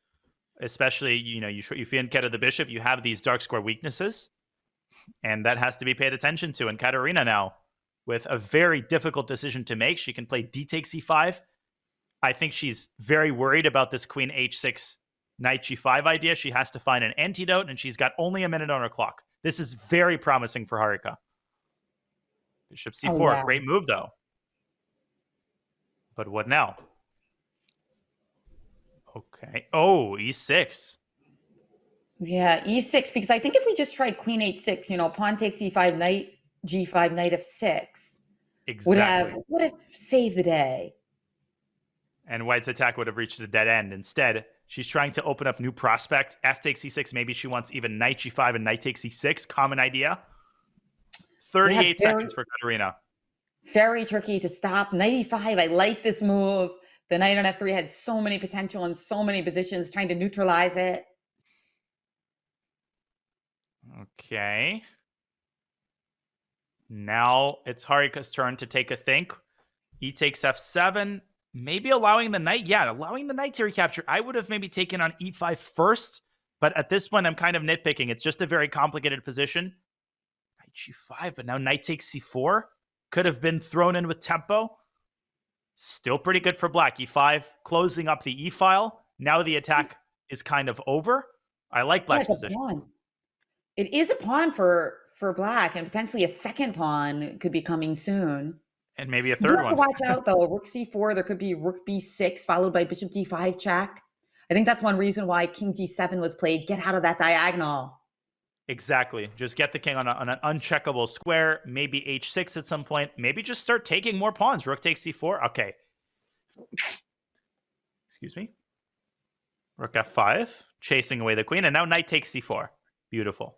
especially, you get the bishop, you have these dark square weaknesses, and that has to be paid attention to. And Kateryna now, with a very difficult decision to make, she can play d takes e5. I think she's very worried about this queen h6, knight g5 idea. She has to find an antidote, and she's got only a minute on her clock. This is very promising for Harika. Bishop c4, Oh, yeah. Great move, though. But what now? Okay. Oh, e6. Yeah, e6, because I think if we just tried queen h6, pawn takes e5, knight g5, knight f6, Exactly. would have saved the day. And white's attack would have reached a dead end. Instead, she's trying to open up new prospects. F takes e6. Maybe she wants even knight g5 and knight takes e6. Common idea. 38 seconds for Kateryna. Very tricky to stop. Knight e5, I like this move. The knight on f3 had so many potential in so many positions, trying to neutralize it. Okay. Now it's Harika's turn to take a think. E takes f7. Maybe allowing the knight. Yeah, allowing the knight to recapture. I would have maybe taken on e5 first, but at this point, I'm kind of nitpicking. It's just a very complicated position. Knight g5, but now knight takes c4. Could have been thrown in with tempo. Still pretty good for black. e5, closing up the e-file. Now the attack is kind of over. I like black's It's a position. pawn. It is a pawn for black, and potentially a second pawn could be coming soon. And maybe a You do third have to one. watch out, though. Rook c4, there could be rook b6, followed by bishop d5 check. I think that's one reason why king g7 was played. Get out of that diagonal. Exactly. Just get the king on an uncheckable square. Maybe h6 at some point. Maybe just start taking more pawns. Rook takes c4. Okay. Excuse me. Rook f5. Chasing away the queen. And now knight takes c4. Beautiful.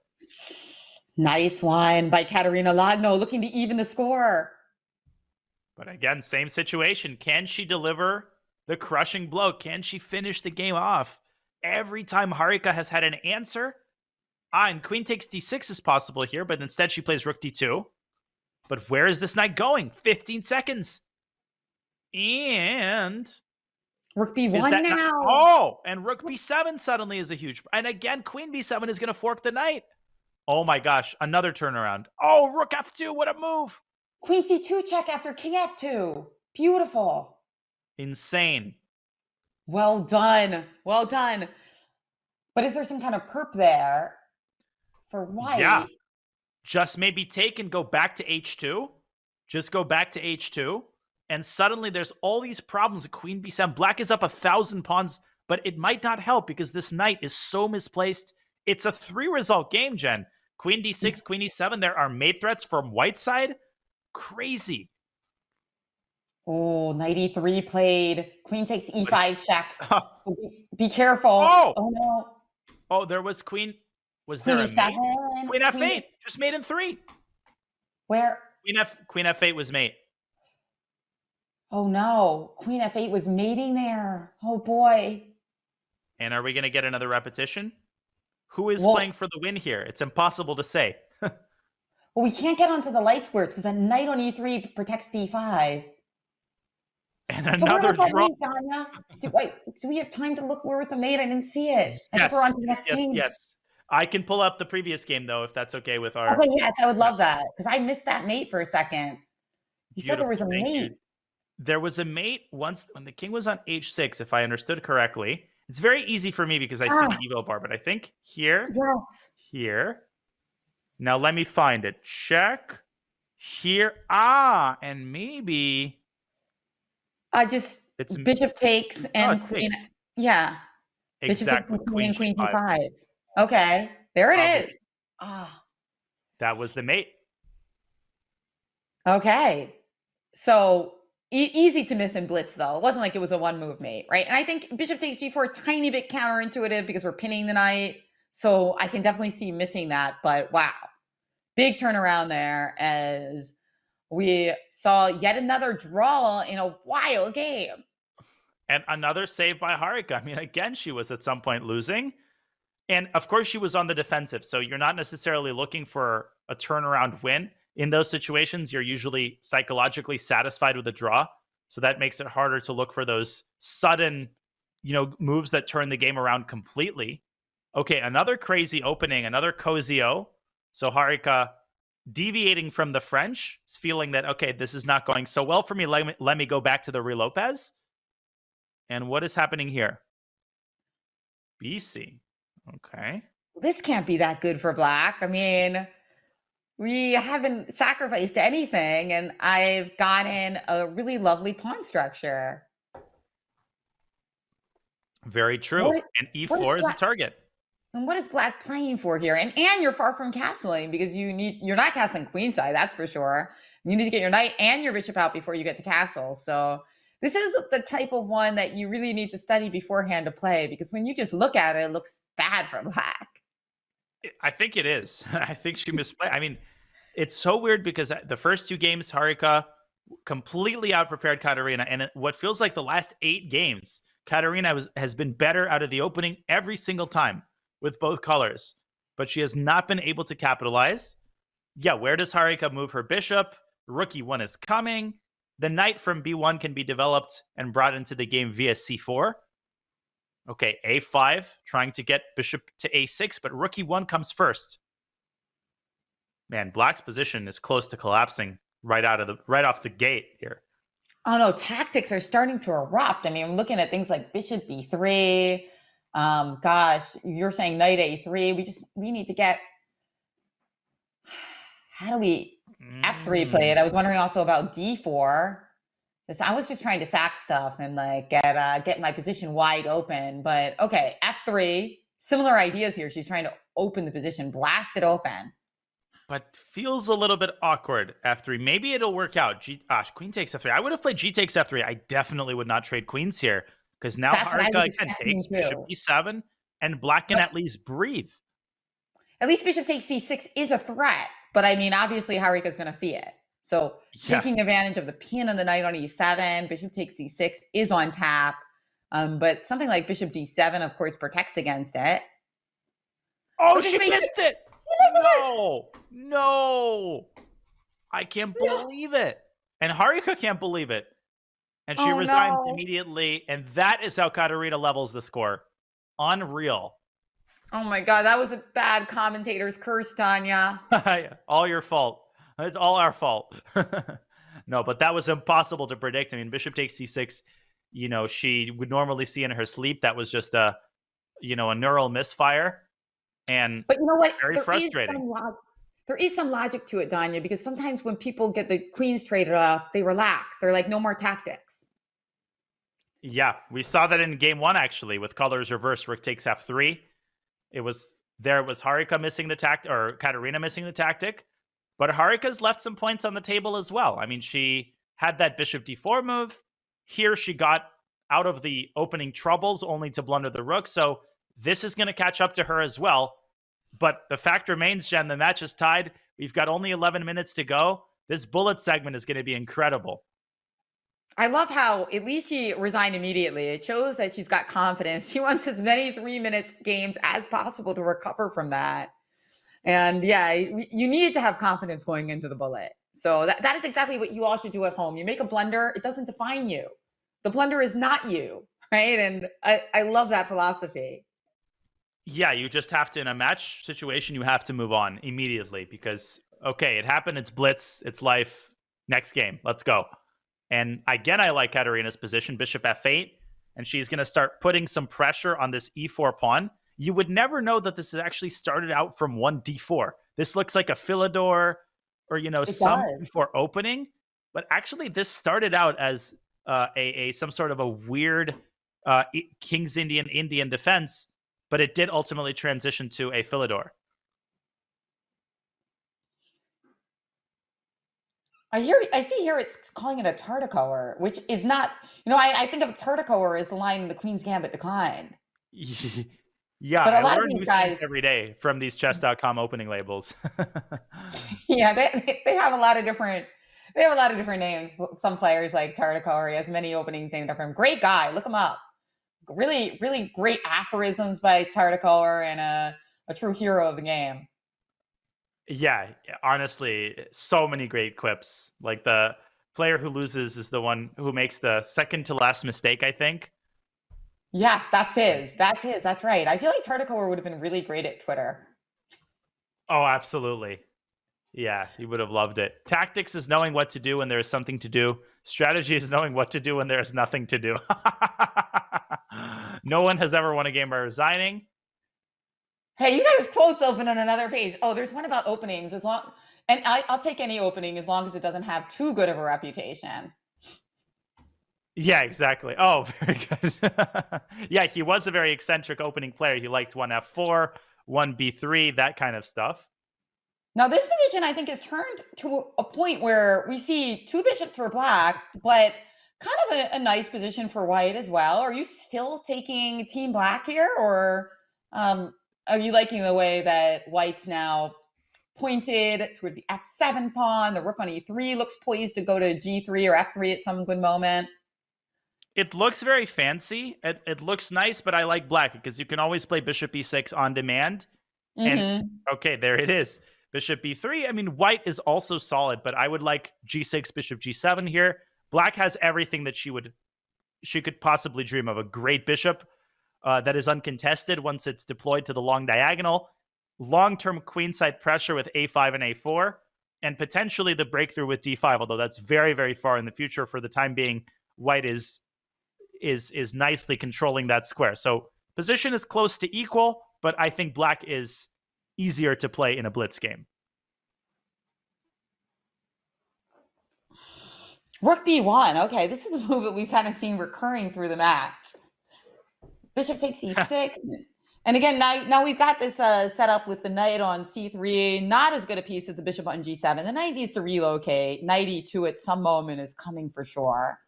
Nice one by Kateryna Lagno, looking to even the score. But again, same situation. Can she deliver the crushing blow? Can she finish the game off? Every time Harika has had an answer, and queen takes d6 is possible here, but instead she plays rook d2. But where is this knight going? 15 seconds. And Rook b1 now. Oh, and rook b7 suddenly is a huge... And again, queen b7 is going to fork the knight. Oh my gosh, another turnaround. Oh, rook f2, what a move. Queen c2 check after king f2. Beautiful. Insane. Well done. Well done. But is there some kind of perp there for white? Yeah. Just maybe take and go back to h2. Just go back to h2. And suddenly there's all these problems. Queen b7. Black is up 1,000 pawns, but it might not help because this knight is so misplaced. It's a 3-result game, Jen. Queen d6, queen e7. There are mate threats from white's side. Crazy. Oh, knight e3 played. Queen takes e5 check. So be careful. Oh! Oh no. Oh, there was queen. Was Queen there a mate? e7. Queen f8. Just mate in 3. Where? Queen f8 was mate. Oh no. Queen f8 was mating there. Oh boy. And are we going to get another repetition? Who is playing for the win here? It's impossible to say. Well, we can't get onto the light squares because that knight on e3 protects d5. And So where another was that draw. mate, Danya? Do we have time to look? Where was the mate? I didn't see it. I think Yes, we're on to the next game. yes. I can pull up the previous game, though, if that's okay with our... Okay, yes, I would love that because I missed that mate for a second. You said there was a Beautiful, thank mate. you. There was a mate once when the king was on h6, if I understood correctly, It's very easy for me because I see the Evo bar, but I think here, Yes. here. Now let me find it. Check. Here. And maybe Just it's bishop takes and it queen. takes. Yeah. Bishop takes Exactly. and queen and queen G5. g5. Okay. There it Probably. is. Ah. That was the mate. Okay. So easy to miss in blitz, though. It wasn't like it was a one-move mate, right? And I think bishop takes g4, tiny bit counterintuitive because we're pinning the knight. So I can definitely see missing that. But wow, big turnaround there as we saw yet another draw in a wild game. And another save by Harika. I mean, again, she was at some point losing. And of course, she was on the defensive. So you're not necessarily looking for a turnaround win. In those situations, you're usually psychologically satisfied with a draw. So that makes it harder to look for those sudden, moves that turn the game around completely. Okay, another crazy opening, another cozy O. So Harika deviating from the French, feeling that, okay, this is not going so well for me. Let me go back to the Rue Lopez. And what is happening here? BC. Okay. This can't be that good for Black. I mean, we haven't sacrificed anything, and I've gotten a really lovely pawn structure. Very true. And E4 is a target. And what is Black playing for here? And you're far from castling because you're not castling queenside, that's for sure. You need to get your knight and your bishop out before you get to castle. So this is the type of one that you really need to study beforehand to play, because when you just look at it, it looks bad for Black. I think it is. I think she misplayed. I mean, it's so weird because the first two games, Harika completely outprepared Kateryna. And what feels like the last 8 games, Kateryna has been better out of the opening every single time with both colors. But she has not been able to capitalize. Yeah, where does Harika move her bishop? Rook E1 is coming. The knight from B1 can be developed and brought into the game via C4. Okay, A5, trying to get bishop to A6, but rook E1 comes first. Man, Black's position is close to collapsing right off the gate here. Oh no, tactics are starting to erupt. I mean, I'm looking at things like bishop B3. Gosh, you're saying knight A3. We need to get. How do we F3 play it? I was wondering also about D4. I was just trying to sack stuff and like get my position wide open. But okay, F3, similar ideas here. She's trying to open the position, blast it open. But feels a little bit awkward, F3. Maybe it'll work out. Queen takes F3. I would have played G takes F3. I definitely would not trade queens here, because now Harika again takes bishop E7, and Black can at least breathe. At least bishop takes C6 is a threat. But I mean, obviously Harika's going to see it. So taking advantage of the pin on the knight on E7, bishop takes C6 is on tap. But something like bishop D7, of course, protects against it. Oh, she missed it! No! I can't believe it. And Harika can't believe it. And she resigns immediately. And that is how Kateryna levels the score. Unreal. Oh my God, that was a bad commentator's curse, Tanya. All your fault. It's all our fault. No, but that was impossible to predict. I mean, bishop takes c6, she would normally see in her sleep. That was just a neural misfire. But you know what? Very frustrating. There is some logic to it, Danya, because sometimes when people get the queens traded off, they relax. They're like, no more tactics. Yeah, we saw that in game 1, actually, with colors reversed. Rook takes f3. It was Harika missing the tactic, or Kateryna missing the tactic. But Harika's left some points on the table as well. I mean, she had that bishop d4 move. Here she got out of the opening troubles only to blunder the rook. So this is going to catch up to her as well. But the fact remains, Jen, the match is tied. We've got only 11 minutes to go. This bullet segment is going to be incredible. I love how at least she resigned immediately. It shows that she's got confidence. She wants as many 3-minute games as possible to recover from that. And yeah, you need to have confidence going into the bullet. So that is exactly what you all should do at home. You make a blunder, it doesn't define you. The blunder is not you, right? And I love that philosophy. Yeah, you just have to, in a match situation, you have to move on immediately because, okay, it happened, it's blitz, it's life, next game, let's go. And again, I like Kateryna's position, bishop f8, and she's going to start putting some pressure on this e4 pawn. You would never know that this is actually started out from one d4. This looks like a Philidor or, you know, some d4 opening, but actually this started out as some sort of a weird King's Indian defense, but it did ultimately transition to a Philidor. I see here it's calling it a Tartakower, which is not, you know, I think of Tartakower as the line in the Queen's Gambit declined. Yeah, but a I lot of learn these new guys things every day from these chess.com opening labels. Yeah, they have a lot of different names. Some players like Tartakower, he has many openings named after him. Great guy, look him up. Really, really great aphorisms by Tartakower and a true hero of the game. Yeah, honestly, so many great quips. Like the player who loses is the one who makes the second to last mistake, I think. Yes, that's his. That's right. I feel like Tartakower would have been really great at Twitter. Oh, absolutely. Yeah, he would have loved it. Tactics is knowing what to do when there is something to do. Strategy is knowing what to do when there is nothing to do. No one has ever won a game by resigning. Hey, you got his quotes open on another page. Oh, there's one about openings. And I'll take any opening as long as it doesn't have too good of a reputation. Yeah, exactly. Oh, very good. Yeah, he was a very eccentric opening player. He liked 1f4, 1b3, that kind of stuff. Now, this position, I think, has turned to a point where we see two bishops for black, but kind of a nice position for white as well. Are you still taking team black here, or are you liking the way that white's now pointed toward the f7 pawn? The rook on e3 looks poised to go to g3 or f3 at some good moment. It looks very fancy. It looks nice, but I like black because you can always play bishop e6 on demand. And okay, there it is. Bishop b3. I mean, white is also solid, but I would like g6, bishop g7 here. Black has everything that she could possibly dream of. A great bishop that is uncontested once it's deployed to the long diagonal. Long-term queenside pressure with a5 and a4, and potentially the breakthrough with d5, although that's very, very far in the future. For the time being, white is nicely controlling that square. So position is close to equal, but I think black is easier to play in a blitz game. Rook b1. Okay, this is the move that we've kind of seen recurring through the match. Bishop takes e6. And again, now we've got this set up with the knight on c3. Not as good a piece as the bishop on g7. The knight needs to relocate. Knight e2 at some moment is coming for sure.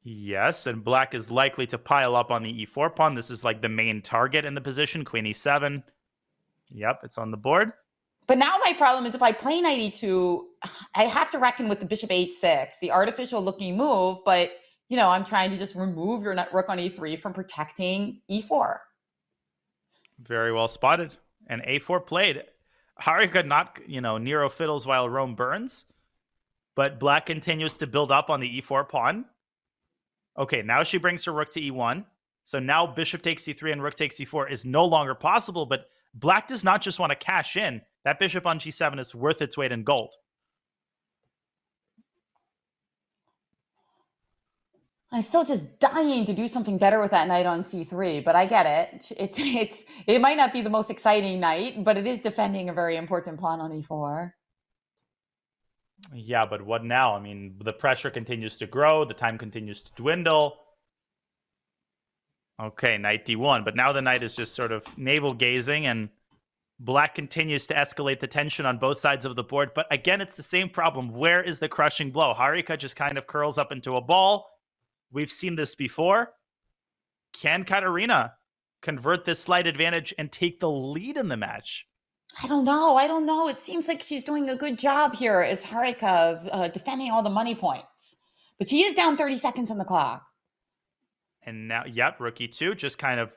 Yes, and black is likely to pile up on the e4 pawn. This is like the main target in the position. Queen e7. Yep, it's on the board. But now my problem is if I play knight e2, I have to reckon with the bishop h6, the artificial looking move, but you know, I'm trying to just remove your rook on e3 from protecting e4. Very well spotted. And a4 played. Harika not, Nero fiddles while Rome burns, but black continues to build up on the e4 pawn. Okay, now she brings her rook to e1. So now bishop takes c3 and rook takes c4 is no longer possible, but black does not just want to cash in. That bishop on g7 is worth its weight in gold. I'm still just dying to do something better with that knight on c3, but I get it. It might not be the most exciting knight, but it is defending a very important pawn on e4. Yeah, but what now? I mean, the pressure continues to grow. The time continues to dwindle. Okay, knight d1. But now the knight is just sort of navel-gazing, and black continues to escalate the tension on both sides of the board. But again, it's the same problem. Where is the crushing blow? Harika just kind of curls up into a ball. We've seen this before. Can Kateryna convert this slight advantage and take the lead in the match? I don't know. It seems like she's doing a good job here as Harika of defending all the money points. But she is down 30 seconds on the clock. And now, yep, rook e2, just kind of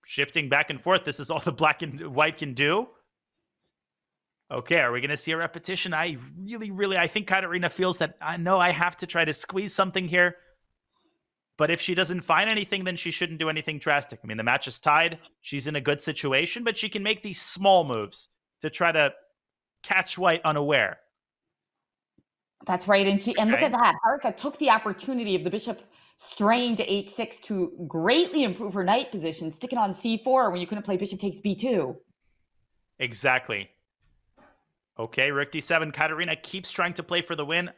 shifting back and forth. This is all the black and white can do. Okay, are we going to see a repetition? I think Kateryna feels that, I know I have to try to squeeze something here. But if she doesn't find anything, then she shouldn't do anything drastic. I mean, the match is tied. She's in a good situation, but she can make these small moves to try to catch white unaware. That's right. And look Okay. at that. Harika took the opportunity of the bishop straying to h6 to greatly improve her knight position, sticking on c4 when you couldn't play bishop takes b2. Exactly. Okay, rook d7. Kateryna keeps trying to play for the win.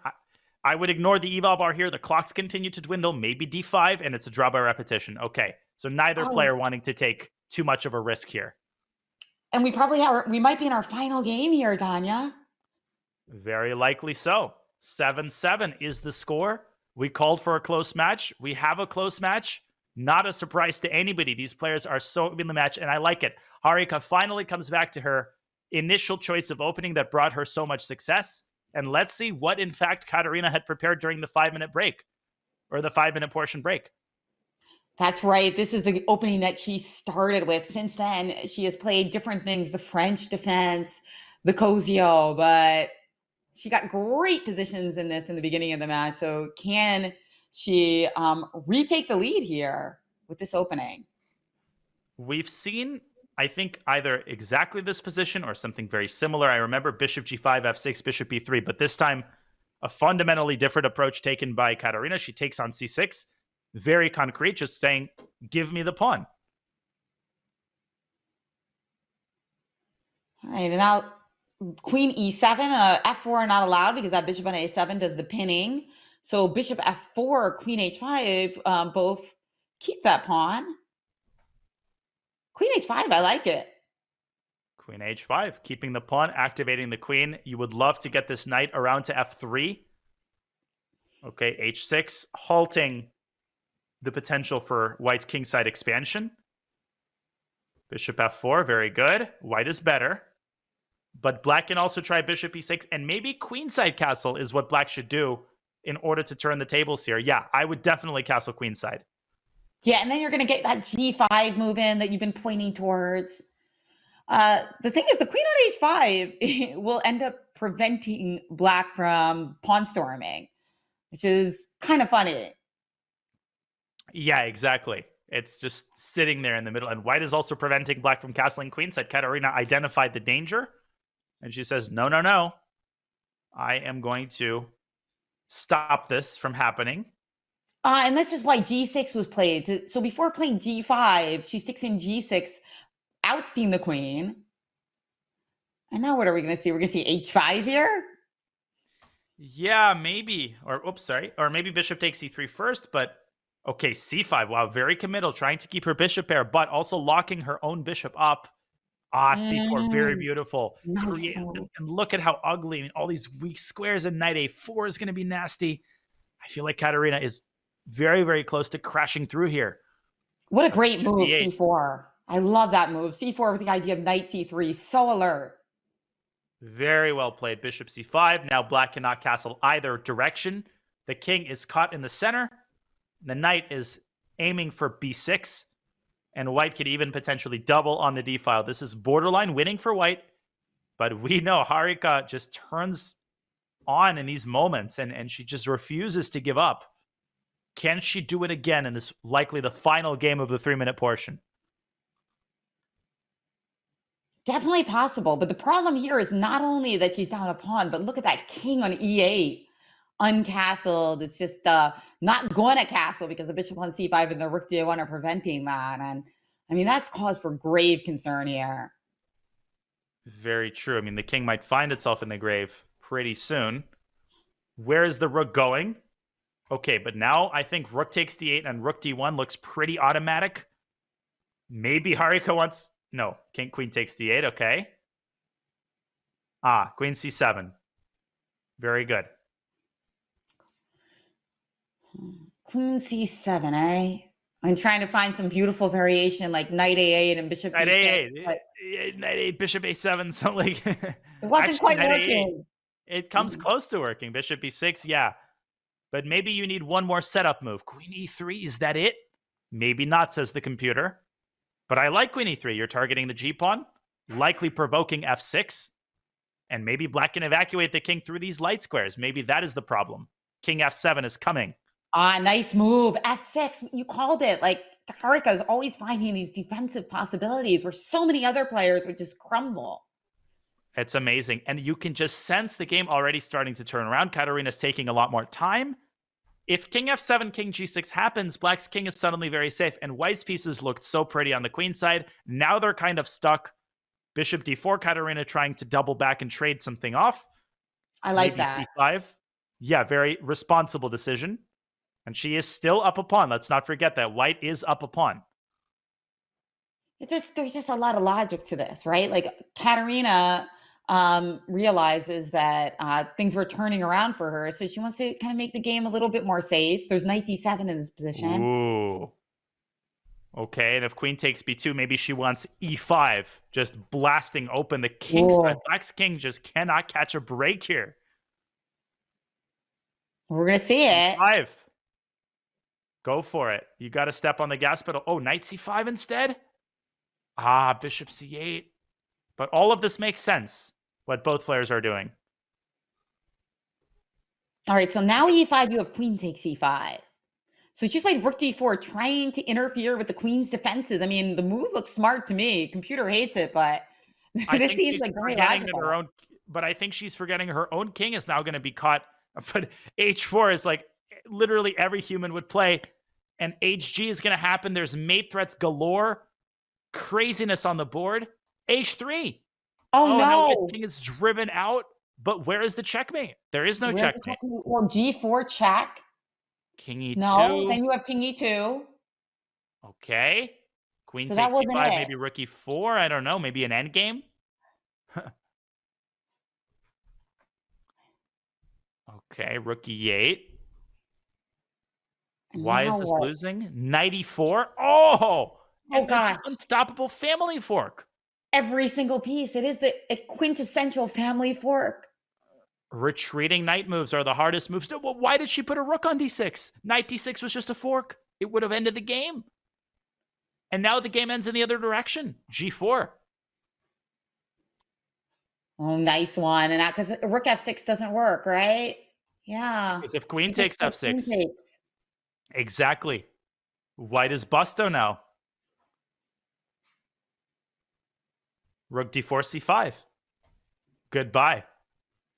I would ignore the eval bar here. The clocks continue to dwindle. Maybe d5, and it's a draw by repetition. Okay, so neither player wanting to take too much of a risk here. And we might be in our final game here, Tanya. Very likely so. 7-7 is the score. We called for a close match. We have a close match. Not a surprise to anybody. These players are so in the match, and I like it. Harika finally comes back to her initial choice of opening that brought her so much success. And let's see what, in fact, Kateryna had prepared during the 5-minute break, or the 5-minute portion break. That's right. This is the opening that she started with. Since then, she has played different things, the French defense, the Cosio, but she got great positions in this in the beginning of the match. So can she retake the lead here with this opening? We've seen, I think, either exactly this position or something very similar. I remember bishop g5, f6, bishop b3, but this time a fundamentally different approach taken by Kateryna. She takes on c6. Very concrete, just saying, give me the pawn. All right, and now queen e7, f4 are not allowed because that bishop on a7 does the pinning. So bishop f4, queen h5, both keep that pawn. Queen h5, I like it. Queen h5, keeping the pawn, activating the queen. You would love to get this knight around to f3. Okay, h6, halting the potential for white's kingside expansion. Bishop f4, very good. White is better. But black can also try bishop e6, and maybe queenside castle is what black should do in order to turn the tables here. Yeah, I would definitely castle queenside. Yeah, and then you're going to get that g5 move in that you've been pointing towards. The thing is, the queen on h5 will end up preventing black from pawn storming, which is kind of funny. Yeah, exactly. It's just sitting there in the middle. And white is also preventing black from castling queenside. Kateryna identified the danger. And she says, no, no, no. I am going to stop this from happening. And this is why g6 was played. So before playing g5, she sticks in g6, ousting the queen. And now what are we going to see? We're going to see h5 here? Yeah, maybe. Or, oops, sorry. Or maybe bishop takes e3 first, but okay, c5. Wow, very committal, trying to keep her bishop there, but also locking her own bishop up. c4, very beautiful. Nice. And look at how ugly all these weak squares, and knight a4 is going to be nasty. I feel like Kateryna is very, very close to crashing through here. What a great move, c4. I love that move. c4 with the idea of knight c3, so alert. Very well played. Bishop c5. Now black cannot castle either direction. The king is caught in the center. The knight is aiming for b6. And white could even potentially double on the d-file. This is borderline winning for white. But we know Harika just turns on in these moments, and she just refuses to give up. Can she do it again in this likely the final game of the 3-minute portion? Definitely possible. But the problem here is not only that she's down a pawn, but look at that king on e8. Uncastled. It's just not going to castle because the bishop on c5 and the rook d1 are preventing that. And I mean, that's cause for grave concern here. Very true. I mean, the king might find itself in the grave pretty soon. Where is the rook going? Okay, but now I think rook takes d8 and rook d1 looks pretty automatic. Maybe Harika wants... No, queen takes d8, okay. Queen c7. Very good. Queen c7, eh? I'm trying to find some beautiful variation like knight a8 and bishop Knight b6. a8, knight a8, bishop a7. So like, it wasn't actually, quite working. It comes close to working. Bishop b6, yeah. But maybe you need one more setup move. Queen e3, is that it? Maybe not, says the computer. But I like queen e3. You're targeting the g-pawn, likely provoking f6. And maybe black can evacuate the king through these light squares. Maybe that is the problem. King f7 is coming. Nice move. f6, you called it. Like, Harika is always finding these defensive possibilities where so many other players would just crumble. It's amazing. And you can just sense the game already starting to turn around. Kateryna's taking a lot more time. If king f7, king g6 happens, black's king is suddenly very safe. And white's pieces looked so pretty on the queen side. Now they're kind of stuck. Bishop d4, Kateryna trying to double back and trade something off. I like Maybe that. c5. Yeah, very responsible decision. And she is still up a pawn. Let's not forget that white is up a pawn. There's just a lot of logic to this, right? Like Kateryna realizes that things were turning around for her, so she wants to kind of make the game a little bit more safe. There's knight d7 in this position. Ooh. Okay, and if queen takes b2, maybe she wants e5, just blasting open the king side. Black's king just cannot catch a break here. We're gonna see it. E5. Go for it. You got to step on the gas pedal. Oh, knight c5 instead? Ah, bishop c8. But all of this makes sense, what both players are doing. All right, so now e5, you have queen takes e5. So she just played rook d4, trying to interfere with the queen's defenses. I mean, the move looks smart to me. Computer hates it, but this seems like very logical. But I think she's forgetting her own king is now going to be caught. But h4 is like literally every human would play. And hg is going to happen. There's mate threats galore. Craziness on the board. h3. Oh no. Now king is driven out. But where is the checkmate? There is no checkmate. Well, g4 check. King e2. No, then you have king e2. Okay. Queen So takes that wasn't e5, it. maybe rook e4. I don't know. Maybe an endgame. Okay, rook e8. Why is this losing? Knight e4. Oh! Oh gosh. Unstoppable family fork. Every single piece. It is the quintessential family fork. Retreating knight moves are the hardest moves. Why did she put a rook on d6? Knight d6 was just a fork. It would have ended the game. And now the game ends in the other direction. g4. Oh, nice one. And because rook f6 doesn't work, right? Yeah. Because if queen takes f6. Exactly. White is busto now. Rook d4, c5. Goodbye.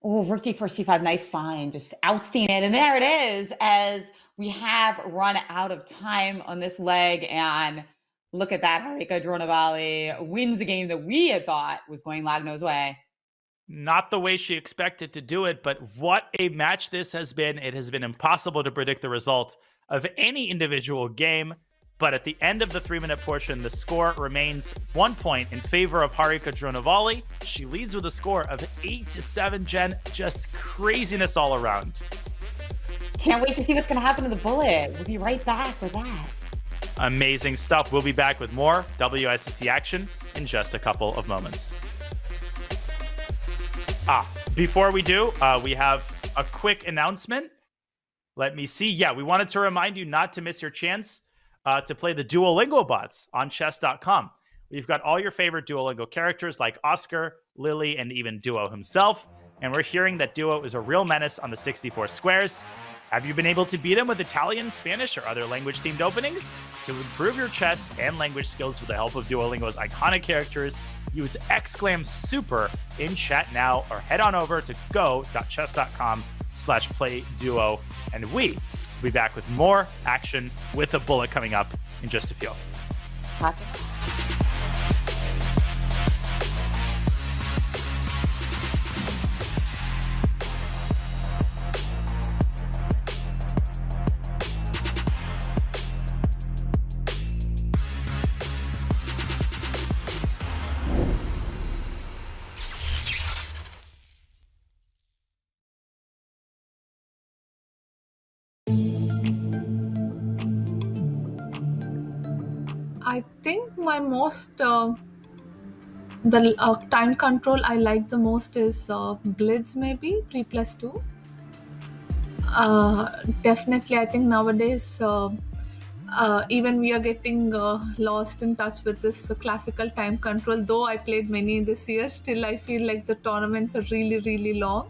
Oh, rook d4, c5, nice find. Just outstanding. And there it is, as we have run out of time on this leg. And look at that. Harika Dronavalli wins the game that we had thought was going Lagno's way. Not the way she expected to do it, but what a match this has been. It has been impossible to predict the result of any individual game. But at the end of the 3-minute portion, the score remains 1 point in favor of Harika Dronavalli. She leads with a score of 8-7, Jen. Just craziness all around. Can't wait to see what's going to happen to the bullet. We'll be right back with that. Amazing stuff. We'll be back with more WSCC action in just a couple of moments. Before we do, we have a quick announcement. Let me see. Yeah, we wanted to remind you not to miss your chance to play the Duolingo bots on chess.com. We've got all your favorite Duolingo characters like Oscar, Lily, and even Duo himself. And we're hearing that Duo is a real menace on the 64 squares. Have you been able to beat him with Italian, Spanish, or other language-themed openings? To improve your chess and language skills with the help of Duolingo's iconic characters, use !super in chat now or head on over to go.chess.com/playduo. And we will be back with more action with a bullet coming up in just a few. I think my most the time control I like the most is Blitz, maybe 3+2. Definitely, I think nowadays even we are getting lost in touch with this classical time control. Though I played many this year, still I feel like the tournaments are really long.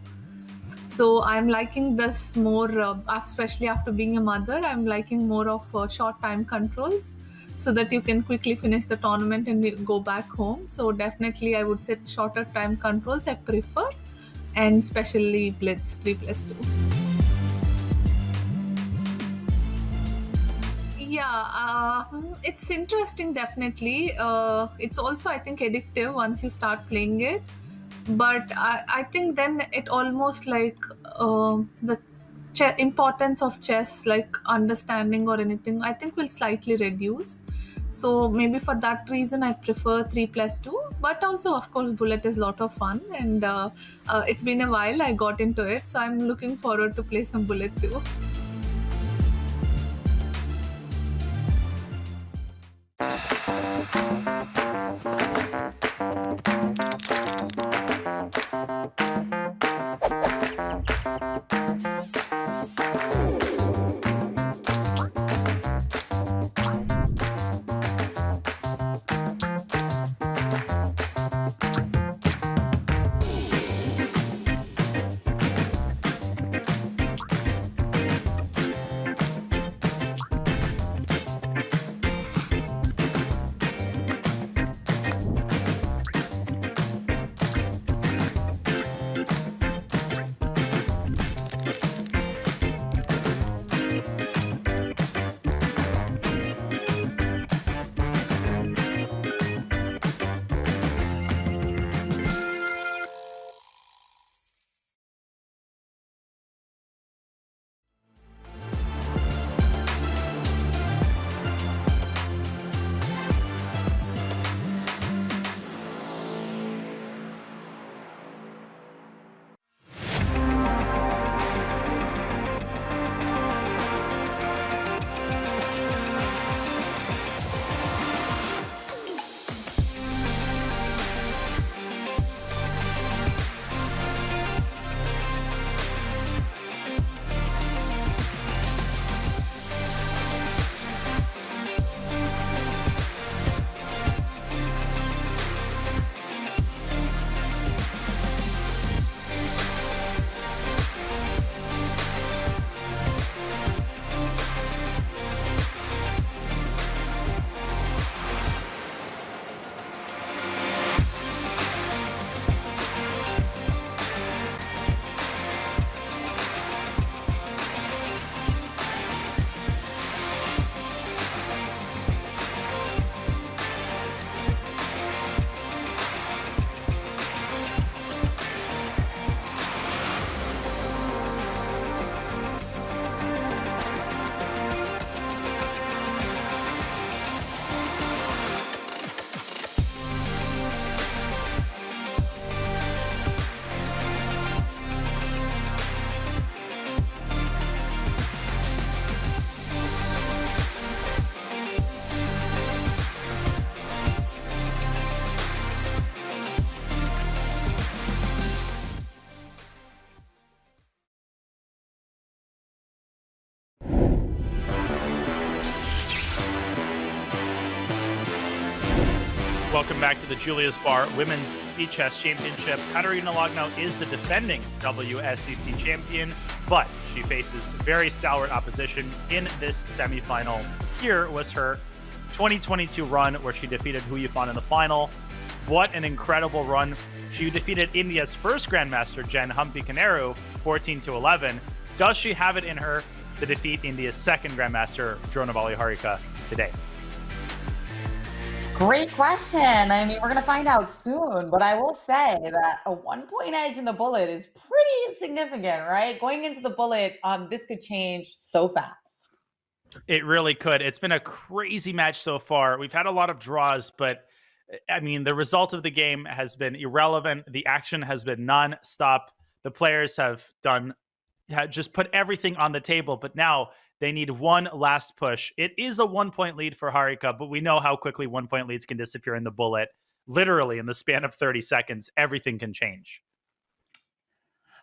So I'm liking this more, especially after being a mother. I'm liking more of short time controls. so that you can quickly finish the tournament and you go back home. So definitely I would say shorter time controls I prefer, and especially blitz 3+2. Yeah, it's interesting, definitely. It's also, I think, addictive once you start playing it. But I think then it almost like the importance of chess, like understanding or anything, I think will slightly reduce. So maybe for that reason, I prefer 3+2. But also, of course, bullet is a lot of fun, and it's been a while I got into it, so I'm looking forward to play some bullet too. Welcome back to the Julius Baer Women's E-Chess Championship. Kateryna Lagno is the defending WSCC champion, but she faces very stalwart opposition in this semifinal. Here was her 2022 run where she defeated Yifan in the final. What an incredible run. She defeated India's first Grandmaster, Jen Humpy Kaneru, 14-11. Does she have it in her to defeat India's second Grandmaster, Dronavalli Harika, today? Great question. I mean, we're going to find out soon, but I will say that a 1-point edge in the bullet is pretty insignificant, right? Going into the bullet, this could change so fast. It really could. It's been a crazy match so far. We've had a lot of draws, but I mean, the result of the game has been irrelevant. The action has been non-stop. The players have just put everything on the table, but now they need one last push. It is a 1-point lead for Harika, but we know how quickly 1-point leads can disappear in the bullet. Literally, in the span of 30 seconds, everything can change.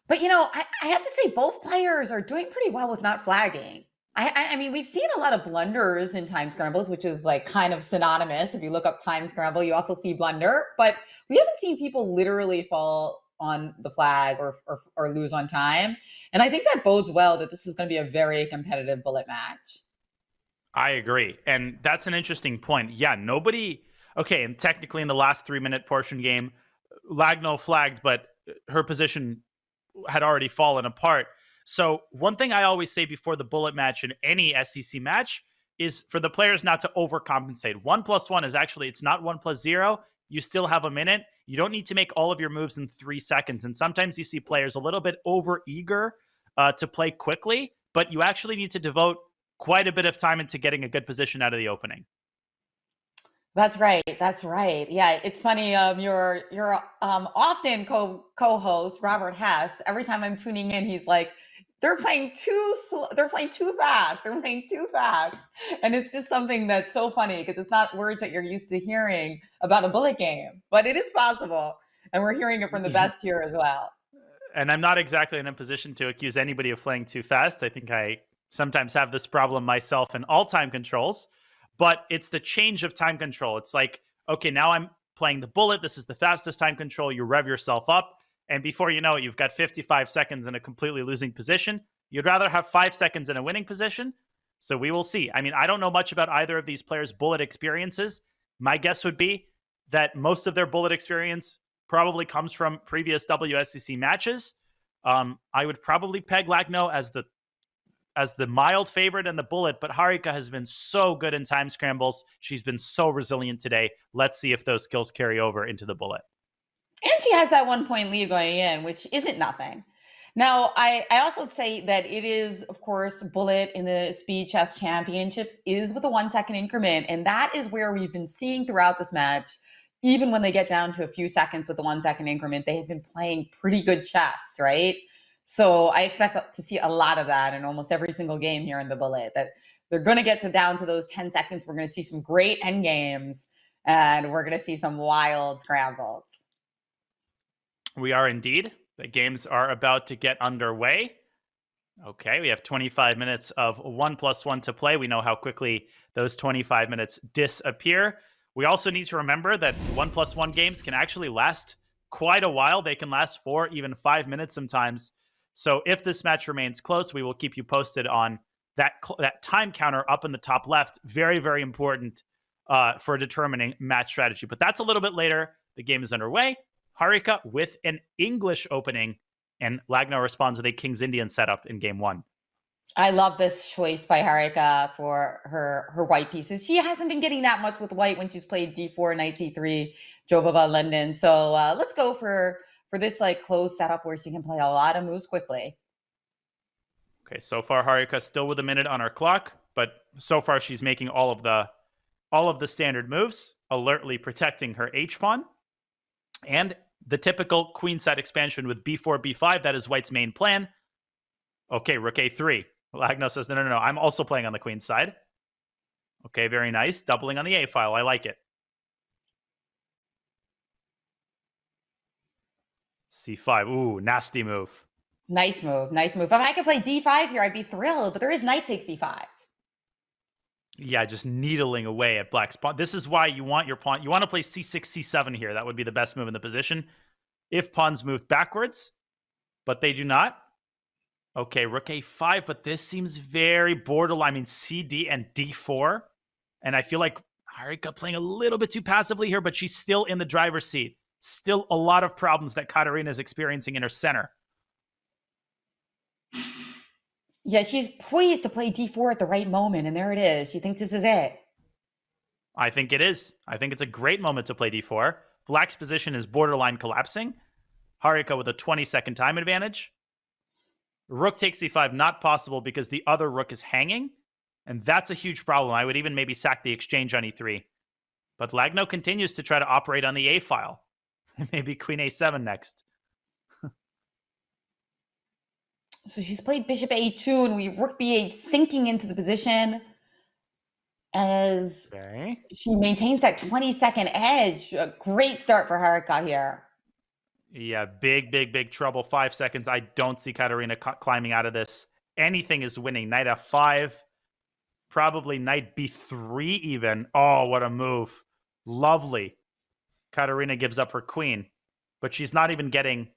But, you know, I have to say both players are doing pretty well with not flagging. I mean, we've seen a lot of blunders in time scrambles, which is like kind of synonymous. If you look up time scramble, you also see blunder, but we haven't seen people literally fall on the flag or lose on time. And I think that bodes well that this is going to be a very competitive bullet match. I agree. And that's an interesting point. Yeah, nobody... Okay, and technically in the last 3-minute portion game, Lagno flagged, but her position had already fallen apart. So one thing I always say before the bullet match in any SCC match is for the players not to overcompensate. 1+1 is actually, it's not 1+0. You still have a minute. You don't need to make all of your moves in 3 seconds. And sometimes you see players a little bit over eager to play quickly, but you actually need to devote quite a bit of time into getting a good position out of the opening. That's right. That's right. Yeah, it's funny. Your often co-host Robert Hess. Every time I'm tuning in, he's like, "They're playing too slow. They're playing too fast. They're playing too fast." And it's just something that's so funny because it's not words that you're used to hearing about a bullet game, but it is possible, and we're hearing it from the best here as well. And I'm not exactly in a position to accuse anybody of playing too fast. I think I sometimes have this problem myself in all time controls. But it's the change of time control. It's like, okay, now I'm playing the bullet. This is the fastest time control. You rev yourself up. And before you know it, you've got 55 seconds in a completely losing position. You'd rather have 5 seconds in a winning position. So we will see. I mean, I don't know much about either of these players' bullet experiences. My guess would be that most of their bullet experience probably comes from previous WSCC matches. I would probably peg Lagno as the mild favorite in the bullet, but Harika has been so good in time scrambles. She's been so resilient today. Let's see if those skills carry over into the bullet. And she has that 1-point lead going in, which isn't nothing. Now, I also say that it is, of course, bullet in the Speed Chess Championships is with a 1-second increment. And that is where we've been seeing throughout this match, even when they get down to a few seconds with the 1-second increment, they have been playing pretty good chess, right? So I expect to see a lot of that in almost every single game here in the bullet, that they're going to get down to those 10 seconds. We're going to see some great end games, and we're going to see some wild scrambles. We are indeed. The games are about to get underway. Okay, we have 25 minutes of 1+1 to play. We know how quickly those 25 minutes disappear. We also need to remember that 1+1 games can actually last quite a while. They can last 4, even 5 minutes sometimes. So if this match remains close, we will keep you posted on that time counter up in the top left. Very, very important for determining match strategy. But that's a little bit later. The game is underway. Harika with an English opening, and Lagno responds with a King's Indian setup in game 1. I love this choice by Harika for her white pieces. She hasn't been getting that much with white when she's played d4, knight c3, Jobava, London. So let's go for this like closed setup where she can play a lot of moves quickly. Okay, so far Harika still with a minute on her clock, but so far she's making all of the standard moves, alertly protecting her h-pawn. And the typical queen side expansion with b4, b5, that is white's main plan. Okay, rook a3. Lagno says, no, I'm also playing on the queen side. Okay, very nice. Doubling on the a file. I like it. c5. Ooh, nasty move. Nice move. Nice move. If I could play d5 here, I'd be thrilled, but there is knight takes e5. Yeah, just needling away at black's pawn. This is why you want your pawn. You want to play c6, c7 here. That would be the best move in the position. If pawns move backwards, but they do not. Okay, rook a5, but this seems very borderline. I mean, cd and d4. And I feel like Harika playing a little bit too passively here, but she's still in the driver's seat. Still a lot of problems that Kateryna is experiencing in her center. Yeah, she's poised to play d4 at the right moment, and there it is. She thinks this is it. I think it is. I think it's a great moment to play d4. Black's position is borderline collapsing. Harika with a 20-second time advantage. Rook takes c5, not possible because the other rook is hanging, and that's a huge problem. I would even maybe sack the exchange on e3. But Lagno continues to try to operate on the a file. Maybe queen a7 next. So she's played bishop a2, and we have rook b8 sinking into the position as she maintains that 20-second edge. A great start for Harika here. Yeah, big trouble. 5 seconds. I don't see Kateryna climbing out of this. Anything is winning. Knight f5. Probably knight b3 even. Oh, what a move. Lovely. Kateryna gives up her queen. But she's not even getting...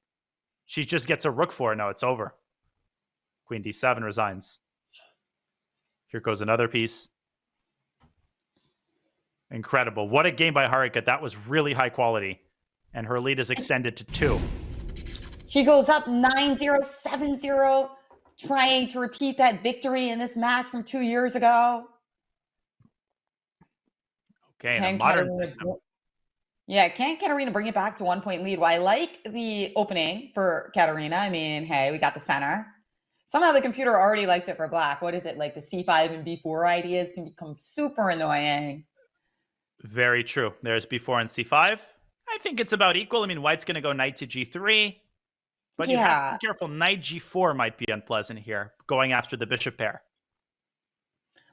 She just gets a rook for it. No, it's over. Queen d7 resigns. Here goes another piece. Incredible. What a game by Harika. That was really high quality. And her lead is extended to 2. She goes up 9-0, 7-0, trying to repeat that victory in this match from 2 years ago. Okay, in a modern system. Yeah, can Kateryna bring it back to 1-point lead? Well, I like the opening for Kateryna. I mean, hey, we got the center. Somehow the computer already likes it for black. What is it? Like the C5 and B4 ideas can become super annoying. Very true. There's B4 and C5. I think it's about equal. I mean, white's going to go knight to G3. But you have to be careful. Knight G4 might be unpleasant here, going after the bishop pair.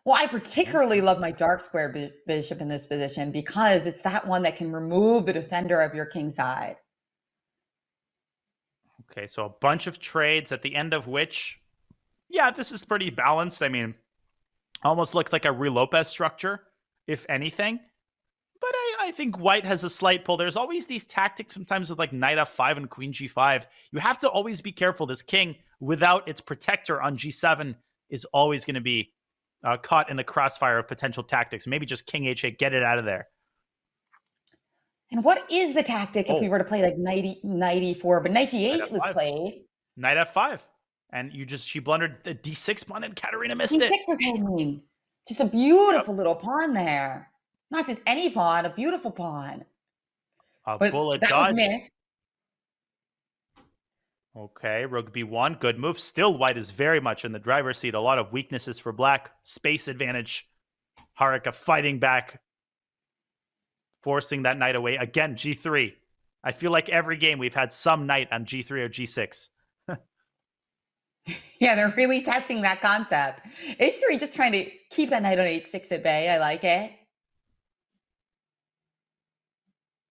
Well, I particularly love my dark square bishop in this position because it's that one that can remove the defender of your king side. Okay, so a bunch of trades at the end of which, yeah, this is pretty balanced. I mean, almost looks like a Ruy Lopez structure, if anything. But I think white has a slight pull. There's always these tactics sometimes with like knight f5 and queen g5. You have to always be careful. This king, without its protector on g7, is always going to be caught in the crossfire of potential tactics. Maybe just king h8, get it out of there. And what is the tactic if we were to play like knight e4, but knight g8 was played? Knight f5. And she blundered the d6 pawn and Kateryna missed d6 it. was hanging. Just a beautiful little pawn there. Not just any pawn, a beautiful pawn. But bullet that dodge. was missed. Okay, rook b1, good move. Still, white is very much in the driver's seat. A lot of weaknesses for black. Space advantage. Harika fighting back. Forcing that knight away. Again, g3. I feel like every game we've had some knight on g3 or g6. Yeah, they're really testing that concept. h3, just trying to keep that knight on h6 at bay. I like it.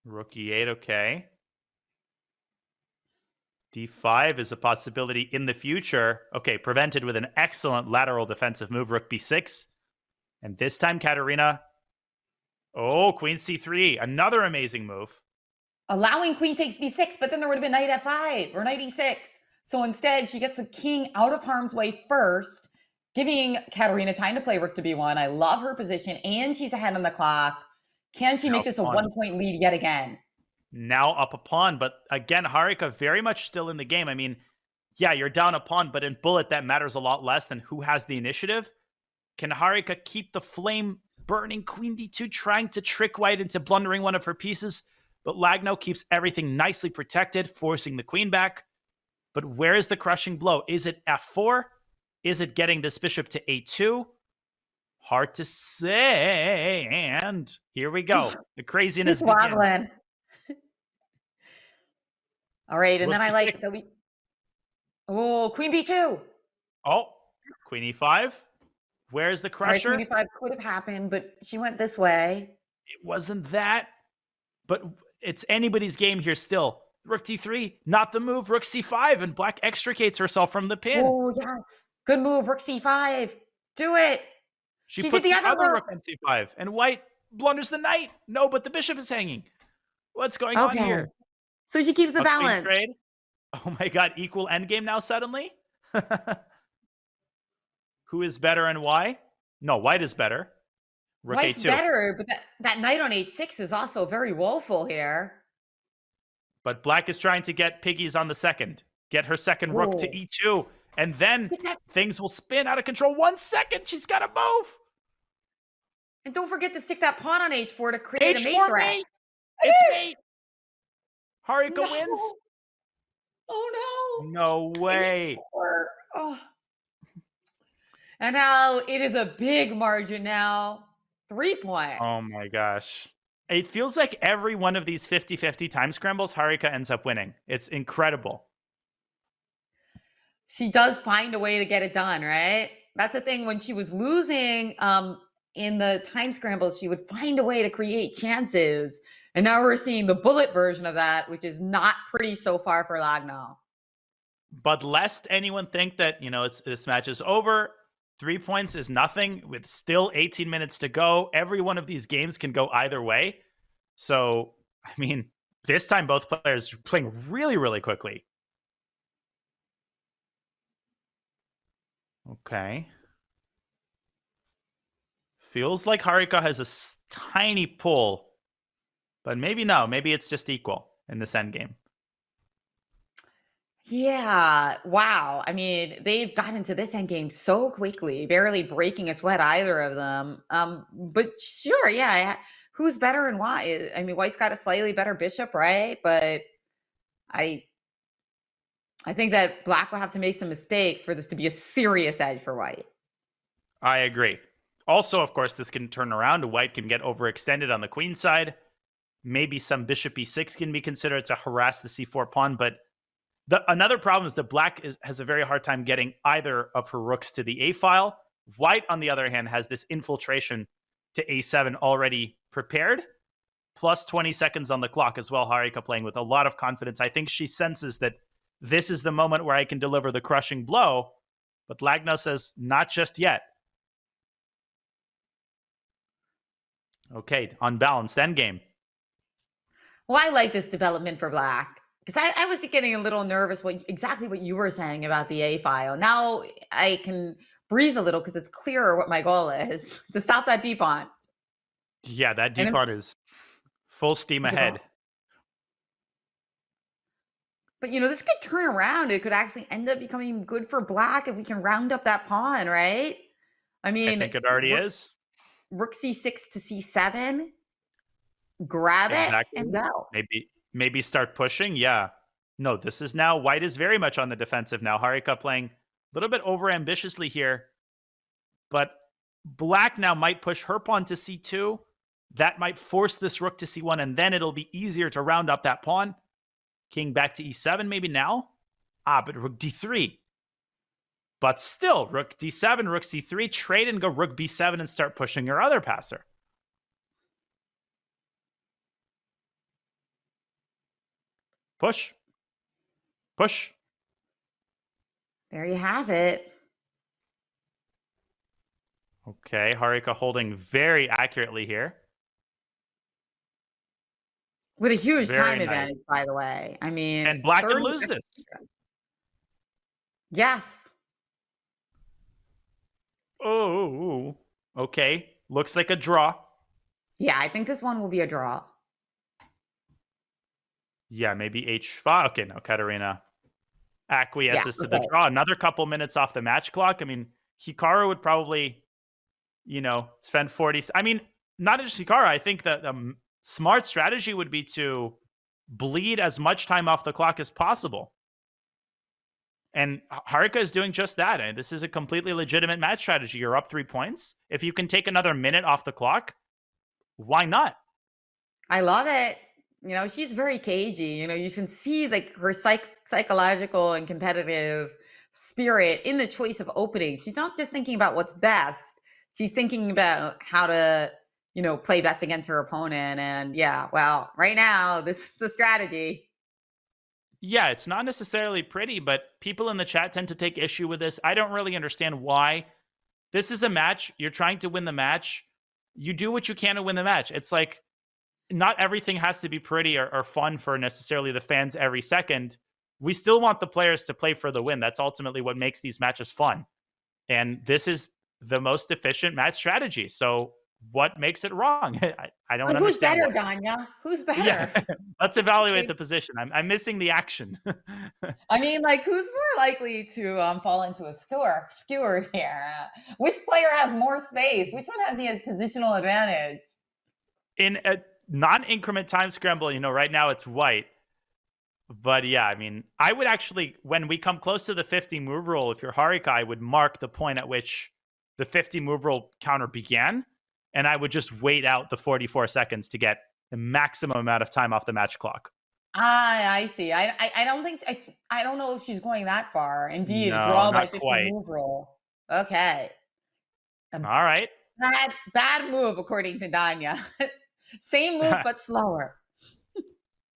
Rook e8, okay. d5 is a possibility in the future. Okay, prevented with an excellent lateral defensive move, rook b6. And this time, Kateryna. Oh, queen c3, another amazing move. Allowing queen takes b6, but then there would have been knight f5 or knight e6. So instead, she gets the king out of harm's way first, giving Kateryna time to play rook to b1. I love her position, and she's ahead on the clock. Can she make this a 1-point lead yet again? Now up a pawn, but again, Harika very much still in the game. I mean, yeah, you're down a pawn, but in bullet, that matters a lot less than who has the initiative. Can Harika keep the flame burning? Queen d2, trying to trick white into blundering one of her pieces, but Lagno keeps everything nicely protected, forcing the queen back. But where is the crushing blow? Is it f4? Is it getting this bishop to a2? Hard to say. And here we go. The craziness begins. Wobbling. All right, and then I like that we. Oh, queen b2. Oh, queen e5. Where's the crusher? Right, queen e5 could have happened, but she went this way. It wasn't that. But it's anybody's game here still. Rook d3, not the move. Rook c5, and black extricates herself from the pin. Oh, yes. Good move, rook c5. Do it. She puts the other rook on c5, and white blunders the knight. No, but the bishop is hanging. What's going on here? So she keeps the balance. Trade? Oh my god, equal endgame now suddenly? Who is better and why? No, white is better. Rook White's a2. better, but that knight on h6 is also very woeful here. But black is trying to get piggies on the second. Get her second rook to e2. And then things will spin out of control. 1 second, she's got to move. And don't forget to stick that pawn on h4 to create a mate threat. Mate. It's mate. Harika wins. Oh, no. No way. Oh. And now it is a big margin now. 3 points. Oh, my gosh. It feels like every one of these 50-50 time scrambles, Harika ends up winning. It's incredible. She does find a way to get it done, right? That's the thing. When she was losing in the time scrambles, she would find a way to create chances. And now we're seeing the bullet version of that, which is not pretty so far for Lagno. But lest anyone think that, this match is over, 3 points is nothing with still 18 minutes to go. Every one of these games can go either way. So, I mean, this time both players are playing really, really quickly. Okay. Feels like Harika has a tiny pull, but maybe no. Maybe it's just equal in this endgame. Yeah. Wow. I mean, they've gotten to this endgame so quickly, barely breaking a sweat, either of them. But sure, yeah. Who's better and why? I mean, White's got a slightly better bishop, right? But I I think that Black will have to make some mistakes for this to be a serious edge for White. I agree. Also, of course, this can turn around. White can get overextended on the queen side. Maybe some bishop e6 can be considered to harass the c4 pawn. But another problem is that Black has a very hard time getting either of her rooks to the a file. White, on the other hand, has this infiltration to a7 already prepared, plus 20 seconds on the clock as well. Harika playing with a lot of confidence. I think she senses that this is the moment where I can deliver the crushing blow. But Lagno says, not just yet. Okay, unbalanced endgame. Well, I like this development for Black because I was getting a little nervous exactly what you were saying about the A file. Now I can breathe a little because it's clearer what my goal is to stop that D pawn. Yeah, that D pawn is full steam ahead. But, this could turn around. It could actually end up becoming good for Black if we can round up that pawn, right? I mean, I think it already is. Rook c6 to c7. Grab it and go. Maybe start pushing. Yeah. No, this is now, White is very much on the defensive now. Harika playing a little bit over ambitiously here. But Black now might push her pawn to c2. That might force this rook to c1, and then it'll be easier to round up that pawn. King back to e7 maybe now. But rook d3. But still, rook d7, rook c3, trade and go rook b7 and start pushing your other passer. Push. Push. There you have it. Okay, Harika holding very accurately here. With a huge Very time nice. advantage, by the way. I mean, And Black can 30 lose this. Yes. Oh, okay. Looks like a draw. Yeah, I think this one will be a draw. Yeah, maybe h5. Okay, no, Kateryna acquiesces to the draw. Another couple minutes off the match clock. I mean, Hikaru would probably, spend 40. I mean, not just Hikaru. I think that the smart strategy would be to bleed as much time off the clock as possible. And Harika is doing just that. And this is a completely legitimate match strategy. You're up 3 points. If you can take another minute off the clock, why not? I love it. She's very cagey. You can see like her psychological and competitive spirit in the choice of openings. She's not just thinking about what's best. She's thinking about how to, play best against her opponent. And yeah, well, right now, this is the strategy. Yeah, it's not necessarily pretty, but people in the chat tend to take issue with this. I don't really understand why. This is a match. You're trying to win the match. You do what you can to win the match. It's like, not everything has to be pretty or fun for necessarily the fans every second. We still want the players to play for the win. That's ultimately what makes these matches fun. And this is the most efficient match strategy. So what makes it wrong? I don't understand. Who's better, Danya? Who's better? Yeah. Let's evaluate the position. I'm missing the action. I mean, who's more likely to fall into a skewer here? Which player has more space? Which one has the positional advantage? In a non-increment time scramble, right now it's White. But yeah, I mean, I would actually, when we come close to the 50 move rule, if you're Harika, I would mark the point at which the 50 move rule counter began. And I would just wait out the 44 seconds to get the maximum amount of time off the match clock. I see. I don't think, I don't know if she's going that far. Indeed, No, draw by not 50 quite. move rule. Okay. All right. Bad move, according to Danya. Same move, but slower.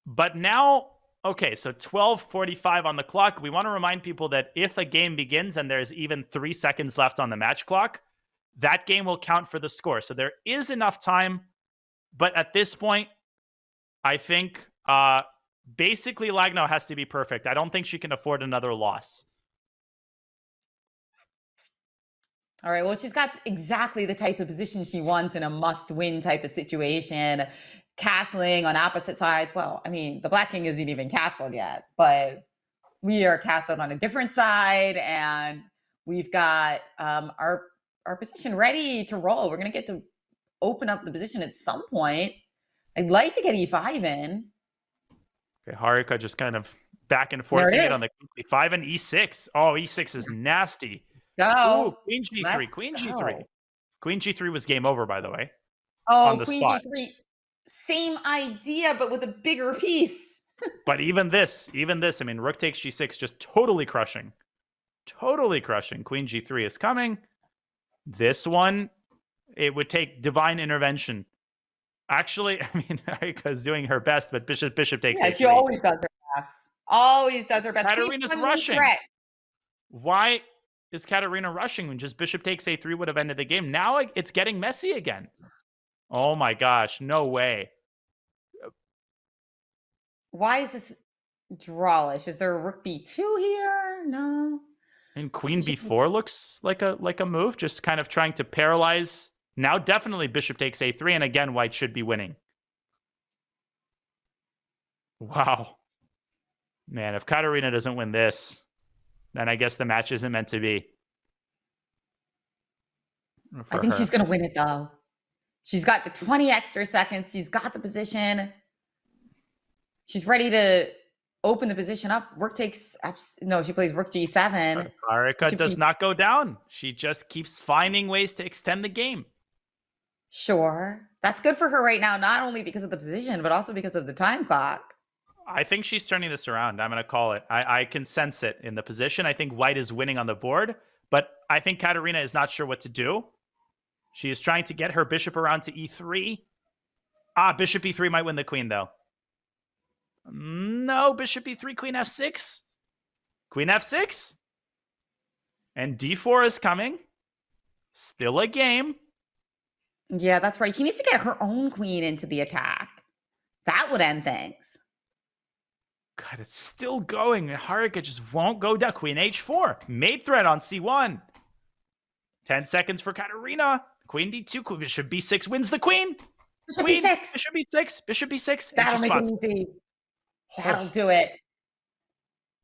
But now, okay, so 12:45 on the clock. We want to remind people that if a game begins and there's even 3 seconds left on the match clock, that game will count for the score. So there is enough time. But at this point, I think basically Lagno has to be perfect. I don't think she can afford another loss. All right. Well, she's got exactly the type of position she wants in a must-win type of situation. Castling on opposite sides. Well, I mean, the Black King isn't even castled yet, but we are castled on a different side, and we've got our position ready to roll. We're going to get to open up the position at some point. I'd like to get E5 in. Okay, Harika just kind of back and forth on the E5 and E6. Oh, E6 is nasty. Go. Ooh, Queen G3. Let's Queen go. G3. Queen G3 was game over, by the way. Oh, on the Queen spot. G3. Same idea, but with a bigger piece. But even this, I mean, Rook takes G6, just totally crushing. Totally crushing. Queen G3 is coming. This one, it would take divine intervention. Actually, I mean, Harika's doing her best, but bishop takes Yeah, A3. she always does her best. Always does her best. Kateryna's rushing. Threat. Why is Kateryna rushing when just bishop takes A3 would have ended the game? Now it's getting messy again. Oh my gosh, no way. Why is this drawish? Is there a rook B2 here? No. And Queen B4 looks like a move, just kind of trying to paralyze. Now definitely bishop takes A3, and again, white should be winning. Wow. Man, if Kateryna doesn't win this, then I guess the match isn't meant to be. I think she's going to win it, though. She's got the 20 extra seconds. She's got the position. She's ready to open the position up. Rook takes... No, she plays rook G7. Harika does not go down. She just keeps finding ways to extend the game. Sure. That's good for her right now, not only because of the position, but also because of the time clock. I think she's turning this around. I'm going to call it. I can sense it in the position. I think white is winning on the board, but I think Kateryna is not sure what to do. She is trying to get her bishop around to E3. Bishop E3 might win the queen, though. No, bishop E3, queen F6. Queen F6. And D4 is coming. Still a game. Yeah, that's right. She needs to get her own queen into the attack. That would end things. God, it's still going. Harika just won't go down. Queen H4. Mate threat on C1. 10 seconds for Kateryna. Queen D2. Bishop B6 wins the queen. Bishop Queen. B6. Bishop B6. Bishop B6. That'll make it easy. That'll do it.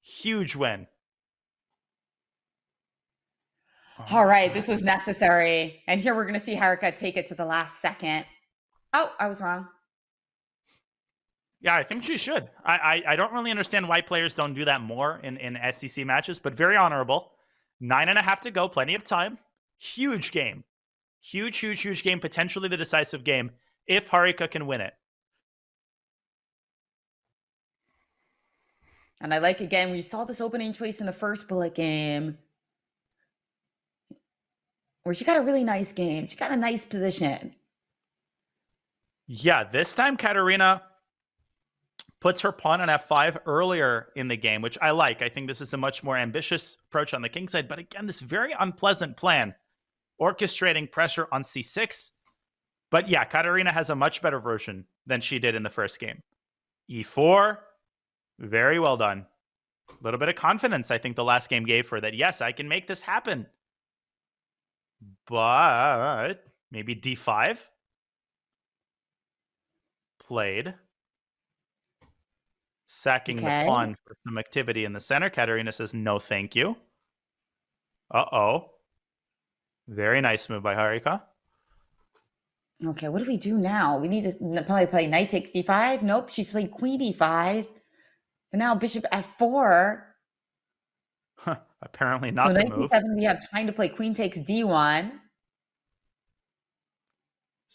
Huge win. All right, this was necessary. And here we're going to see Harika take it to the last second. Oh, I was wrong. Yeah, I think she should. I don't really understand why players don't do that more in SCC matches, but very honorable. 9.5 to go, plenty of time. Huge game. Huge game, potentially the decisive game, if Harika can win it. And I like, again, we saw this opening choice in the first bullet game, where she got a really nice game. She got a nice position. Yeah, this time Kateryna puts her pawn on F5 earlier in the game, which I like. I think this is a much more ambitious approach on the king side. But again, this very unpleasant plan, orchestrating pressure on C6. But yeah, Kateryna has a much better version than she did in the first game. E4, very well done. A little bit of confidence, I think the last game gave her that, yes, I can make this happen. But maybe D5 played. Sacking the pawn for some activity in the center. Kateryna says, no, thank you. Uh-oh. Very nice move by Harika. Okay, what do we do now? We need to probably play knight takes D5. Nope, she's played queen E5. And now bishop F4. Apparently not so the knight move. D7, we have time to play queen takes D1.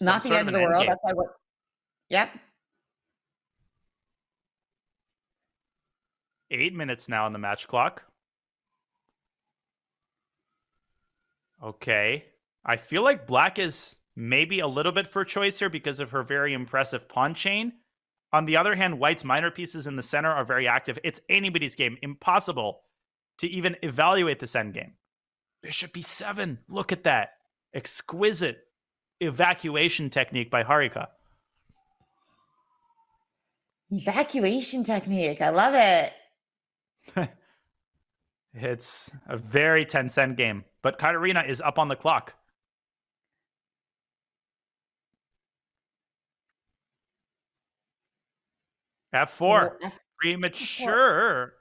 Not the end of the world. That's why what... Yep. 8 minutes now on the match clock. Okay. I feel like black is maybe a little bit for choice here because of her very impressive pawn chain. On the other hand, white's minor pieces in the center are very active. It's anybody's game. Impossible to even evaluate this endgame. Bishop E7. Look at that. Exquisite evacuation technique by Harika. Evacuation technique. I love it. It's a very tense end game, but Kateryna is up on the clock. F4. Premature.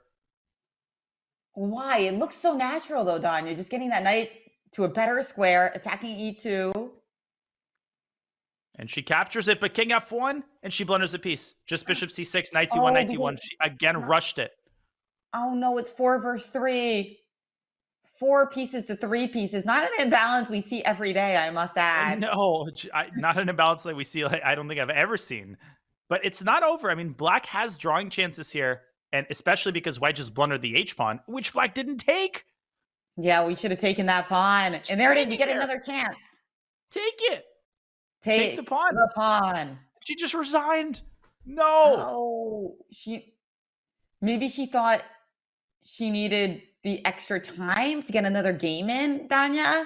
Why? It looks so natural, though, Don. You're just getting that knight to a better square, attacking e2. And she captures it, but king f1, and she blunders a piece. Just bishop c6, knight t1, knight t1. She again rushed it. Oh, no, it's 4 versus 3. 4 pieces to 3 pieces. Not an imbalance we see every day, I must add. No, not an imbalance that we see. I don't think I've ever seen. But it's not over. I mean, black has drawing chances here, and especially because white just blundered the h-pawn, which black didn't take. Yeah, we should have taken that pawn. And there it is. You get another chance. Take it. Take the pawn. The pawn. She just resigned. No. Oh, maybe she thought she needed the extra time to get another game in, Danya?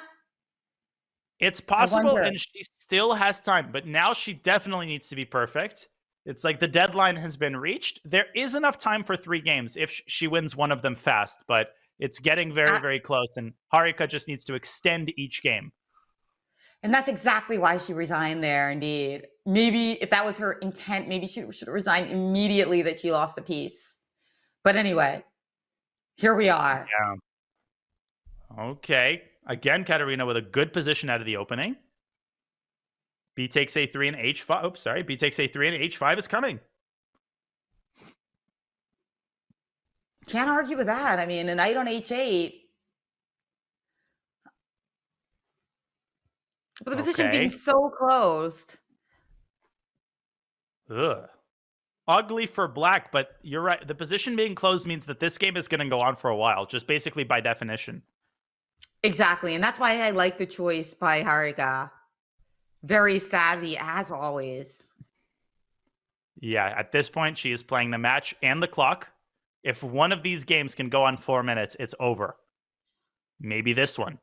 It's possible, and she still has time, but now she definitely needs to be perfect. It's like the deadline has been reached. There is enough time for 3 games if she wins one of them fast, but it's getting very, very close, and Harika just needs to extend each game. And that's exactly why she resigned there, indeed. Maybe if that was her intent, maybe she should have resigned immediately that she lost a piece. But anyway, here we are. Yeah. Okay. Again, Kateryna with a good position out of the opening. B takes a3 and h5. Oops, sorry. B takes a3 and h5 is coming. Can't argue with that. I mean, a knight on h8. But the position being so closed. Ugh. Ugly for black, but you're right. The position being closed means that this game is going to go on for a while, just basically by definition. Exactly. And that's why I like the choice by Harika. Very savvy, as always. Yeah, at this point, she is playing the match and the clock. If one of these games can go on 4 minutes, it's over. Maybe this one.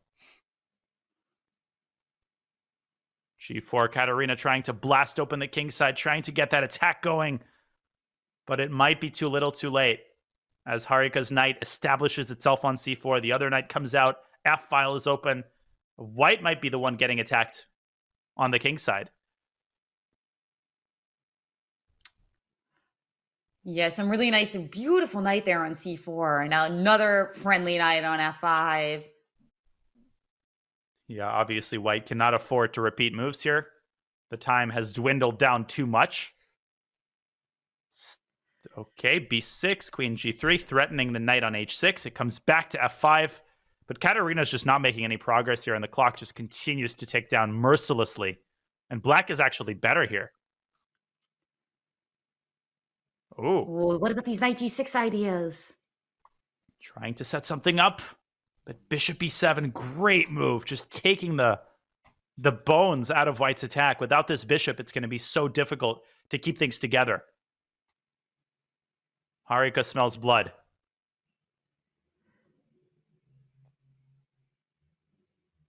G4, Kateryna trying to blast open the king side, trying to get that attack going. But it might be too little too late. As Harika's knight establishes itself on c4, the other knight comes out, f-file is open. White might be the one getting attacked on the king side. Yes, some really nice and beautiful knight there on c4. And now another friendly knight on f5. Yeah, obviously white cannot afford to repeat moves here. The time has dwindled down too much. Okay, b6, queen g3, threatening the knight on h6. It comes back to f5. But Kateryna's just not making any progress here, and the clock just continues to tick down mercilessly. And black is actually better here. Ooh. Well, what about these knight g6 ideas? Trying to set something up. But bishop e7, great move. Just taking the bones out of white's attack. Without this bishop, it's going to be so difficult to keep things together. Harika smells blood.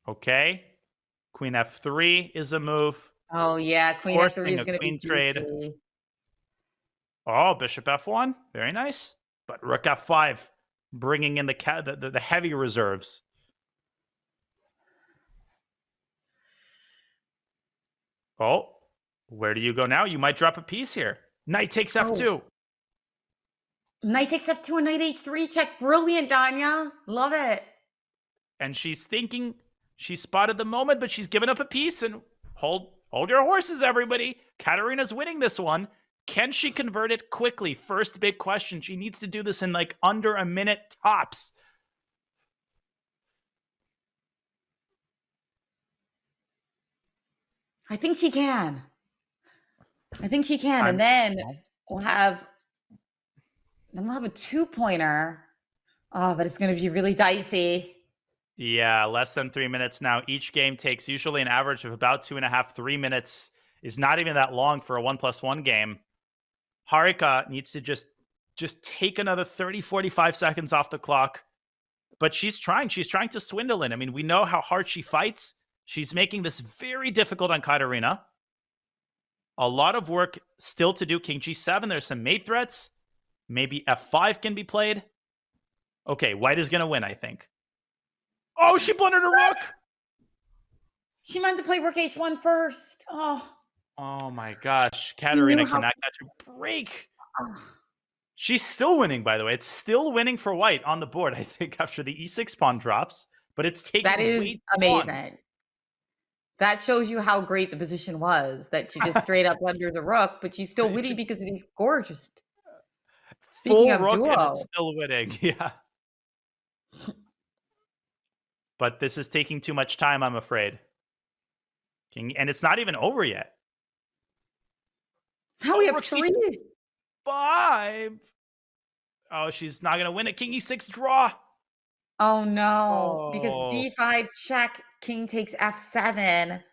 Okay. Queen f3 is a move. Oh, yeah. Queen f3 is going to be trade. juicy. Oh, bishop f1. Very nice. But rook f5, bringing in the heavy reserves. Oh, where do you go now? You might drop a piece here. Knight takes f2. Oh. Knight takes f2 and knight h3 check. Brilliant, Danya. Love it. And she's thinking she spotted the moment, but she's given up a piece. And hold your horses, everybody. Kateryna's winning this one. Can she convert it quickly? First big question. She needs to do this in like under a minute tops. I think she can. And then we'll have a 2-pointer. Oh, but it's going to be really dicey. Yeah, less than 3 minutes now. Each game takes usually an average of about 2.5, 3 minutes. Is not even that long for a 1+1 game. Harika needs to just take another 30, 45 seconds off the clock. But she's trying. She's trying to swindle in. I mean, we know how hard she fights. She's making this very difficult on Kateryna. A lot of work still to do. King g7. There's some mate threats. Maybe f5 can be played. Okay, white is going to win, I think. Oh, she blundered a rook. She meant to play rook h1 first. Oh my gosh. Kateryna cannot catch a break. She's still winning, by the way. It's still winning for white on the board, I think, after the e6 pawn drops. But it's taking That is way too amazing. long. That shows you how great the position was, that she just straight up blundered the rook, but she's still winning because of these gorgeous. Speaking Full of rook and duo. it's still winning. Yeah. But this is taking too much time, I'm afraid. And it's not even over yet. How we have rook 3? C5. Oh, she's not going to win it. King e6 draw. Oh no, because Oh. d5 check, king takes f7,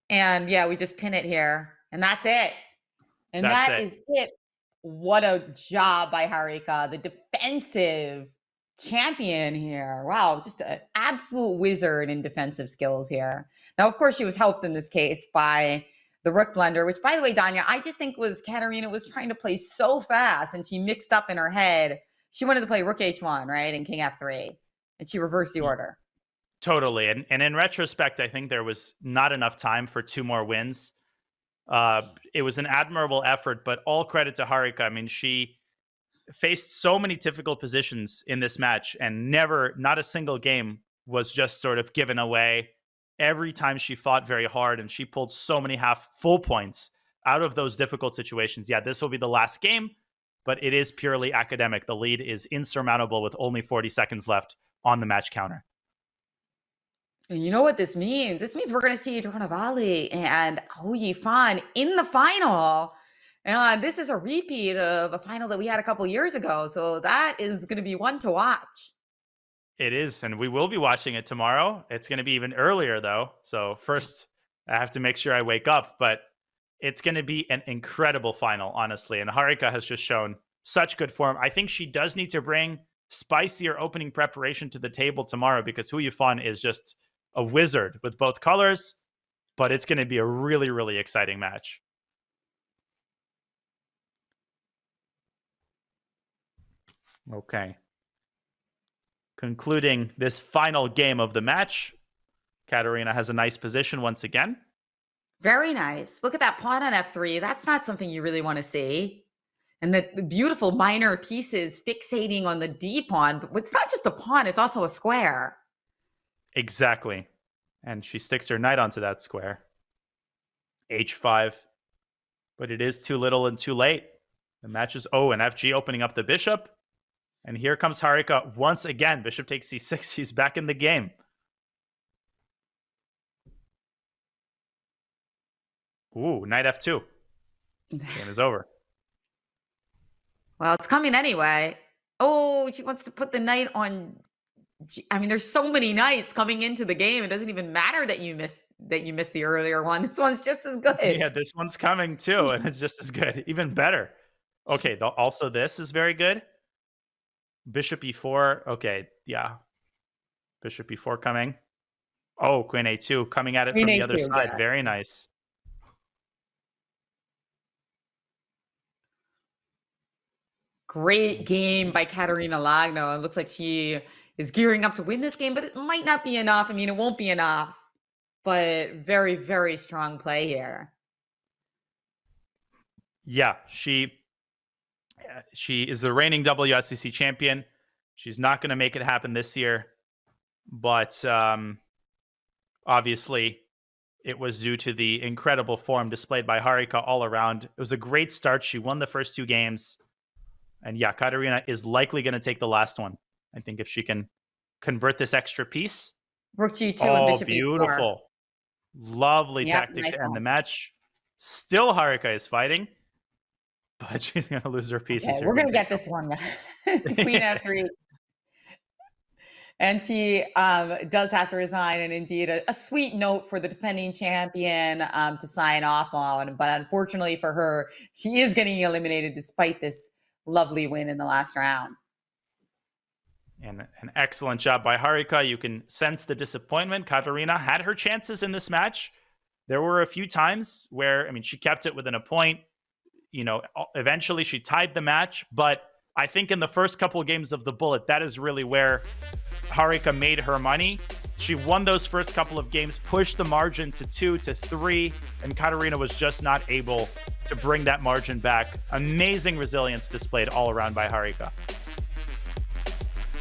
and yeah, we just pin it here, and that's it. And That's that it. is it. What a job by Harika, the defensive champion here. Wow, just an absolute wizard in defensive skills here. Now, of course, she was helped in this case by the rook blunder, which, by the way, Danya, I just think was Kateryna was trying to play so fast, and she mixed up in her head. She wanted to play rook h1, right, and king f3. And she reversed the order. Totally. And in retrospect, I think there was not enough time for 2 more wins. It was an admirable effort, but all credit to Harika. I mean, she faced so many difficult positions in this match, and not a single game was just sort of given away. Every time she fought very hard, and she pulled so many full points out of those difficult situations. Yeah, this will be the last game, but it is purely academic. The lead is insurmountable with only 40 seconds left on the match counter. And you know what this means? This means we're going to see Dronavalli and Yifan in the final. And this is a repeat of a final that we had a couple years ago. So that is going to be one to watch. It is, and we will be watching it tomorrow. It's going to be even earlier, though. So first, I have to make sure I wake up. But it's going to be an incredible final, honestly. And Harika has just shown such good form. I think she does need to bring spicier opening preparation to the table tomorrow, because Yifan is just a wizard with both colors. But it's going to be a really, really exciting match. Okay. Concluding this final game of the match, Kateryna has a nice position once again. Very nice. Look at that pawn on f3. That's not something you really want to see. And the beautiful minor pieces fixating on the d pawn. But it's not just a pawn, it's also a square. Exactly. And she sticks her knight onto that square. h5. But it is too little and too late. The match is... Oh, and FG opening up the bishop. And here comes Harika once again. Bishop takes c6. He's back in the game. Ooh, knight f2. Game is over. Well, it's coming anyway. Oh, she wants to put the knight on... I mean, there's so many knights coming into the game. It doesn't even matter that you missed the earlier one. This one's just as good. Yeah, this one's coming too, and it's just as good. Even better. Okay, also this is very good. Bishop e4. Okay, yeah. Bishop e4 coming. Oh, queen a2 coming at it Queen from the A2, other side. yeah. Very nice. Great game by Kateryna Lagno. It looks like she is gearing up to win this game, but it might not be enough. I mean, it won't be enough, but very, very strong play here. Yeah, she is the reigning WSCC champion. She's not going to make it happen this year, but obviously it was due to the incredible form displayed by Harika all around. It was a great start. She won the first 2 games. And yeah, Kateryna is likely going to take the last one. I think if she can convert this extra piece. Rook g2 and bishop beautiful. e4. Lovely Yep, tactic nice to end one. the match. Still Harika is fighting, but she's going to lose her pieces. Okay, here. we're going to get this one. Queen f3. And she does have to resign, and indeed a sweet note for the defending champion to sign off on. But unfortunately for her, she is getting eliminated despite this lovely win in the last round. And an excellent job by Harika. You can sense the disappointment. Kateryna had her chances in this match. There were a few times where, I mean, she kept it within a point. You know, eventually she tied the match, but I think in the first couple of games of the Bullet, that is really where Harika made her money. She won those first couple of games, pushed the margin to 2 to 3, and Kateryna was just not able to bring that margin back. Amazing resilience displayed all around by Harika.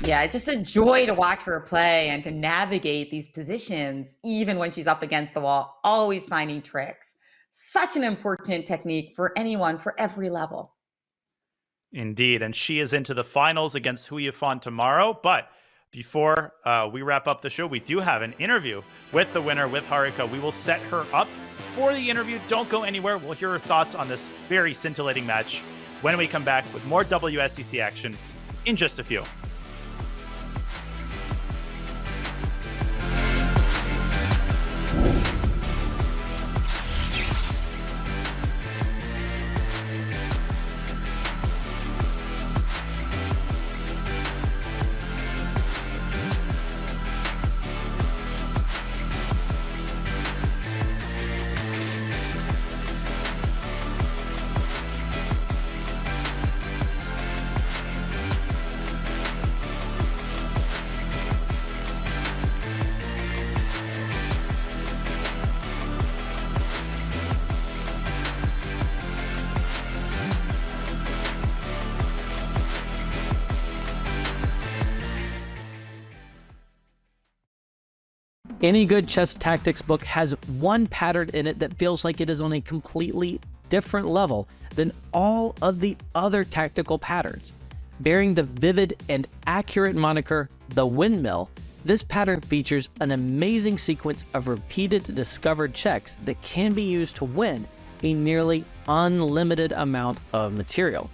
Yeah, it's just a joy to watch her play and to navigate these positions, even when she's up against the wall, always finding tricks. Such an important technique for anyone, for every level. Indeed, and she is into the finals against Yifan tomorrow. But before we wrap up the show, we do have an interview with the winner, with Harika. We will set her up for the interview. Don't go anywhere. We'll hear her thoughts on this very scintillating match when we come back with more WSCC action in just a few. Any good chess tactics book has one pattern in it that feels like it is on a completely different level than all of the other tactical patterns. Bearing the vivid and accurate moniker, the windmill, this pattern features an amazing sequence of repeated discovered checks that can be used to win a nearly unlimited amount of material.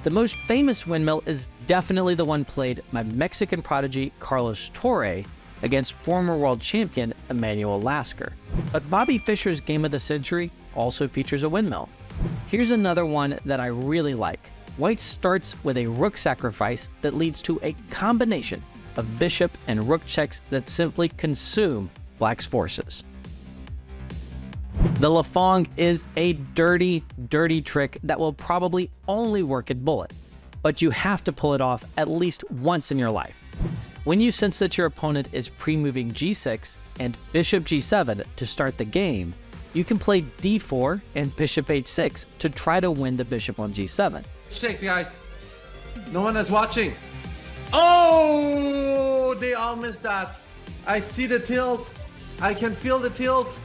The most famous windmill is definitely the one played by Mexican prodigy Carlos Torre against former world champion Emmanuel Lasker. But Bobby Fischer's game of the century also features a windmill. Here's another one that I really like. White starts with a rook sacrifice that leads to a combination of bishop and rook checks that simply consume Black's forces. The Lafong is a dirty, dirty trick that will probably only work at Bullet, but you have to pull it off at least once in your life. When you sense that your opponent is pre-moving g6 and bishop g7 to start the game, you can play d4 and bishop h6 to try to win the bishop on g7. Shakes, guys. No one is watching. Oh, they all missed that. I see the tilt. I can feel the tilt.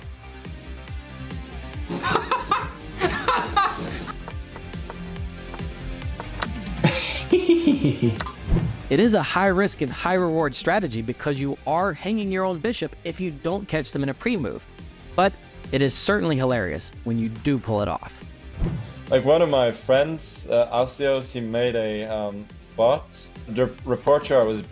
It is a high-risk and high-reward strategy because you are hanging your own bishop if you don't catch them in a pre-move. But it is certainly hilarious when you do pull it off. Like one of my friends, Asios, he made a bot. The report chart was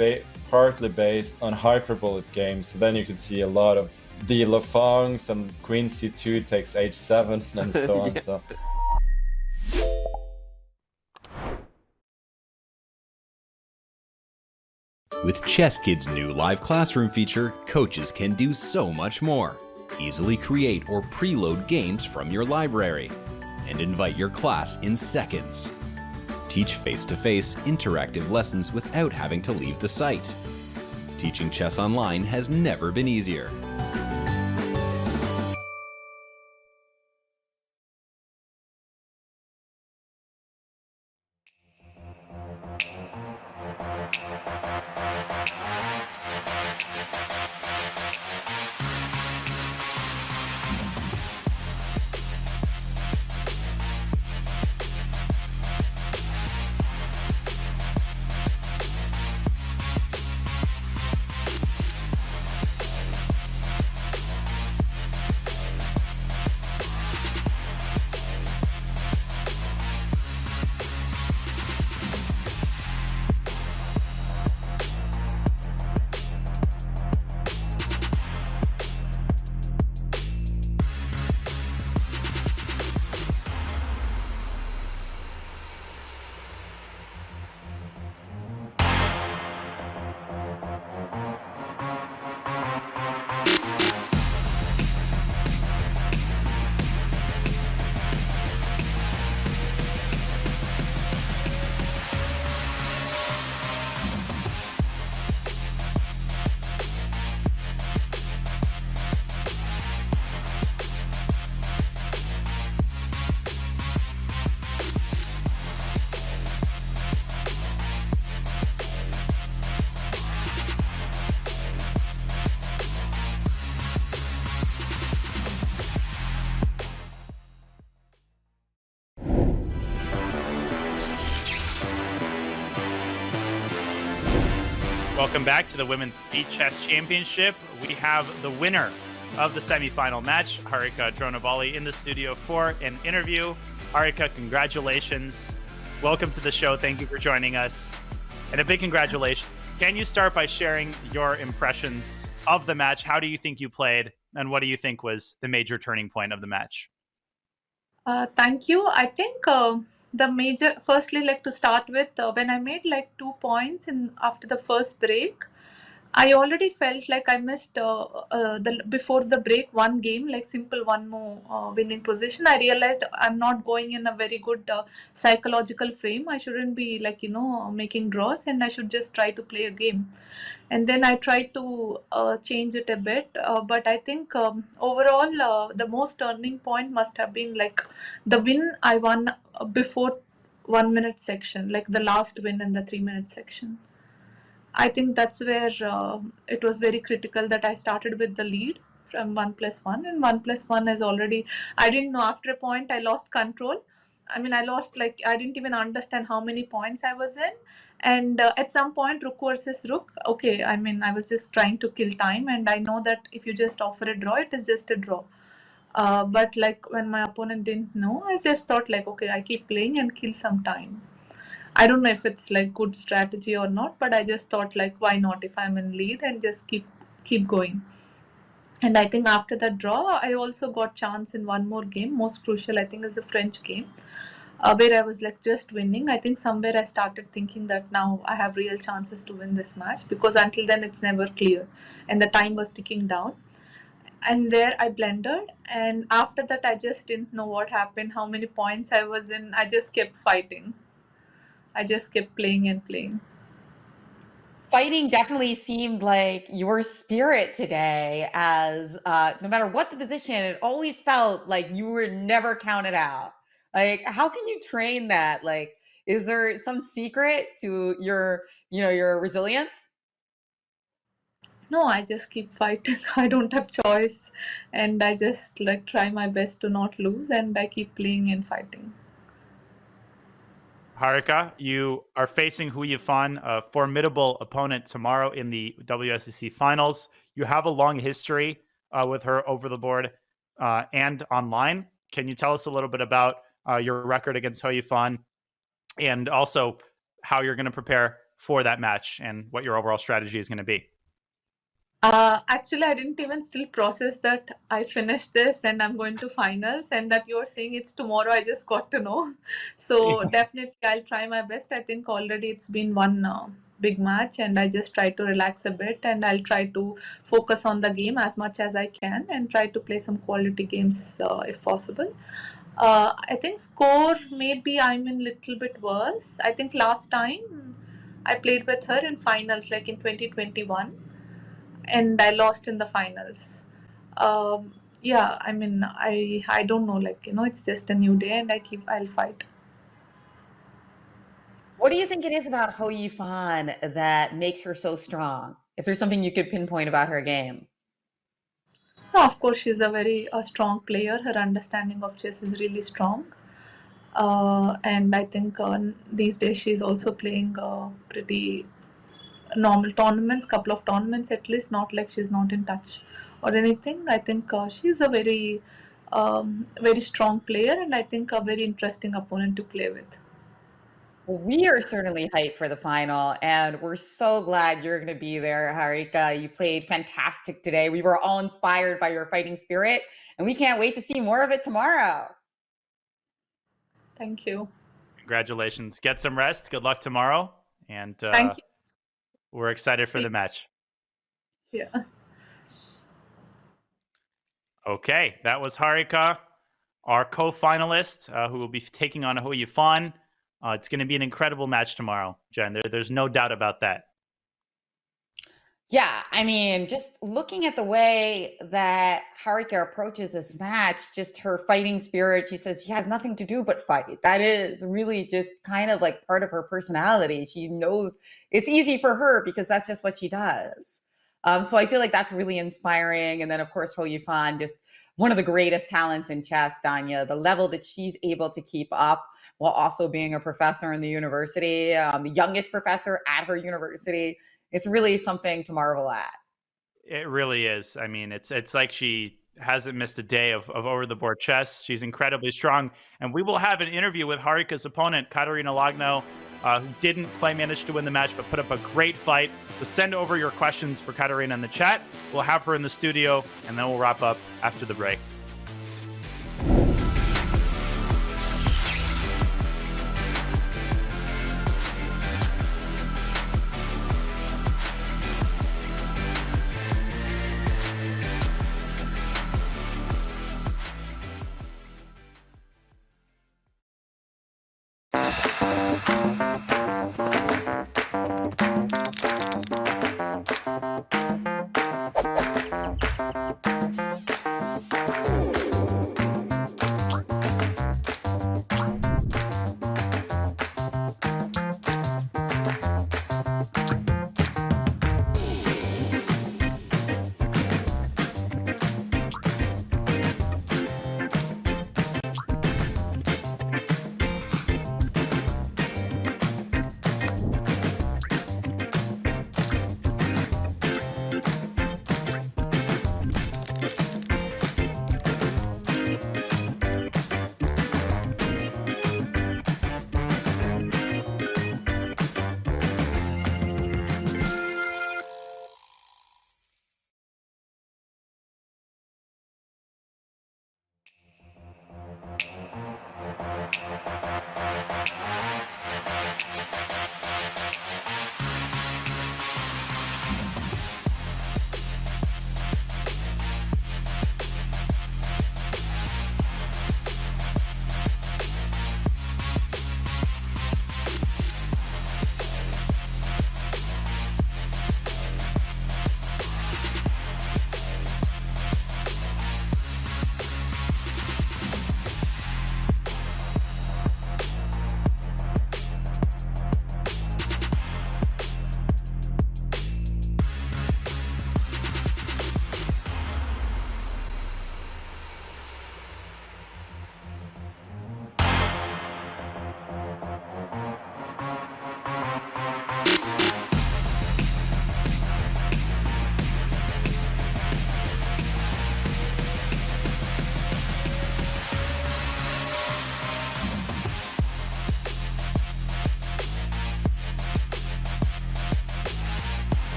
partly based on hyperbolic games, so then you could see a lot of the Lafongs and Queen C2 takes H7 and so on. So. With Chess Kid's new live classroom feature, coaches can do so much more. Easily create or preload games from your library and invite your class in seconds. Teach face-to-face interactive lessons without having to leave the site. Teaching chess online has never been easier. Welcome back to the Women's Speed Chess Championship. We have the winner of the semifinal match, Harika Dronavalli, in the studio for an interview. Harika, congratulations. Welcome to the show. Thank you for joining us. And a big congratulations. Can you start by sharing your impressions of the match? How do you think you played? And what do you think was the major turning point of the match? Thank you. I think firstly, like to start with, when I made like 2 points after the first break, I already felt like I missed before the break one game, like simple one more winning position. I realized I'm not going in a very good psychological frame. I shouldn't be like, making draws, and I should just try to play a game. And then I tried to change it a bit. But I think overall, the most turning point must have been like the win I won before 1 minute section, like the last win in the 3-minute section. I think that's where it was very critical that I started with the lead from 1+1, and 1+1 is already, I didn't know, after a point I lost control. I mean, I lost, like, I didn't even understand how many points I was in. And at some point, rook versus rook, okay, I mean, I was just trying to kill time, and I know that if you just offer a draw, it is just a draw. But like when my opponent didn't know, I just thought like, okay, I keep playing and kill some time. I don't know if it's like good strategy or not, but I just thought like, why not if I'm in lead, and just keep going. And I think after that draw, I also got chance in one more game. Most crucial, I think, is the French game, where I was like just winning. I think somewhere I started thinking that now I have real chances to win this match, because until then it's never clear, and the time was ticking down. And there I blundered, and after that I just didn't know what happened, how many points I was in. I just kept fighting. I just kept playing and playing. Fighting definitely seemed like your spirit today, as no matter what the position, it always felt like you were never counted out. Like, how can you train that? Like, is there some secret to your resilience? No, I just keep fighting. I don't have choice, and I just like try my best to not lose, and I keep playing and fighting. Harika, you are facing Hu Yifan, a formidable opponent, tomorrow in the WSCC finals. You have a long history with her over the board and online. Can you tell us a little bit about your record against Hu Yifan, and also how you're going to prepare for that match and what your overall strategy is going to be? Actually, I didn't even still process that I finished this and I'm going to finals, and that you're saying it's tomorrow. I just got to know. So definitely I'll try my best. I think already it's been one big match, and I just try to relax a bit, and I'll try to focus on the game as much as I can and try to play some quality games if possible. I think score, maybe I'm in little bit worse. I think last time I played with her in finals, like in 2021. And I lost in the finals. Yeah, I mean, I don't know, like, it's just a new day, and I'll fight. What do you think it is about Hu Yifan that makes her so strong? If there's something you could pinpoint about her game. No, of course, she's a very strong player. Her understanding of chess is really strong. And I think these days she's also playing pretty normal tournaments, couple of tournaments at least, not like she's not in touch or anything. I think she's a very very strong player, and I think a very interesting opponent to play with. We are certainly hyped for the final, and we're so glad you're going to be there, Harika. You played fantastic today. We were all inspired by your fighting spirit, and we can't wait to see more of it tomorrow. Thank you. Congratulations. Get some rest. Good luck tomorrow. And thank you. We're excited for the match. Yeah. Okay, that was Harika, our co-finalist, who will be taking on Hu Yifan. It's going to be an incredible match tomorrow, Jen. There's no doubt about that. Yeah, I mean, just looking at the way that Harika approaches this match, just her fighting spirit, she says she has nothing to do but fight. That is really just kind of like part of her personality. She knows it's easy for her because that's just what she does. So I feel like that's really inspiring. And then, of course, Hu Yifan, just one of the greatest talents in chess, Danya. The level that she's able to keep up while also being a professor in the university, the youngest professor at her university, it's really something to marvel at. It really is. I mean, it's like she hasn't missed a day of over the board chess. She's incredibly strong. And we will have an interview with Harika's opponent, Kateryna Lagno, who didn't quite manage to win the match, but put up a great fight. So send over your questions for Kateryna in the chat. We'll have her in the studio, and then we'll wrap up after the break.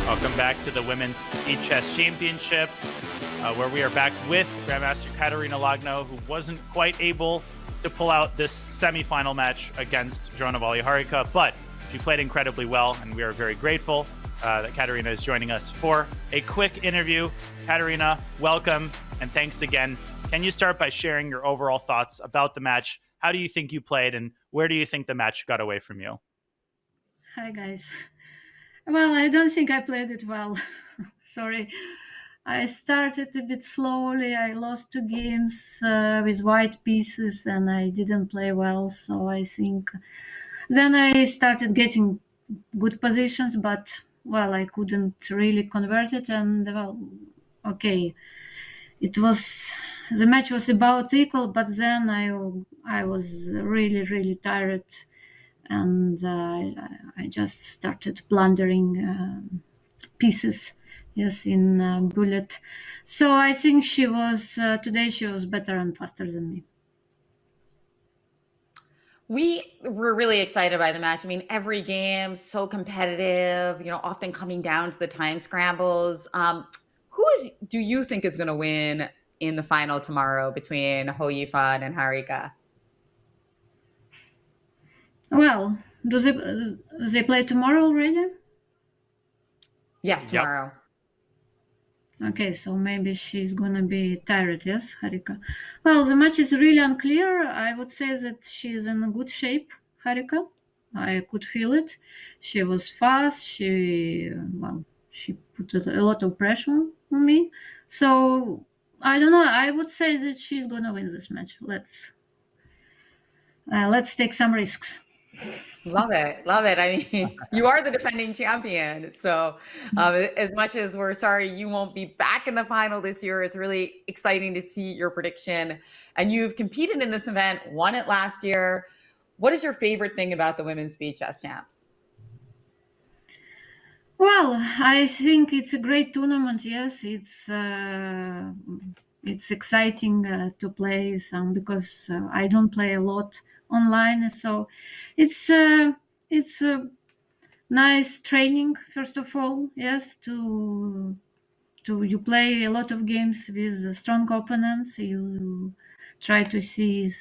Welcome back to the Women's Chess Championship, where we are back with Grandmaster Kateryna Lagno, who wasn't quite able to pull out this semifinal match against Dronavalli Harika, but she played incredibly well, and we are very grateful that Kateryna is joining us for a quick interview. Kateryna, welcome, and thanks again. Can you start by sharing your overall thoughts about the match? How do you think you played, and where do you think the match got away from you? Hi, guys. Well, I don't think I played it well. Sorry. I started a bit slowly. I lost 2 games with white pieces and I didn't play well. So I think then I started getting good positions, but well, I couldn't really convert it. And well, okay, it was, the match was about equal, but then I was really tired. And I just started blundering pieces, yes, in bullet. So I think she was today. She was better and faster than me. We were really excited by the match. I mean, every game so competitive. You know, often coming down to the time scrambles. Do you think is going to win in the final tomorrow between Ho Yifan and Harika? Well, do they play tomorrow already? Yes, tomorrow. Okay, so maybe she's gonna be tired, yes, Harika? Well, the match is really unclear. I would say that she's in a good shape, Harika. I could feel it. She was fast. She put a lot of pressure on me. So I don't know. I would say that she's gonna win this match. Let's take some risks. Love it. Love it. I mean, you are the defending champion. So as much as we're sorry you won't be back in the final this year, it's really exciting to see your prediction. And you've competed in this event, won it last year. What is your favorite thing about the Women's Speed Chess Champs? Well, I think it's a great tournament. Yes, it's exciting to play some because I don't play a lot online, so it's nice training. First of all, yes, to you play a lot of games with strong opponents. You try to see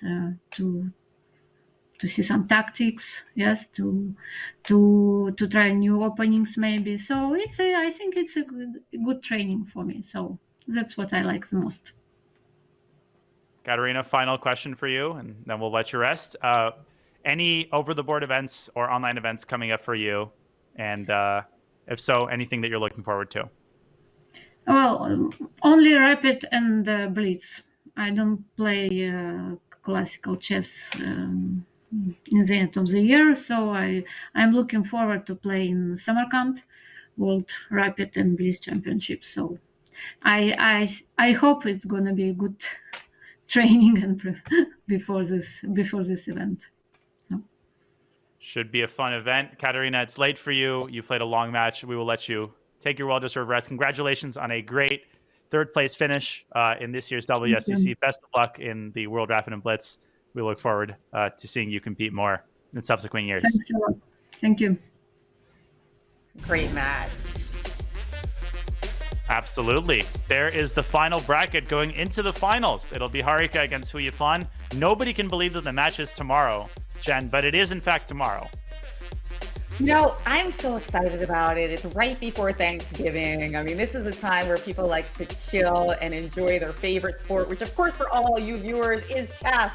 to see some tactics, yes, to try new openings maybe. So I think it's a good training for me. So that's what I like the most. Kateryna, final question for you, and then we'll let you rest. Any over-the-board events or online events coming up for you? And if so, anything that you're looking forward to? Well, only Rapid and Blitz. I don't play classical chess in the end of the year, so I'm looking forward to play in Samarkand World Rapid and Blitz Championship. So I hope it's gonna be a good training and before this event. So. Should be a fun event. Kateryna, it's late for you. You played a long match. We will let you take your well-deserved rest. Congratulations on a great third-place finish in this year's WSCC. Best of luck in the World Rapid and Blitz. We look forward to seeing you compete more in subsequent years. Thanks a lot. Thank you. Great match. Absolutely. There is the final bracket going into the finals. It'll be Harika against Hu Yifan. Nobody can believe that the match is tomorrow, Jen, but it is in fact tomorrow. You know, I'm so excited about it. It's right before Thanksgiving. I mean, this is a time where people like to chill and enjoy their favorite sport, which of course for all you viewers is chess.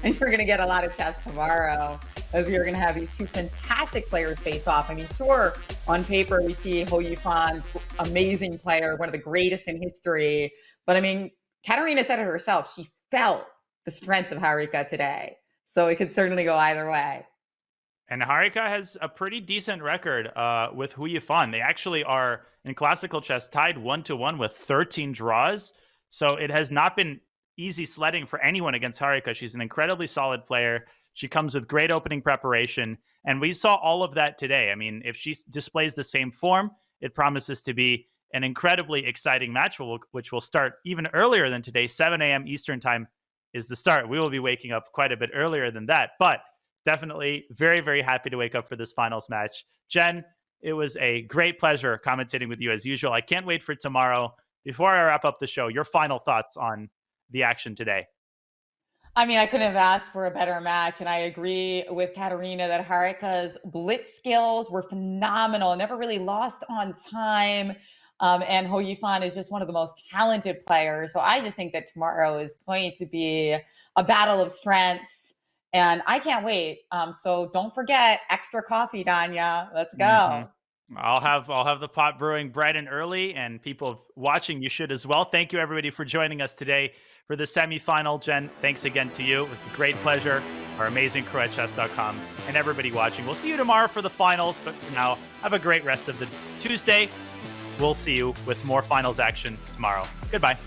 And you're going to get a lot of chess tomorrow, as we are going to have these two fantastic players face off. I mean, sure, on paper we see Ho Yifan, amazing player, one of the greatest in history. But I mean, Kateryna said it herself. She felt the strength of Harika today. So it could certainly go either way. And Harika has a pretty decent record with Hu Yifan. They actually are, in classical chess, tied 1-1 with 13 draws. So it has not been easy sledding for anyone against Harika. She's an incredibly solid player. She comes with great opening preparation. And we saw all of that today. I mean, if she displays the same form, it promises to be an incredibly exciting match, which will start even earlier than today. 7 a.m. Eastern time is the start. We will be waking up quite a bit earlier than that. But definitely very, very happy to wake up for this finals match. Jen, it was a great pleasure commentating with you as usual. I can't wait for tomorrow. Before I wrap up the show, your final thoughts on the action today? I mean, I couldn't have asked for a better match. And I agree with Kateryna that Harika's blitz skills were phenomenal, never really lost on time. And Ho Yifan is just one of the most talented players. So I just think that tomorrow is going to be a battle of strengths. And I can't wait. So don't forget extra coffee, Danya. Let's go. Mm-hmm. I'll have the pot brewing bright and early, and people watching, you should as well. Thank you, everybody, for joining us today for the semifinal. Jen, thanks again to you. It was a great pleasure. Our amazing crew at chess.com and everybody watching. We'll see you tomorrow for the finals, but for now, have a great rest of the Tuesday. We'll see you with more finals action tomorrow. Goodbye.